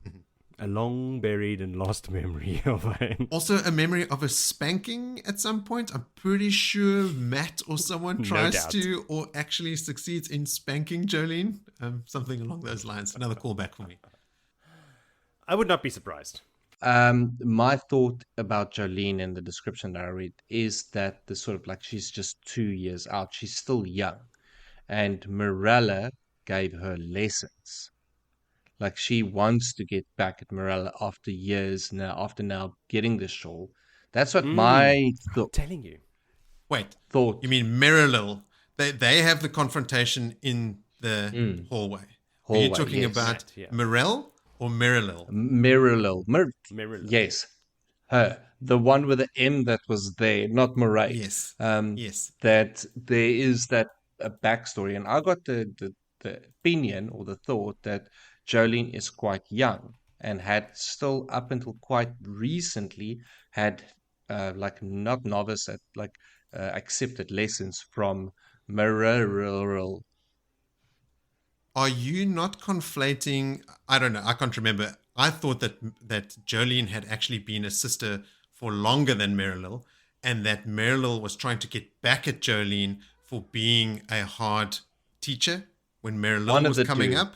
A long buried and lost memory of mine. Also a memory of a spanking at some point. I'm pretty sure Matt or someone tries to or actually succeeds in spanking Jolene. Something along those lines. Another callback for me. I would not be surprised. My thought about Jolene in the description that I read is that the sort of like she's just 2 years out. She's still young. And Morella gave her lessons. Like she wants to get back at Morella after years now getting the shawl. That's what my thought. Telling you. Wait, thought. You mean Merilil? They have the confrontation in the hallway. Are you talking about Morel or Merilil? Merilil. Merilil. Yes, her. The one with the M that was there, not Moray. Yes. Yes. That there is a backstory, and I got the opinion or the thought that Jolene is quite young and had still up until quite recently had like not novice at like accepted lessons from Merilil. Are you not conflating? I don't know. I can't remember. I thought that Jolene had actually been a sister for longer than Merilil, and that Merilil was trying to get back at Jolene for being a hard teacher when Merilil was coming up.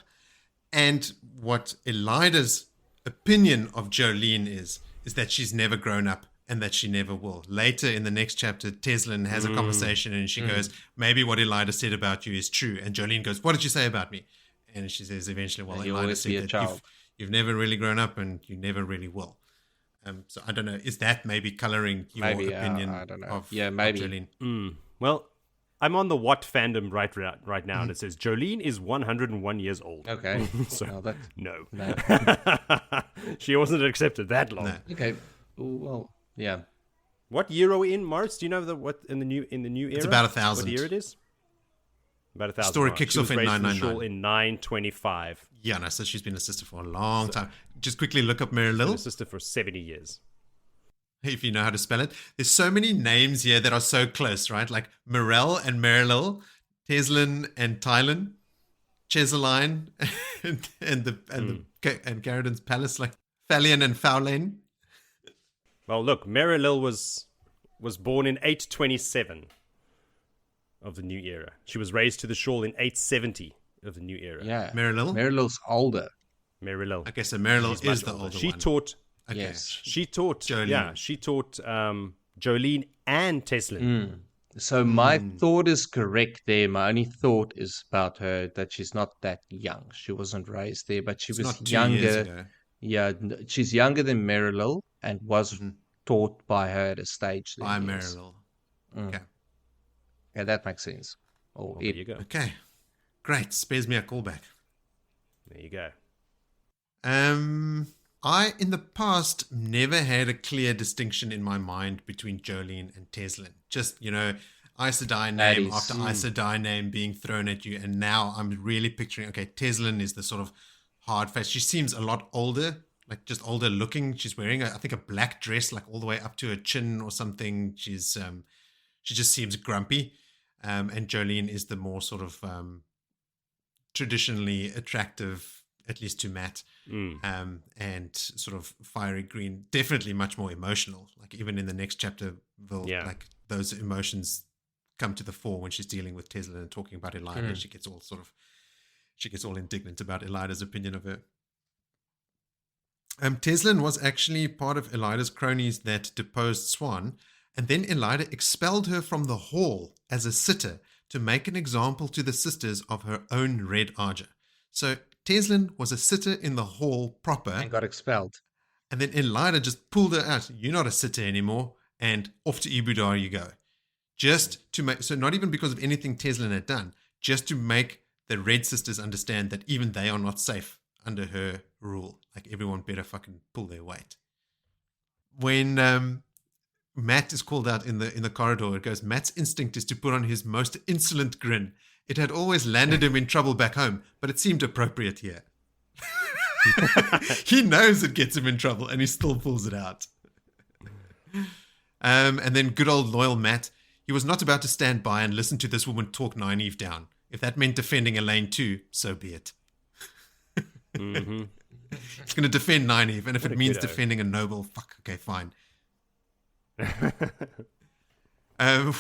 And what Elida's opinion of Jolene is that she's never grown up and that she never will. Later in the next chapter, Tylin has a conversation and she goes, maybe what Elida said about you is true. And Jolene goes, what did you say about me? And she says eventually, well, Elida said that you've never really grown up and you never really will. So I don't know. Is that maybe coloring your opinion I don't know. of maybe. of Jolene? Well, I'm on the What fandom right now, and it says Jolene is 101 years old. Okay. So, no. No. She wasn't accepted that long. No. Okay. Well, yeah. What year are we in, Morris? Do you know what in the new era? It's about 1,000. What year it is? About 1,000. Story kicks off in 999. In 925. Yeah, no, so she's been a sister for a long time. Just quickly look up Merilil. Been a sister for 70 years. If you know how to spell it. There's so many names here that are so close, right? Like Morel and Merilil, Tylin and Tylin, Cheseline, and Carridin's palace, like Thalion and Fowlane. Well, look, Merilil was born in 827 of the new era. She was raised to the shawl in 870 of the new era. Yeah. Merilil's older. Merilil. Okay, so Merilil is the older one. She taught. Okay. Yes. She taught Jolene. Yeah, she taught Jolene and Tylin. So my thought is correct there. My only thought is about her that she's not that young. She wasn't raised there, but she was not 2 younger. years ago. Yeah, she's younger than Merilil and was taught by her at a stage. By Merilil. Okay. Yeah, that makes sense. Well, there you go. Okay. Great. Spares me a callback. There you go. I, in the past, never had a clear distinction in my mind between Jolene and Teslin. Just, Aes Sedai That name is after Aes Sedai name being thrown at you. And now I'm really picturing, okay, Teslin is the sort of hard face. She seems a lot older, like just older looking. She's wearing, I think, a black dress, like all the way up to her chin or something. She just seems grumpy. And Jolene is the more sort of traditionally attractive, at least to Matt, and sort of fiery green. Definitely much more emotional. Like even in the next chapter, like those emotions come to the fore when she's dealing with Tesla and talking about Elyda. She gets all indignant about Elyda's opinion of her. Teslin was actually part of Elyda's cronies that deposed Swan, and then Elyda expelled her from the hall as a sitter to make an example to the sisters of her own Red Arger. So Teslin was a sitter in the hall proper. And got expelled. And then Elyda just pulled her out. You're not a sitter anymore. And off to Ebou Dar you go. Just to make, so not even because of anything Teslin had done, just to make the Red Sisters understand that even they are not safe under her rule. Like everyone better fucking pull their weight. When Matt is called out in the corridor, it goes, Matt's instinct is to put on his most insolent grin. It had always landed him in trouble back home, but it seemed appropriate here. He knows it gets him in trouble, and he still pulls it out. And then good old loyal Matt, he was not about to stand by and listen to this woman talk Nynaeve down. If that meant defending Elayne too, so be it. Mm-hmm. He's going to defend Nynaeve, and if it means defending a noble, fuck, okay, fine.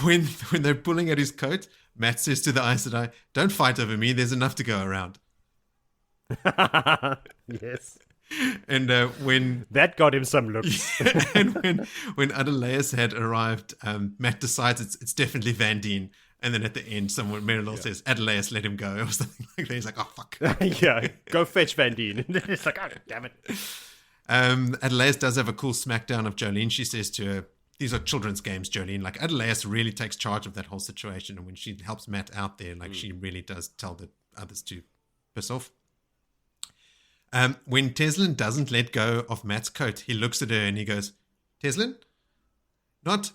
When they're pulling at his coat, Matt says to the Aes Sedai, "Don't fight over me. There's enough to go around." Yes. And when that got him some looks. And when Adelaus had arrived, Matt decides it's definitely Van Dien. And then at the end, Merilol says, "Adelaus, let him go," or something like that. He's like, "Oh fuck." Yeah, go fetch Van Dien. And then it's like, "Oh damn it." Adelaus does have a cool smackdown of Jolene. She says to her, "These are children's games, Jolene." Like Adelaus really takes charge of that whole situation, and when she helps Matt out there, like she really does tell the others to piss off. When Teslin doesn't let go of Matt's coat, he looks at her and he goes, "Teslin, not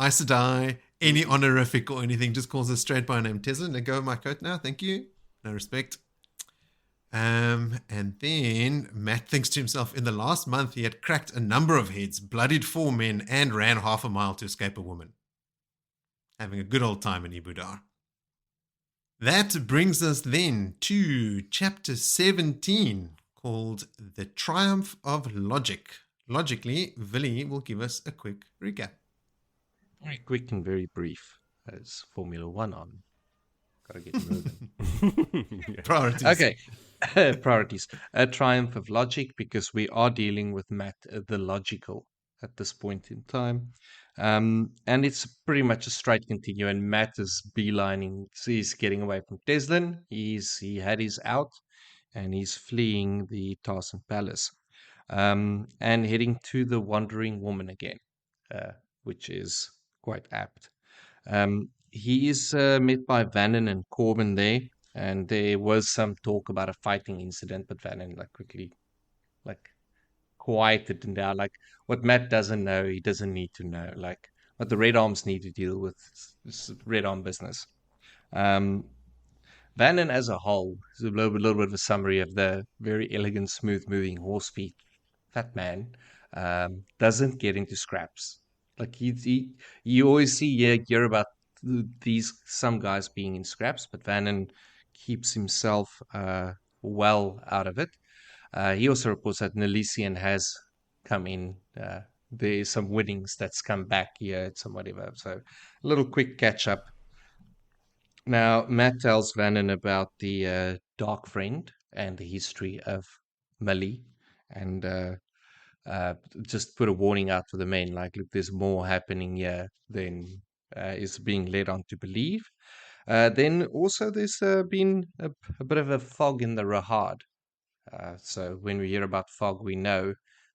Aes Sedai, any honorific or anything, just calls her straight by name. Teslin, let go of my coat now, thank you. No respect." And then Matt thinks to himself, in the last month he had cracked a number of heads, bloodied 4 men, and ran half a mile to escape a woman. Having a good old time in Ebou Dar. That brings us then to chapter 17, called The Triumph of Logic. Logically, Villy will give us a quick recap. Very quick and very brief, as Formula One on. Gotta get moving. Priorities. Okay, priorities. A triumph of logic, because we are dealing with Matt, the logical, at this point in time. And it's pretty much a straight continue, and Matt is beelining. So he's getting away from Teslin. He had his out, and he's fleeing the Tarsan Palace, and heading to the Wandering Woman again, which is quite apt. He is met by Vannon and Corbin there, and there was some talk about a fighting incident, but Vannon quickly quieted him down. Like, what Matt doesn't know, he doesn't need to know. Like, what the Red Arms need to deal with is Red Arm business. Vannon as a whole is a little bit of a summary of the very elegant, smooth-moving horse feet fat man. Doesn't get into scraps. Like you always hear about some guys being in scraps, but Vannon keeps himself well out of it. He also reports that Nelisian has come in. There's some winnings that's come back here, some whatever. So a little quick catch up. Now, Matt tells Vannon about the Dark Friend and the history of Millie, and just put a warning out for the men. Like, look, there's more happening here than is being led on to believe. Then also there's been a bit of a fog in the Rahad. So when we hear about fog, we know,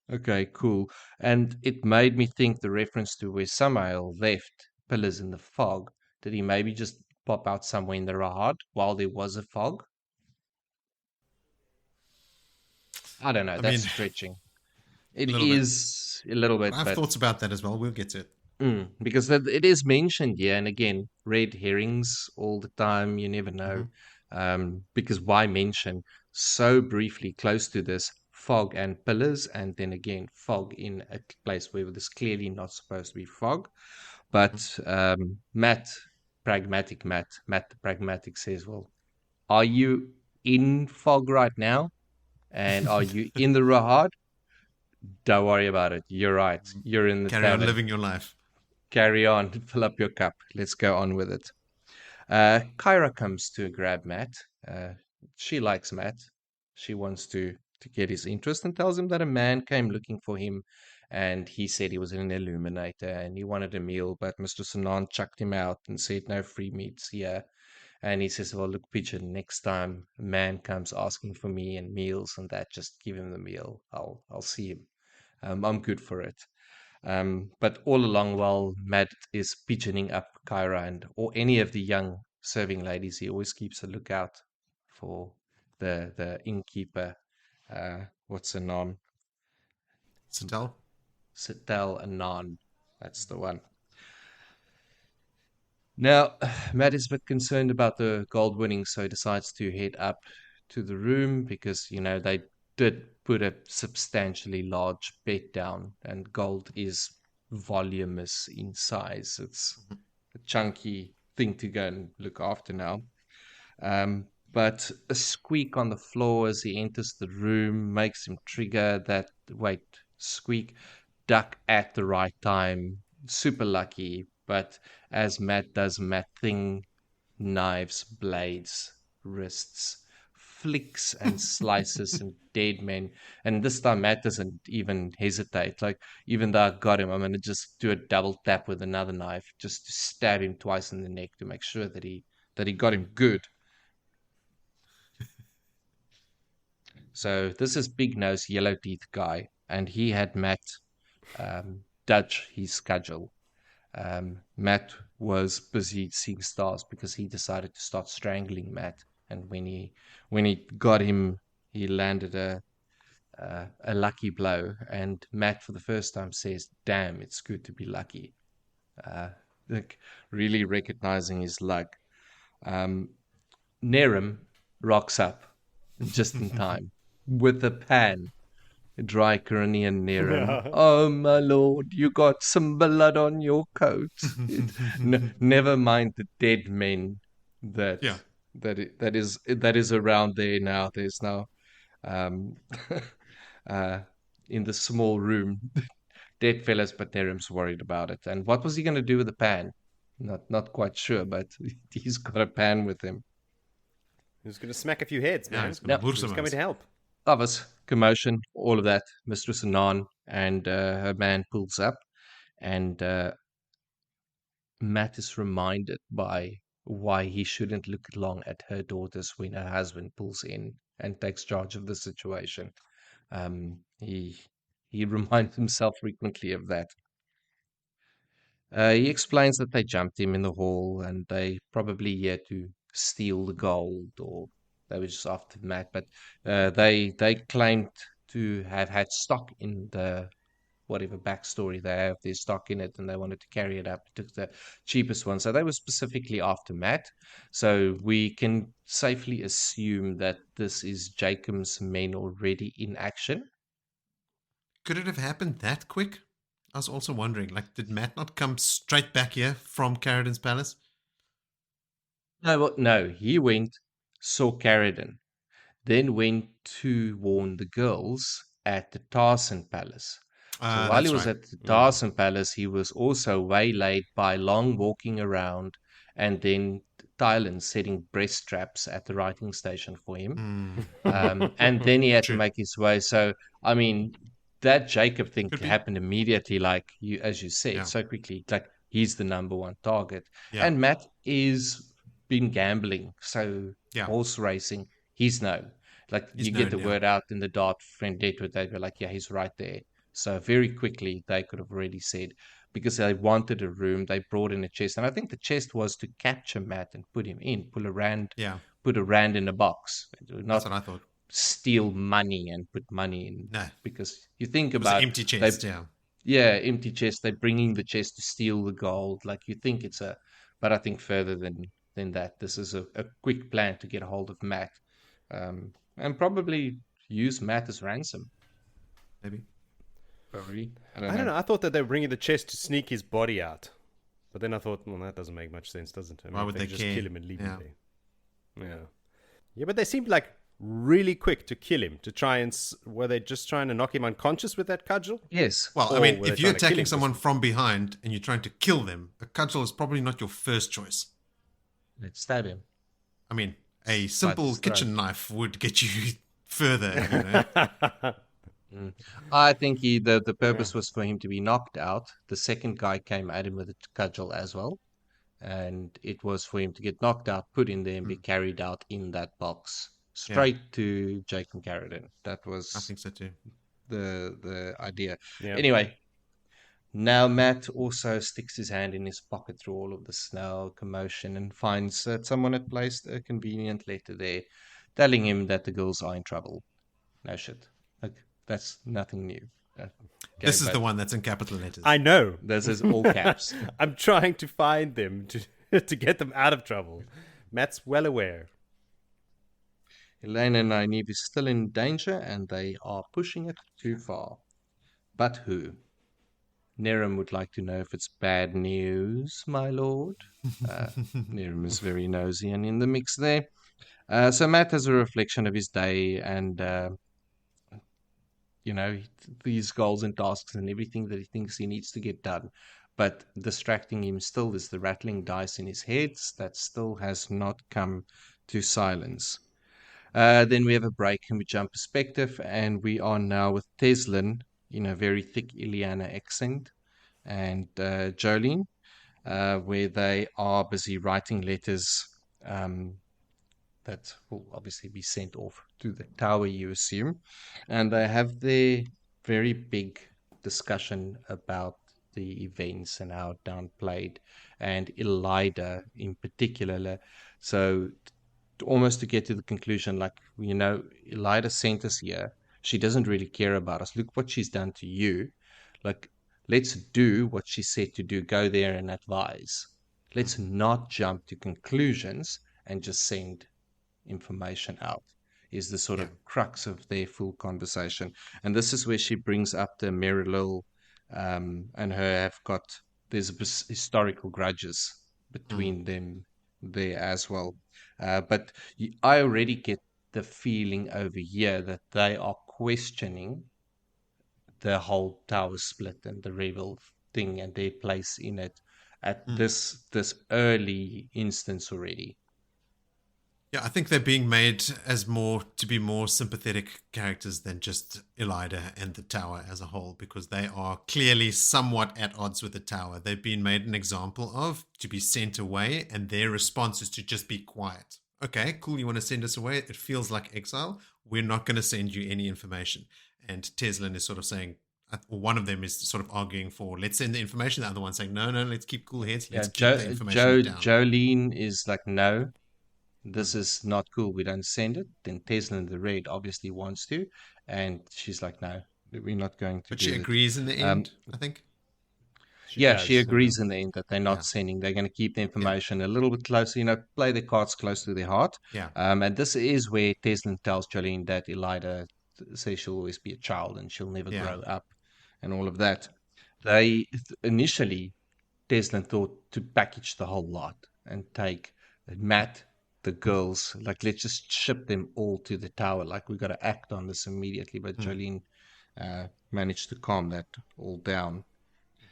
okay, cool. And it made me think the reference to where Samael left pillars in the fog, did he maybe just pop out somewhere in the Rahad while there was a fog? I don't know. That's stretching. It A little bit. is a little bit, I have but thoughts about that as well. We'll get to it. because it is mentioned here, and again, red herrings all the time. You never know. Mhm. Because why mention so briefly close to this fog and pillars, and then again, fog in a place where there's clearly not supposed to be fog. But Matt the pragmatic says, well, are you in fog right now? And are you in the Rahad? Don't worry about it. You're right. You're in the Carry on tavern. living your life. Carry on. Fill up your cup. Let's go on with it. Kyra comes to grab Matt. She likes Matt. She wants to get his interest and tells him that a man came looking for him, and he said he was an illuminator and he wanted a meal, but Mr. Sanan chucked him out and said no free meats here. And he says, well, look, Pigeon, next time a man comes asking for me and meals and that, just give him the meal. I'll see him. I'm good for it. But all along, while Matt is pigeoning up Kyra and or any of the young serving ladies, he always keeps a lookout for the innkeeper. What's her name? Sitel? Sitel Anan. That's the one. Now, Matt is a bit concerned about the gold winning, so he decides to head up to the room because, they did put a substantially large bet down, and gold is voluminous in size. It's a chunky thing to go and look after now. But a squeak on the floor as he enters the room makes him trigger that squeak, duck at the right time. Super lucky, but as Matt does Matt thing, knives, blades, wrists, flicks and slices and dead men. And this time Matt doesn't even hesitate. Like, even though I got him, I'm gonna just do a double tap with another knife just to stab him twice in the neck to make sure that he got him good. So this is big nose, yellow teeth guy, and he had Matt dodge his schedule. Matt was busy seeing stars because he decided to start strangling Matt, and when he got him, he landed a lucky blow. And Matt, for the first time, says, "Damn, it's good to be lucky." Like, really recognizing his luck. Nerim rocks up just in time with a pan. Dry Corinian Nerim. Oh, my lord, you got some blood on your coat. Never mind the dead men that Yeah. that is around there now. There's now um, in the small room, dead fellas, but Nerim's worried about it. And what was he going to do with the pan? Not quite sure, but he's got a pan with him. Who's going to smack a few heads, Yeah, man? it's gonna Who's coming to help? Others, commotion, all of that. Mistress Anan and her man pulls up, and Matt is reminded by why he shouldn't look long at her daughters when her husband pulls in and takes charge of the situation. He reminds himself frequently of that. He explains that they jumped him in the hall and they probably here to steal the gold, or they were just after Matt. But they claimed to have had stock in the whatever backstory they have, their stock in it, and they wanted to carry it up. Took the cheapest one, so they were specifically after Matt. So we can safely assume that this is Jaichim's men already in action. Could it have happened that quick? I was also wondering, like, did Matt not come straight back here from Carridin's palace? No, he went, saw Carridin, then went to warn the girls at the Tarson Palace. So while he That's was right. at the Tarson Palace, he was also waylaid by long walking around, and then Tylin setting breast traps at the writing station for him. And then he had to True. make his way. So, I mean, that Jacob thing Could be. happened immediately, like as you said, Yeah. so quickly. Like, he's the number one target. Yeah. And Matt is been gambling, so Yeah. horse racing, he's known. Like, He's you get known, the yeah. word out in the Dart friend network, they'd be like, yeah, he's right there. So very quickly they could have already said, because they wanted a room, they brought in a chest. And I think the chest was to capture Matt and put him in, Yeah. put a rand in a box. That's what I thought. steal money and put money in, No, because you think it was an about empty they, chest. Yeah. yeah, empty chest. They're bringing the chest to steal the gold. Like you think it's a, but I think further than that. This is a quick plan to get a hold of Matt, and probably use Matt as ransom. Maybe. Probably, I don't I don't know. know. I thought that they were bringing the chest to sneak his body out. But then I thought, well, that doesn't make much sense, doesn't it? I Why mean, would they they could just care? kill him and leave Yeah. him there. Yeah. Yeah, but they seemed like really quick to kill him, to try and... Were they just trying to knock him unconscious with that cudgel? Yes. Well, I Or mean, were they if you're trying to kill attacking him someone from behind and you're trying to kill them, a cudgel is probably not your first choice. Let's stab him. I mean, a simple his throat. kitchen knife would get you further, you know. I think the purpose was for him to be knocked out. The second guy came at him with a cudgel as well, and it was for him to get knocked out, put in there, and be carried out in that box Yeah, straight to Jaichim Carridin. That I was think so too. the idea. Yeah. Anyway, now Matt also sticks his hand in his pocket through all of the snow commotion and finds that someone had placed a convenient letter there, telling him that the girls are in trouble. No shit. Like, that's nothing new. Okay, This is but the one that's in capital letters. I know. this is all caps. I'm trying to find them to get them out of trouble. Matt's well aware. Elayne and Nynaeve is still in danger, and they are pushing it too far. But who? Nerim would like to know if it's bad news, my lord. Nerim is very nosy and in the mix there. So Matt has a reflection of his day and, these goals and tasks and everything that he thinks he needs to get done. But distracting him still is the rattling dice in his head that still has not come to silence. Then we have a break and we jump perspective, and we are now with Teslin in a very thick Ileana accent and Jolene, where they are busy writing letters that will obviously be sent off to the tower, you assume. And they have their very big discussion about the events and how downplayed, and Elida in particular. So almost to get to the conclusion, like, Elida sent us here. She doesn't really care about us. Look what she's done to you. Like, let's do what she said to do. Go there and advise. Let's not jump to conclusions and just send information out, is the sort of crux of their full conversation. And this is where she brings up the Merilil and her have got, there's historical grudges between them there as well. But I already get the feeling over here that they are questioning the whole tower split and the rebel thing and their place in it at this early instance already. Yeah, I think they're being made as more to be more sympathetic characters than just Elida and the tower as a whole, because they are clearly somewhat at odds with the tower. They've been made an example of to be sent away, and their response is to just be quiet. Okay, cool, you want to send us away? It feels like exile. We're not going to send you any information. And Teslin is sort of saying, or one of them is sort of arguing for, let's send the information. The other one's saying, no, let's keep cool heads. Let's keep the information down. Jolene is like, no, this is not cool. We don't send it. Then Teslin the Red obviously wants to, and she's like, no, we're not going to. But do she it. agrees in the end, I think. She agrees in the end that they're not sending. They're going to keep the information a little bit closer, play their cards close to their heart. Yeah. And this is where Teslin tells Jolene that Elida says she'll always be a child and she'll never grow up and all of that. They initially, Teslin thought to package the whole lot and take Matt, the girls, like, let's just ship them all to the tower. Like, we got to act on this immediately. But Jolene managed to calm that all down.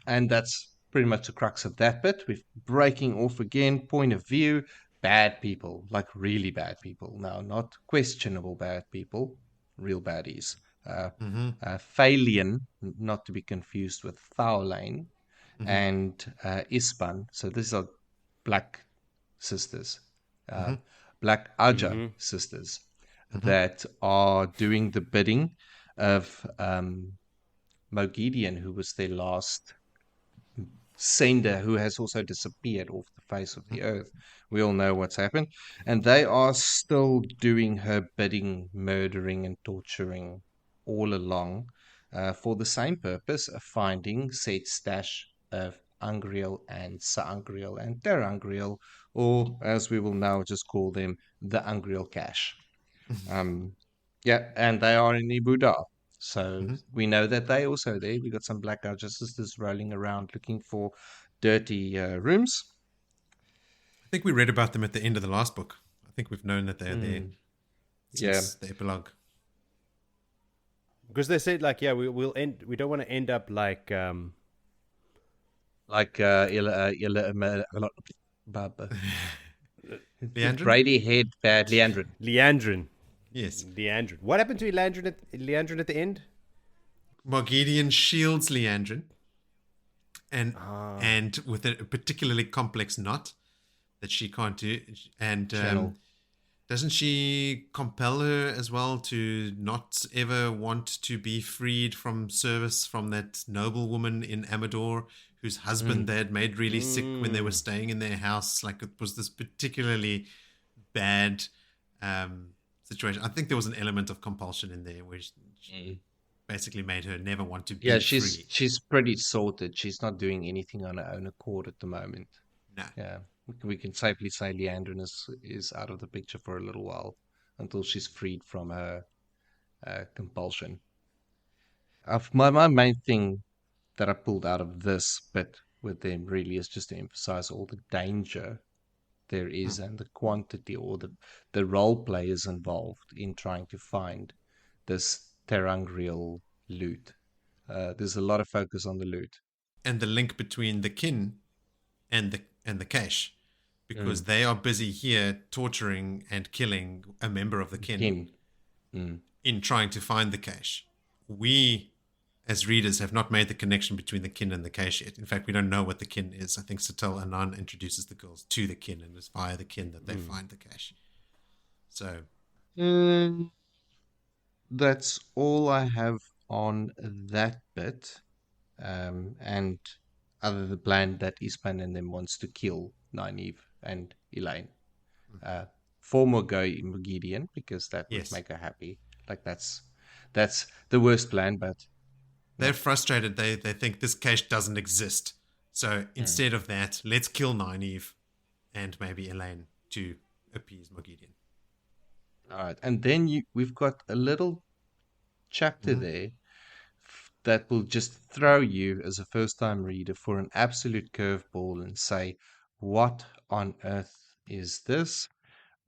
And that's pretty much the crux of that bit. We're breaking off again. Point of view, bad people, like really bad people. Now, not questionable bad people, real baddies. Thalian, not to be confused with Tylin, and Ispan. So these are black sisters, black Aja sisters that are doing the bidding of Mogideon, who was their last sender, who has also disappeared off the face of the earth We all know what's happened. And they are still doing her bidding, murdering and torturing all along for the same purpose of finding said stash of Ungriel and Saangriel and Terangriel, or as we will now just call them, the Ungriel cache. Yeah, and they are in Ebou Dar. So Mm-hmm. we know that they also there. We got some black sisters rolling around looking for dirty rooms. I think we read about them at the end of the last book. I think we've known that they're there Yeah, since the epilogue. Because they said like, yeah, we'll end. We don't want to end up like like Leandrin? Brady head bad Leandrin. Leandrin. Yes. Leandrin. What happened to Leandrin at the end? Margidian shields Leandrin, and with a particularly complex knot that she can't do. And doesn't she compel her as well to not ever want to be freed from service from that noble woman in Amador whose husband they had made really sick when they were staying in their house? Like, it was this particularly bad situation. I think there was an element of compulsion in there where she basically made her never want to be free. She's pretty sorted. She's not doing anything on her own accord at the moment. No. Yeah, we can safely say Leandrin is out of the picture for a little while until she's freed from her compulsion. My main thing that I pulled out of this bit with them really is just to emphasize all the danger there is and the quantity or the role players involved in trying to find this Terangriel loot. There's a lot of focus on the loot. And the link between the kin and the cache, because they are busy here torturing and killing a member of the kin. In trying to find the cache. We, as readers, have not made the connection between the kin and the cache yet. In fact, we don't know what the kin is. I think Satel Anan introduces the girls to the kin, and it's via the kin that they find the cache. So that's all I have on that bit. And other than the plan that Ispan and them wants to kill Nynaeve and Elayne. For Mogideon, because that would make her happy. Like that's the worst plan, but they're frustrated. They think this cache doesn't exist. So instead of that, let's kill Nynaeve and maybe Elayne to appease Mogideon. All right, and then we've got a little chapter there that will just throw you as a first-time reader for an absolute curveball and say, what on earth is this?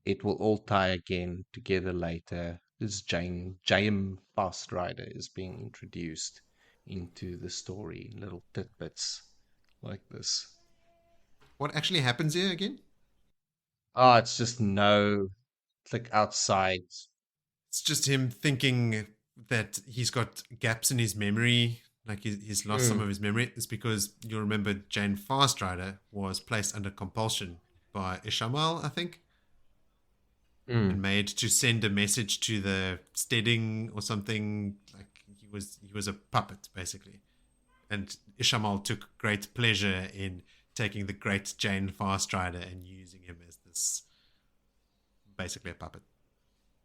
It will all tie again together later. This Jaichim Fast Rider is being introduced into the story, little tidbits like this. What actually happens here again? It's just like outside. It's just him thinking that he's got gaps in his memory, like he's lost some of his memory. It's because you'll remember Jane Fastrider was placed under compulsion by Ishamal, I think, and made to send a message to the steading or something. Like he was a puppet basically, and Ishamal took great pleasure in taking the great Jane Fastrider and using him as this basically a puppet.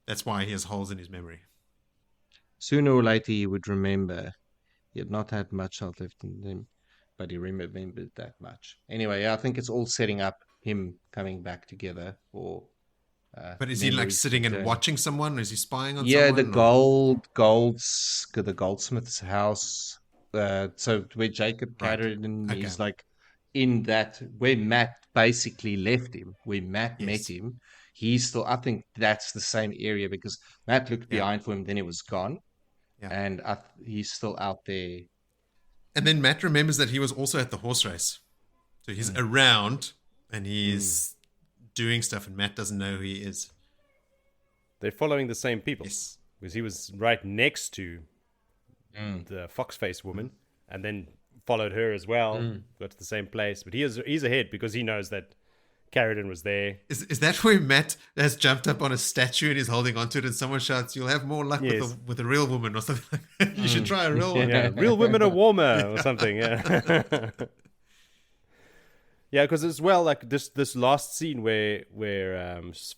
That's why he has holes in his memory. Sooner or later, he would remember. He had not had much health left in him, but he remembered that much. Anyway, I think it's all setting up him coming back together. But is he like sitting and watching someone? Or is he spying on someone? Yeah, the goldsmith's house. So where Jaichim Carridin is like in that where Matt basically left him, where Matt met him. He's still, I think that's the same area because Matt looked behind for him, then he was gone. Yeah. And he's still out there. And then Matt remembers that he was also at the horse race. So he's around and he's doing stuff and Matt doesn't know who he is. They're following the same people. Yes. Because he was right next to the fox-faced woman and then followed her as well. Got to the same place. But he's ahead because he knows that Carridin was there. Is that where Matt has jumped up on a statue and is holding onto it and someone shouts, "You'll have more luck with a real woman," or something like that? You should try a real one. Yeah, real women are warmer or something. Yeah. Yeah, because as well, like this last scene where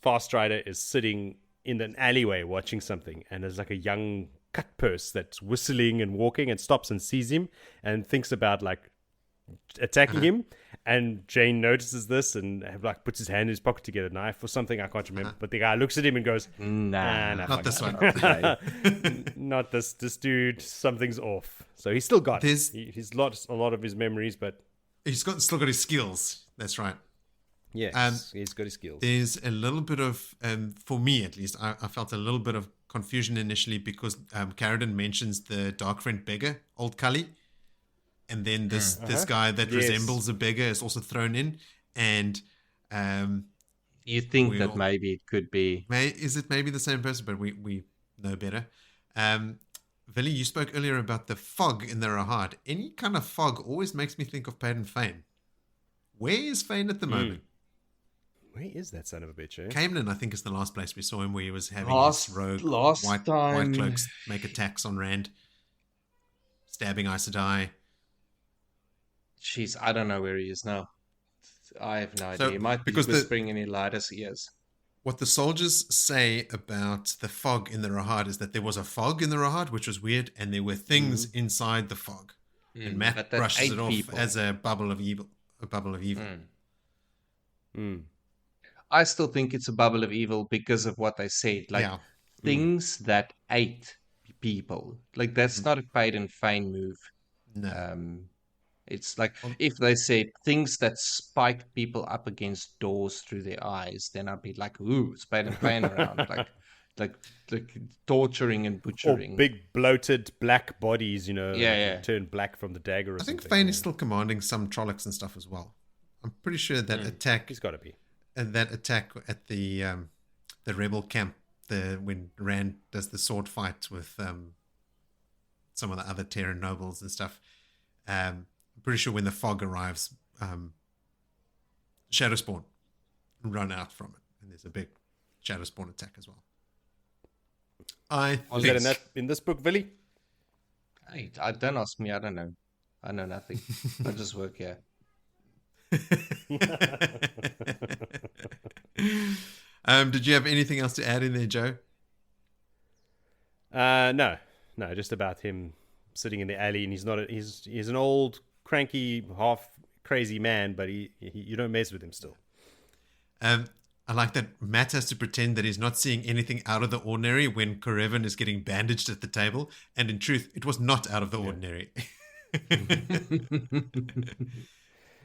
Fast Rider is sitting in an alleyway watching something, and there's like a young cut purse that's whistling and walking and stops and sees him and thinks about like attacking him. And Jane notices this and like puts his hand in his pocket to get a knife or something. I can't remember. But the guy looks at him and goes, nah, Not this one. not this dude. Something's off. So he's still got There's- he's lost a lot of his memories, but He's still got his skills. That's right. yes, he's got his skills. There's a little bit of, for me at least, I felt a little bit of confusion initially because Carridin mentions the dark friend beggar, Old Cully. And then this guy that resembles a beggar is also thrown in. And You think that maybe it could be... is it maybe the same person, but we know better. Vili, you spoke earlier about the fog in the Rahad. Any kind of fog always makes me think of Paden Fane. Where is Fane at the moment? Where is that son of a bitch, eh? Camelin, I think, is the last place we saw him, where he was having Last- his rogue last white time- cloaks make attacks on Rand, stabbing Aes Sedai. Jeez, I don't know where he is now. I have no So, idea. He might be because whispering in Elida's ears. What the soldiers say about the fog in the Rahad is that there was a fog in the Rahad, which was weird, and there were things inside the fog. And Matt but that brushes ate it off people. as a bubble of evil. A bubble of evil. I still think it's a bubble of evil because of what I said. Like, Yeah. things that ate people. Like, that's not a paid and feign move. No. It's like if they said things that spike people up against doors through their eyes, then I'd be like, ooh, it's paid and feign around. like torturing and Or butchering. big bloated black bodies, Yeah. turn black from the dagger or I something. think Fane is still commanding some Trollocs and stuff as well. I'm pretty sure that attack He's got to be. at the rebel camp, when Rand does the sword fight with some of the other Terran nobles and stuff. I'm pretty sure when the fog arrives, Shadowspawn run out from it, and there's a big Shadowspawn attack as well. Was that in this book, Vili? Hey, don't ask me. I don't know. I know nothing. I just work here. Did you have anything else to add in there, Joe? No, just about him sitting in the alley, and he's an old, cranky, half crazy man, but you don't mess with him still. I like that Matt has to pretend that he's not seeing anything out of the ordinary when Corevin is getting bandaged at the table, and in truth, it was not out of the ordinary.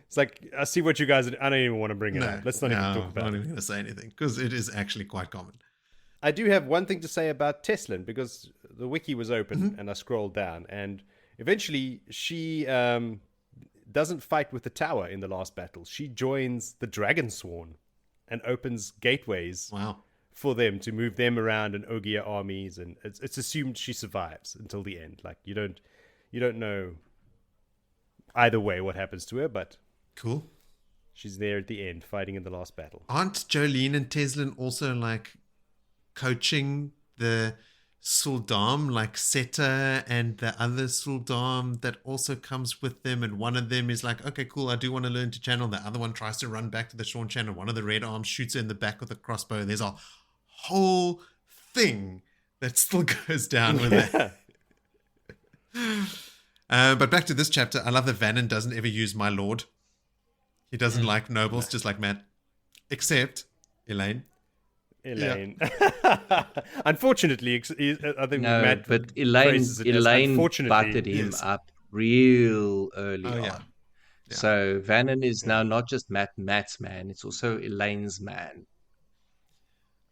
It's like, I see what you guys... I don't even want to bring it up. Let's not even talk I'm about not it. even going to say anything, because it is actually quite common. I do have one thing to say about Teslin, because the wiki was open and I scrolled down, and eventually she doesn't fight with the tower in the last battle. She joins the Dragon Sworn and opens gateways for them to move them around and Ogier armies, and it's assumed she survives until the end. Like, you don't know either way what happens to her, but Cool. she's there at the end fighting in the last battle. Aren't Jolene and Teslin also like coaching the Suldam, like Seta and the other Suldam that also comes with them, and one of them is like, okay, cool, I do want to learn to channel. The other one tries to run back to the Sean channel. One of the red arms shoots her in the back with a crossbow. There's a whole thing that still goes down with that. But back to this chapter, I love that Vannon doesn't ever use my lord. He doesn't like nobles, just like Matt, except Elayne. Unfortunately, I think No, Matt but phrases it as Elayne unfortunately. butted him up real early on. Yeah. So Vannon is now not just Matt's man, it's also Elaine's man.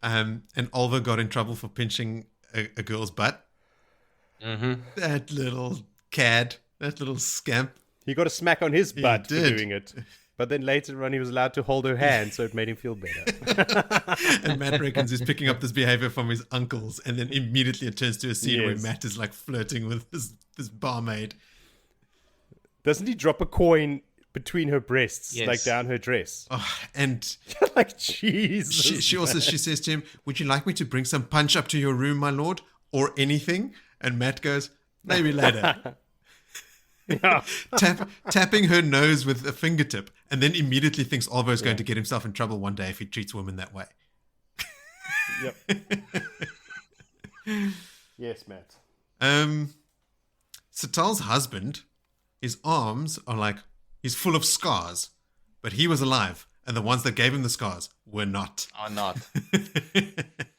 And Oliver got in trouble for pinching a girl's butt. That little cad, that little scamp. He got a smack on his butt for did. doing it. But then later on, he was allowed to hold her hand, so it made him feel better. And Matt reckons he's picking up this behavior from his uncles, and then immediately it turns to a scene where Yes. Matt is like flirting with this barmaid. Doesn't he drop a coin between her breasts, Yes. like down her dress? Oh, and Like, Jesus. she says to him, "Would you like me to bring some punch up to your room, my lord, or anything?" And Matt goes, "Maybe later." Yeah. tapping her nose with a fingertip, and then immediately thinks Olvo's going Yeah. to get himself in trouble one day if he treats women that way. Yep. Yes, Matt. Satal's husband, his arms are like, he's full of scars, but he was alive, and the ones that gave him the scars were not. Are not.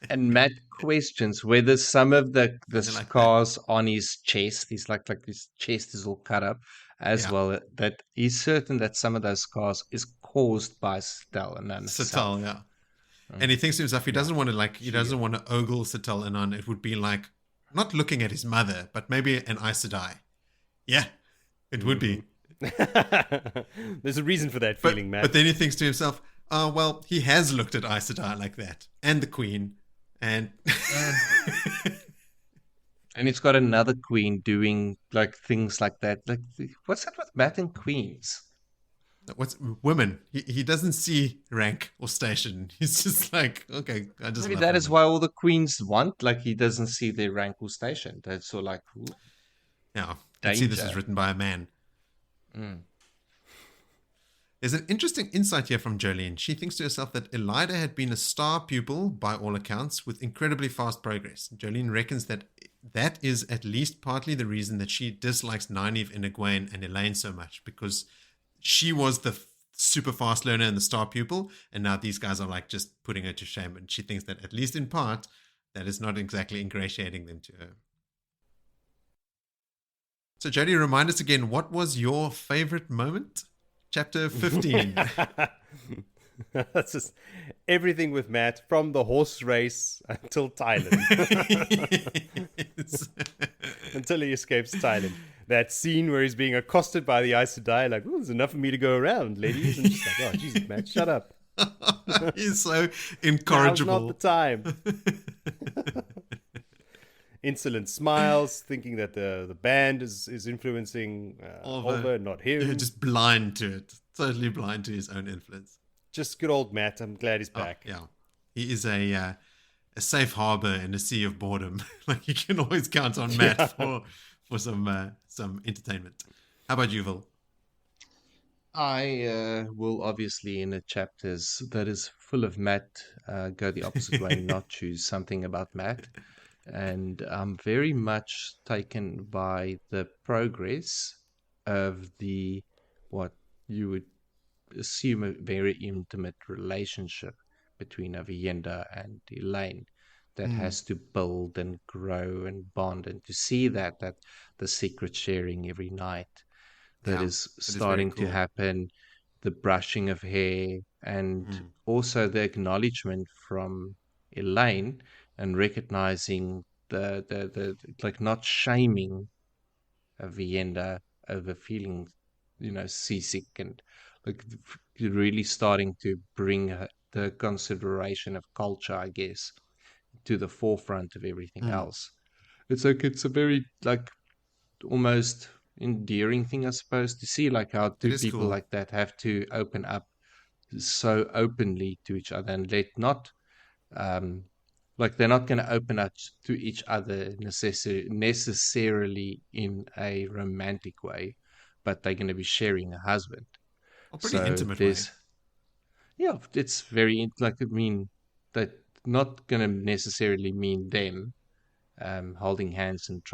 And Matt questions whether some of the like scars on his chest, he's like his chest is all cut up as Yeah. well. That he's certain that some of those scars is caused by Satal and Satal, yeah. And he thinks to himself, he doesn't want to ogle Satal Anan. It would be like not looking at his mother, but maybe an Aes Sedai. Yeah, it would be. There's a reason for that feeling, Matt. But then he thinks to himself, oh, well, he has looked at Aes Sedai like that. And the Queen. And and it's got another queen doing like things like that. Like, what's that with Matt and queens? what's women? He doesn't see rank or station. He's just like, okay, I just Maybe love that is women. why all the queens want. Like, he doesn't see their rank or station. That's all like, ooh, Yeah, I see this danger. is written by a man. There's an interesting insight here from Jolene. She thinks to herself that Elida had been a star pupil, by all accounts, with incredibly fast progress. Jolene reckons that that is at least partly the reason that she dislikes Nynaeve and Egwene and Elayne so much, because she was the super fast learner and the star pupil, and now these guys are like just putting her to shame. And she thinks that, at least in part, that is not exactly ingratiating them to her. So, Jodie, remind us again, what was your favorite moment? Chapter 15. That's just everything with Matt, from the horse race until Tylin. Until he escapes Tylin. That scene where he's being accosted by the Aes Sedai, like, oh, there's enough for me to go around, ladies. And she's like, oh, Jesus, Matt, shut up. He's so Now's incorrigible. not the time. Insolent smiles, thinking that the band is influencing Oliver, not him. You're just blind to it. Totally blind to his own influence. Just good old Matt. I'm glad he's back. Yeah. He is a safe harbor in a sea of boredom. Like, you can always count on Matt for some entertainment. How about you, Vil? I will obviously, in the chapters that is full of Matt, go the opposite way, not choose something about Matt. And I'm very much taken by the progress of what you would assume a very intimate relationship between Aviendha and Elayne that has to build and grow and bond, and to see that the secret sharing every night that is starting to happen, the brushing of hair, and also the acknowledgement from Elayne and recognizing the like, not shaming Aviendha over feeling, seasick, and like really starting to bring the consideration of culture, I guess, to the forefront of everything else. It's like, it's a very like almost endearing thing, I suppose, to see like how two people cool. like that have to open up so openly to each other, and let not like, they're not going to open up to each other necessarily in a romantic way, but they're going to be sharing a husband. A pretty So intimate way. there's, yeah, it's very like, I mean, that not going to necessarily mean them holding hands and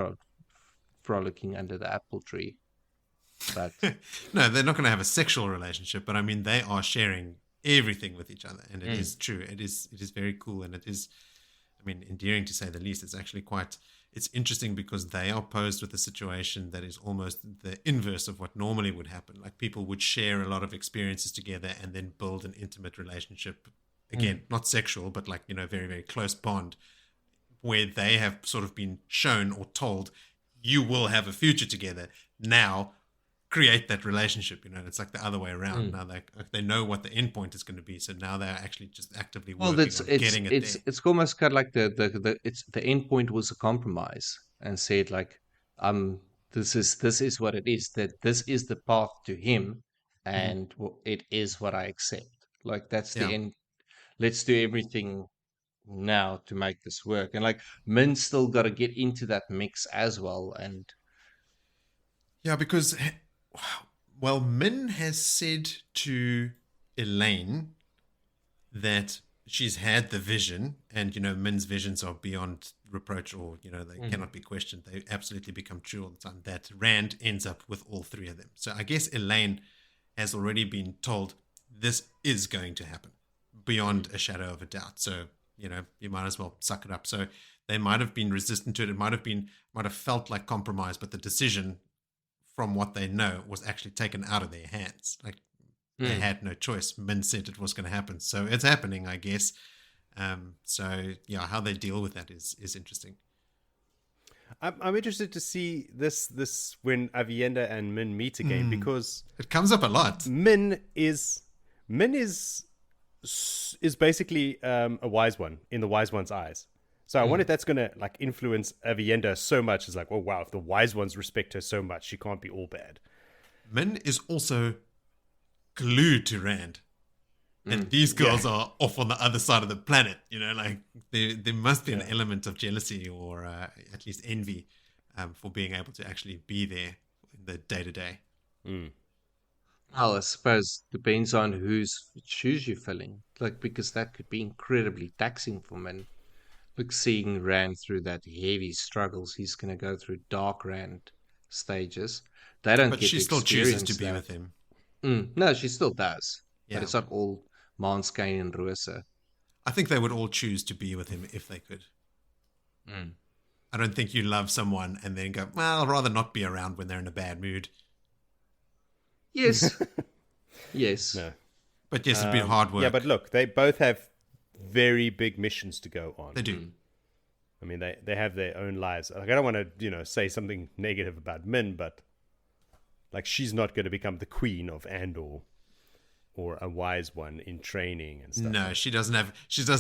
frolicking under the apple tree, but No, they're not going to have a sexual relationship, but I mean, they are sharing everything with each other, and it is true. It is very cool, and it is, I mean, endearing to say the least. It's actually it's interesting because they are posed with a situation that is almost the inverse of what normally would happen. Like, people would share a lot of experiences together and then build an intimate relationship. Again, not sexual, but like, very, very close bond, where they have sort of been shown or told, you will have a future together. Now, create that relationship. It's like the other way around. Now they know what the end point is going to be, so now they're actually just actively working on getting it there. It's almost kind of like the end point was a compromise, and said like, this is what it is, that this is the path to him, and it is what I accept. Like, that's the end. Let's do everything now to make this work. And like, Min still got to get into that mix as well, and Yeah, because, well, Min has said to Elayne that she's had the vision, and, Min's visions are beyond reproach, or, they cannot be questioned. They absolutely become true all the time. That Rand ends up with all three of them. So I guess Elayne has already been told this is going to happen beyond a shadow of a doubt. So, you might as well suck it up. So they might have been resistant to it. It might have felt like compromise, but the decision, from what they know, was actually taken out of their hands. Like, they had no choice. Min said it was going to happen. So it's happening, I guess. So yeah, how they deal with that is interesting. I'm interested to see this when Aviendha and Min meet again, because it comes up a lot. Min is basically a wise one in the wise one's eyes. So I wonder if that's going to like influence Aviendha so much. It's like, oh wow, if the wise ones respect her so much, she can't be all bad. Min is also glued to Rand. And these girls are off on the other side of the planet, like there must be an element of jealousy or at least envy for being able to actually be there in the day-to-day. Well, I suppose depends on whose shoes you're filling. Like, because that could be incredibly taxing for men. Like, seeing Rand through that heavy struggles he's going to go through, dark Rand stages. They don't But get she to still chooses to experience be that. with him. No, she still does. Yeah. But it's not all Manscain and Rose. I think they would all choose to be with him if they could. I don't think you love someone and then go, well, I'd rather not be around when they're in a bad mood. Yes. Yes. No. But yes, it'd be hard work. Yeah, but look, they both have very big missions to go on. They do. I mean, they have their own lives. Like, I don't want to, say something negative about Min, but like, she's not going to become the queen of Andor or a wise one in training and stuff. No, she doesn't have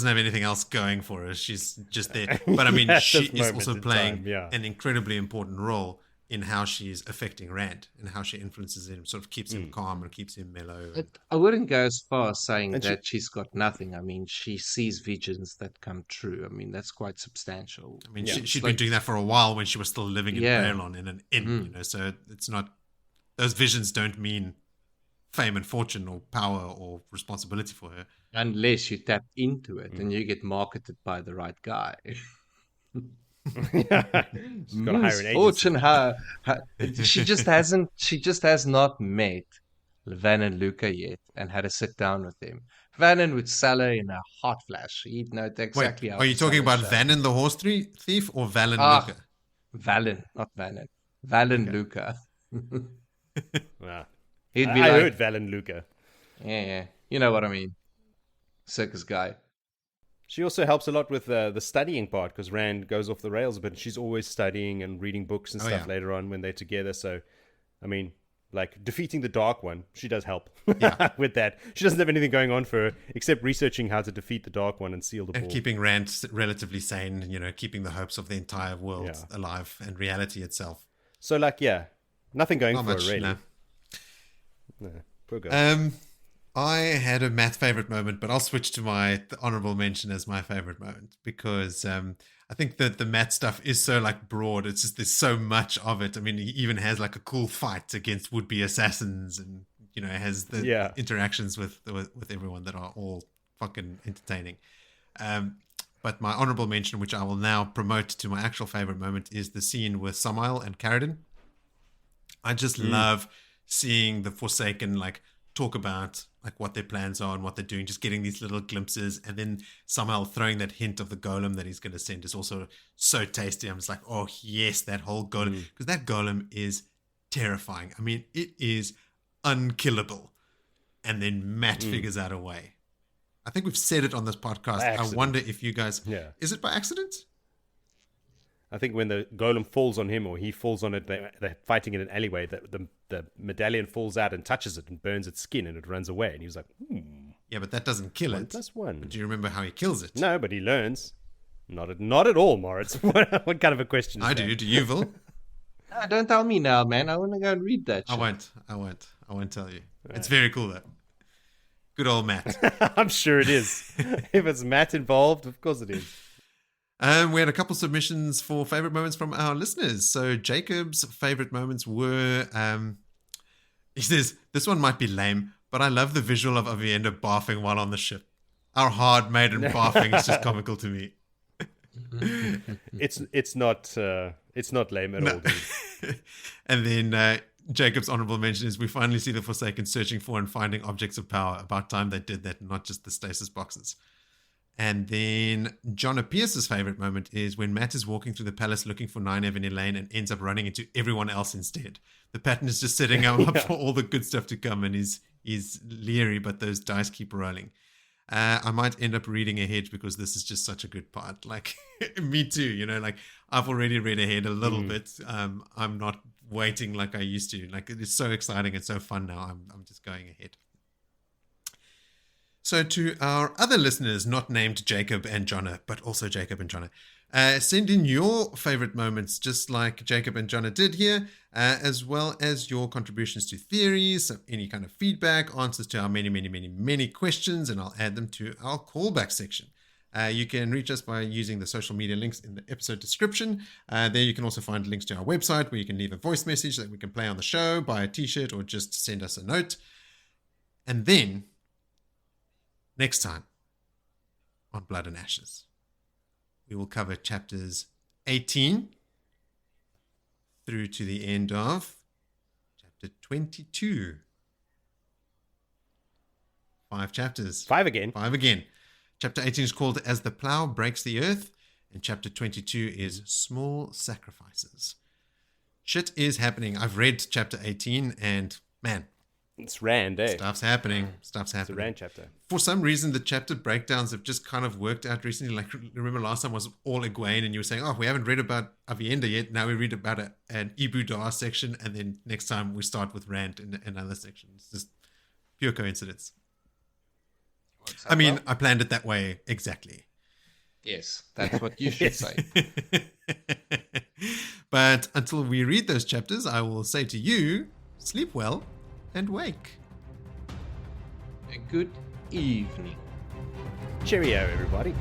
anything else going for her. She's just there. But I mean, she is also playing an incredibly important role in how she's affecting Rand and how she influences him, sort of keeps him calm and keeps him mellow. I wouldn't go as far as saying that she's got nothing. I mean, she sees visions that come true. I mean, that's quite substantial. I mean, she'd been doing that for a while when she was still living in Braelon in an inn, so it's not, those visions don't mean fame and fortune or power or responsibility for her. Unless you tap into it and you get marketed by the right guy. She's got to hire an agency. Fortune, she just has not met Van and Luca yet and had to sit down with them. Vannon would sell her in a hot flash. He'd know exactly how. Are you talking about Vannon the horse thief or Valen Luca? Valen, not Vannon. Valen Luca. Wow. He'd be I heard Valen Luca. Yeah, you know what I mean. Circus guy. She also helps a lot with the studying part, because Rand goes off the rails a bit. She's always studying and reading books and stuff later on when they're together. So, I mean, like, defeating the Dark One, she does help with that. She doesn't have anything going on for her except researching how to defeat the Dark One and seal the ball. And keeping Rand relatively sane, keeping the hopes of the entire world alive and reality itself. So, like, nothing going Not for much, her, really. No. Poor girl. I had a Matt favorite moment, but I'll switch to my honorable mention as my favorite moment, because I think that the Matt stuff is so like broad. It's just, there's so much of it. I mean, he even has like a cool fight against would-be assassins, and has the interactions with everyone that are all fucking entertaining. But my honorable mention, which I will now promote to my actual favorite moment, is the scene with Samael and Carridin. I just love seeing the Forsaken like talk about like what their plans are and what they're doing, just getting these little glimpses, and then somehow throwing that hint of the golem that he's going to send is also so tasty. I'm just like, oh yes, that whole golem, because that golem is terrifying. I mean, it is unkillable, and then Matt figures out a way. I think we've said it on this podcast. I wonder if you guys, is it by accident? I think when the golem falls on him, or he falls on it, they're fighting in an alleyway, the medallion falls out and touches it and burns its skin, and it runs away. And he was like, Yeah, but that doesn't kill it. 1+1. But do you remember how he kills it? No, but he learns. Not at all, Moritz. What kind of a question is that? Do you, Vil? No, don't tell me now, man. I want to go and read that shit. I won't tell you. Right. It's very cool, though. Good old Matt. I'm sure it is. If it's Matt involved, of course it is. We had a couple submissions for favorite moments from our listeners. So Jacob's favorite moments were, he says, this one might be lame, but I love the visual of Aviendha barfing while on the ship. Our hard maiden barfing is just comical to me. It's not lame at all, dude. And then Jacob's honorable mention is we finally see the Forsaken searching for and finding objects of power. About time they did that, not just the stasis boxes. And then John Pierce's favorite moment is when Matt is walking through the palace looking for Nynaeve and Elayne and ends up running into everyone else instead. The pattern is just setting him up for all the good stuff to come, and he's leery, but those dice keep rolling. I might end up reading ahead because this is just such a good part. Like, me too, you know, like I've already read ahead a little bit. I'm not waiting like I used to. Like, it's so exciting and so fun now. I'm just going ahead. So to our other listeners, not named Jacob and Jonna, but also Jacob and Jonna, send in your favorite moments, just like Jacob and Jonna did here, as well as your contributions to theories, any kind of feedback, answers to our many questions, and I'll add them to our callback section. You can reach us by using the social media links in the episode description. There you can also find links to our website where you can leave a voice message that we can play on the show, buy a t-shirt, or just send us a note. And then next time on Blood and Ashes, we will cover chapters 18 through to the end of chapter 22. 5 chapters. 5 again. 5 again. Chapter 18 is called As the Plow Breaks the Earth, and chapter 22 is Small Sacrifices. Shit is happening. I've read chapter 18, and man, it's Rand, eh? Stuff's happening. It's a Rand chapter. For some reason, the chapter breakdowns have just kind of worked out recently. Like, remember last time was all Egwene, and you were saying, oh, we haven't read about Aviendha yet. Now we read about an Ebou Dar section, and then next time we start with Rand in another section. It's just pure coincidence. I mean, I planned it that way exactly. Yes, that's what you should say. But until we read those chapters, I will say to you, sleep well and wake. A good evening. Cheerio, everybody.